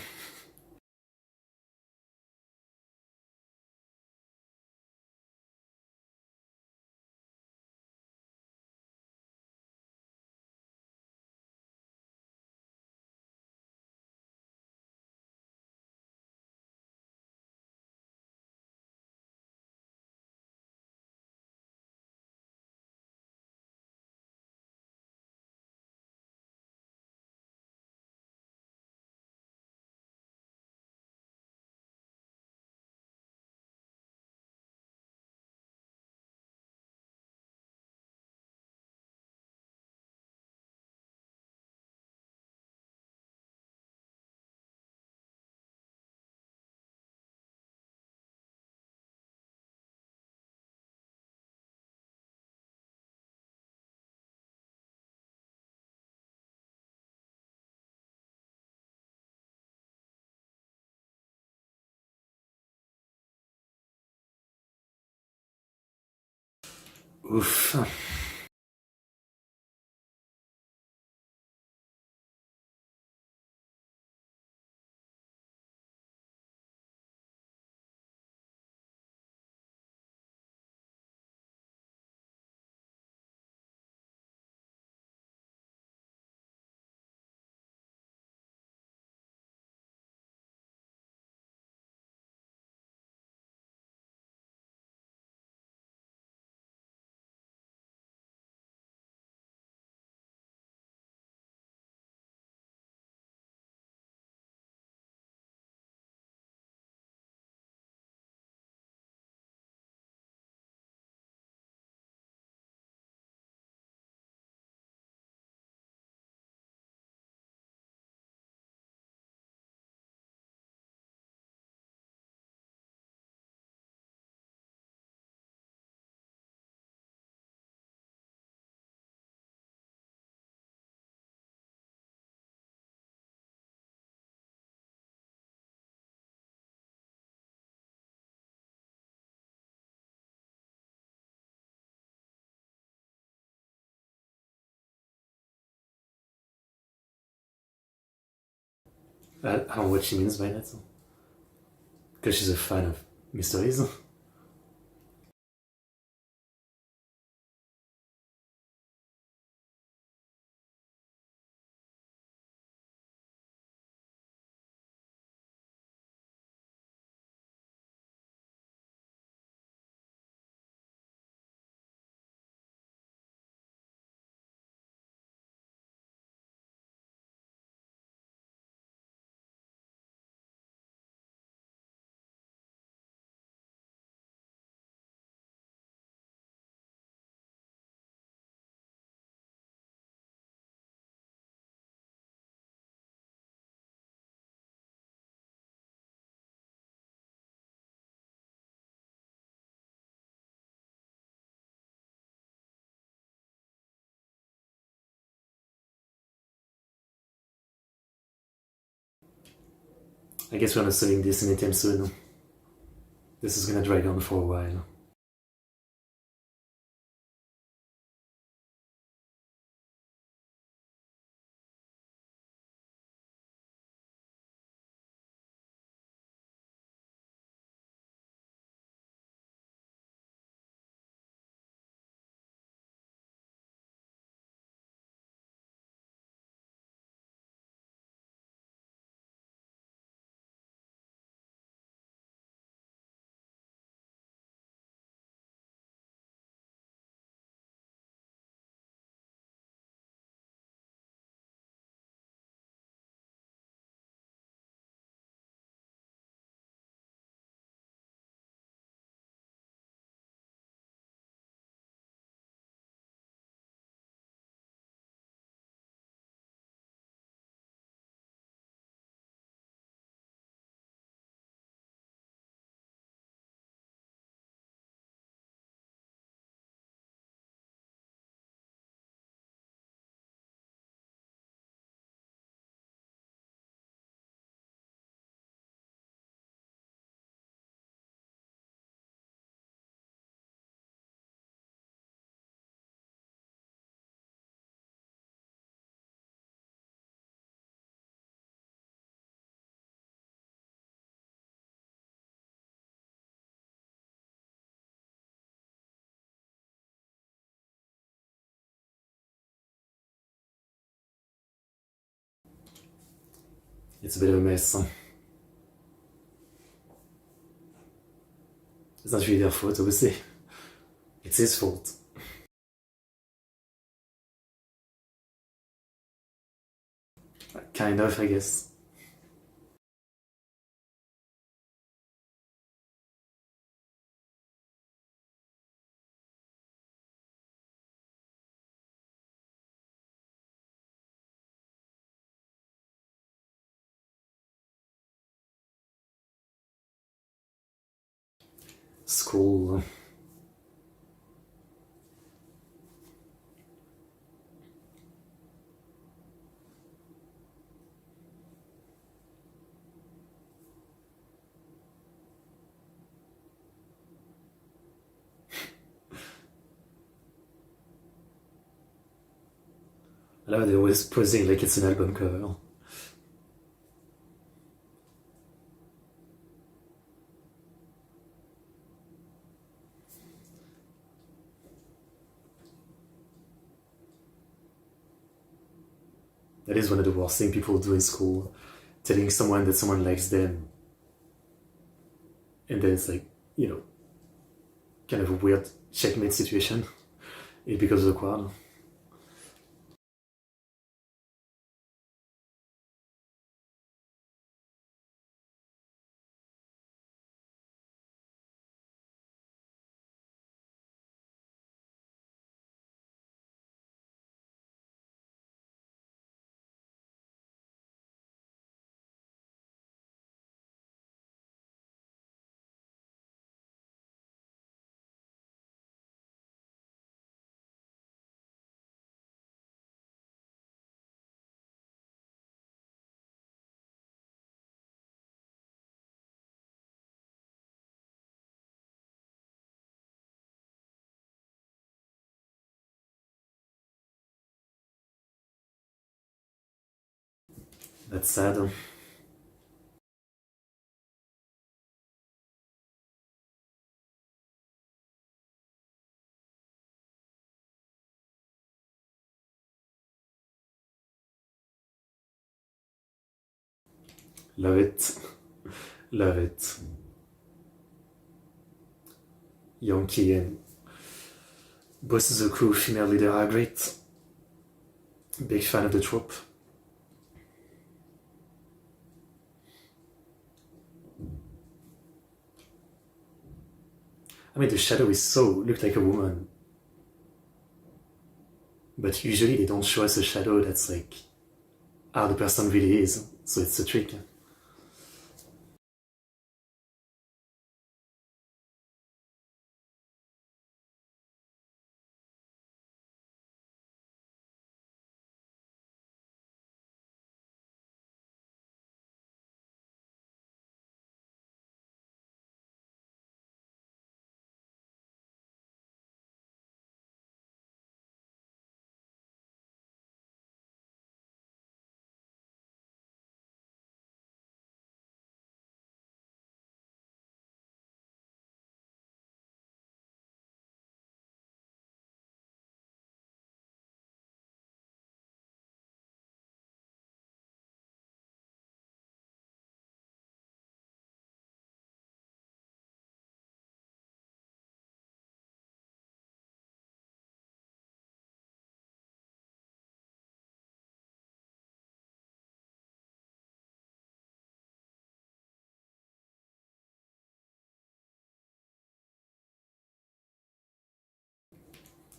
Oof. I don't know what she means by that. Because she's a fan of mysteries. I guess we're not selling this anytime soon. This is gonna drag on for a while. It's a bit of a mess. It's not really their fault, obviously. It's his fault. Kind of, I guess. School. I love they're always posing like it's an album cover. That is one of the worst things people do in school. Telling someone that someone likes them. And then it's like, you know, kind of a weird checkmate situation. It becomes awkward. That's sad. Love it. Love it. Yonki and Bosuzoku, female leader, are great. Big fan of the trope. I mean, the shadow is so looked like a woman. But usually they don't show us a shadow that's like how the person really is. So it's a trick.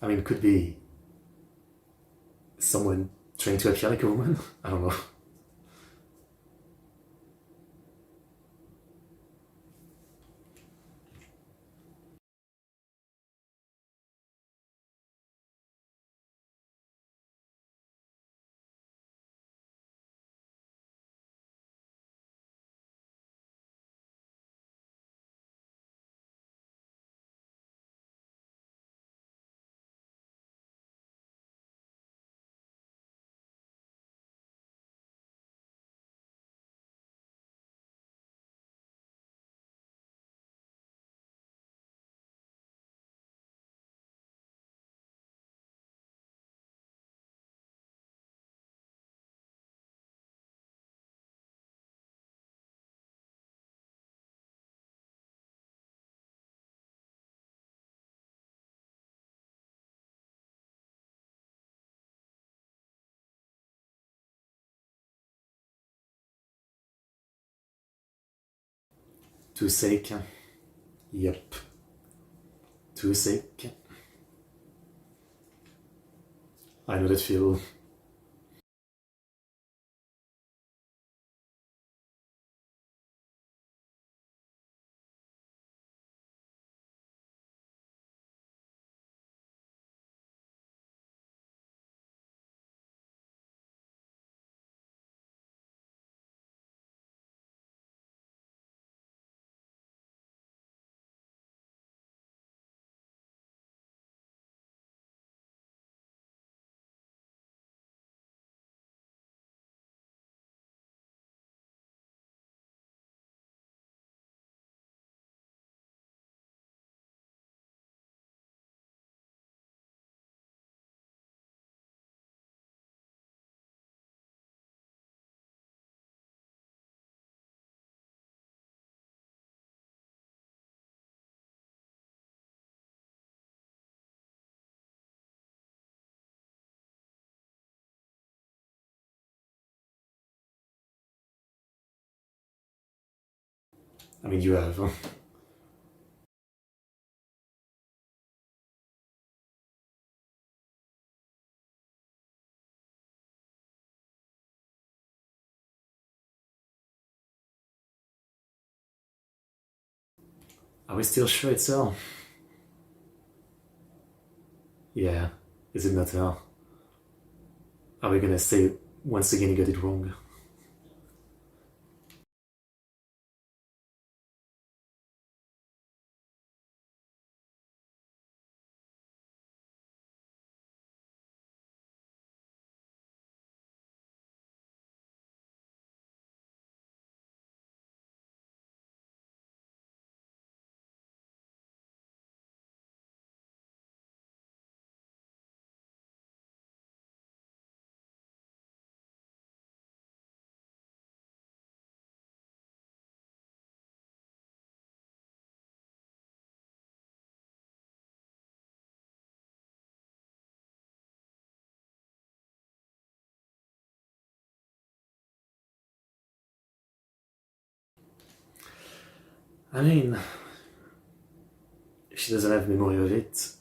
I mean, it could be someone trying to appear like a woman. I don't know. Too sick. Yep. Too sick. I know that feel. I mean, you have. Are we still sure it's her? Yeah. Is it not her? Are we gonna say once again you got it wrong? I mean, if she doesn't have memory of it.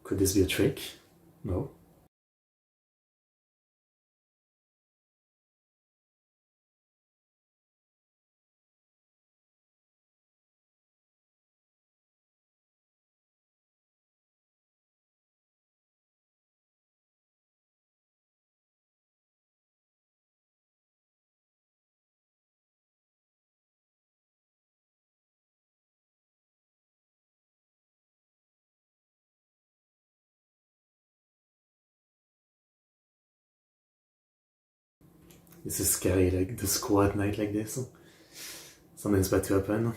Could this be a trick? No. This is scary, like the school at night like this. Something's about to happen.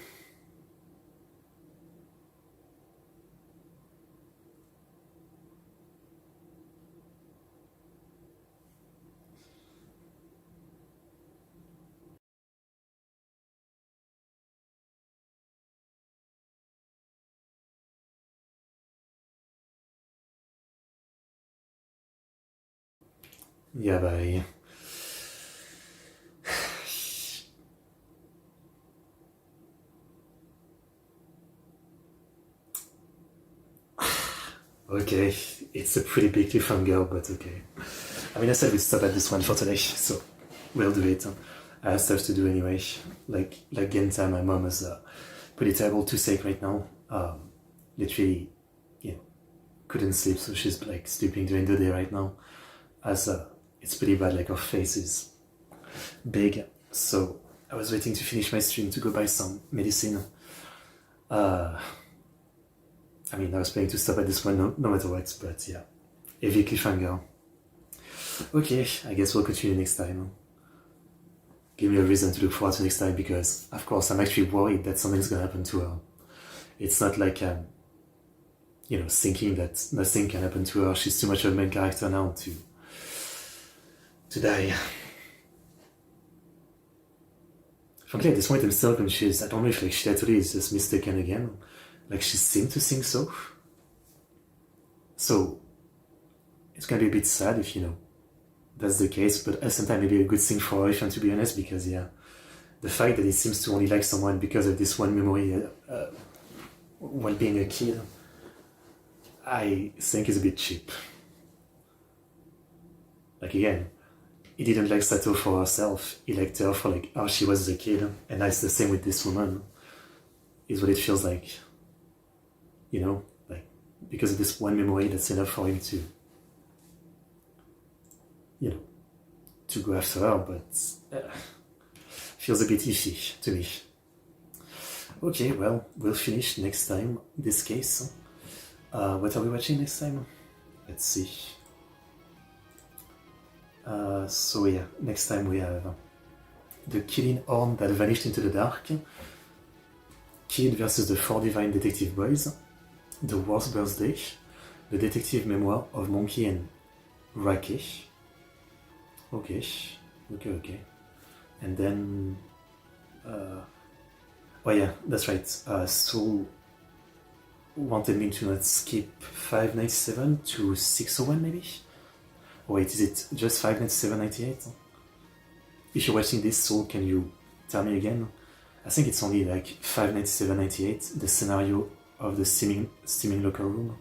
Yeah, bye. Okay, it's a pretty big cliffhanger, but okay. I mean, I said we'd stop at this one for today, so we'll do it. I have stuff to do anyway. Like Genta, my mom is pretty terrible toothache right now. Literally, couldn't sleep, so she's like sleeping during the day right now. As it's pretty bad, like her face is big. So I was waiting to finish my stream to go buy some medicine. I was planning to stop at this one no matter what, but yeah, heavy cliffhanger. Okay, I guess we'll continue next time. Give me a reason to look forward to next time, because of course I'm actually worried that something's gonna happen to her. It's not like thinking that nothing can happen to her. She's too much of a main character now to die. Frankly, at this point I'm still confused. I don't know if like Shiraturi is just mistaken again. Like she seemed to think so. So it's gonna be a bit sad if that's the case, but at the same time maybe a good thing for Ocean, to be honest, because the fact that he seems to only like someone because of this one memory while being a kid, I think is a bit cheap. Like again, he didn't like Sato for herself, he liked her for like how she was as a kid, and that's the same with this woman, is what it feels like. Like because of this one memory, that's enough for him to go after her, but feels a bit iffy to me. Okay, well, we'll finish next time this case. What are we watching next time? Let's see. So yeah, next time we have the Killing Horn that vanished into the dark, Kid versus the 4 divine detective boys, the Worst Birthday, the detective memoir of Monkey and Rake. Okay. And then oh yeah, that's right. So wanted me to not skip 597 to 601 maybe? Oh wait, is it just 597.98? If you're watching this, so can you tell me again? I think it's only like 597.98, the scenario of the steaming locker room.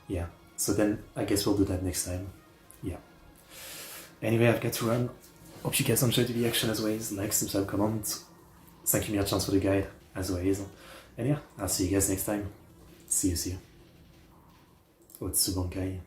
Yeah, so then I guess we'll do that next time. Yeah. Anyway, I've got to run. Hope you guys enjoyed the reaction as always. Like, subscribe, comment. Thank you, chance for the guide as always. And yeah, I'll see you guys next time. See you. ExoticBankai.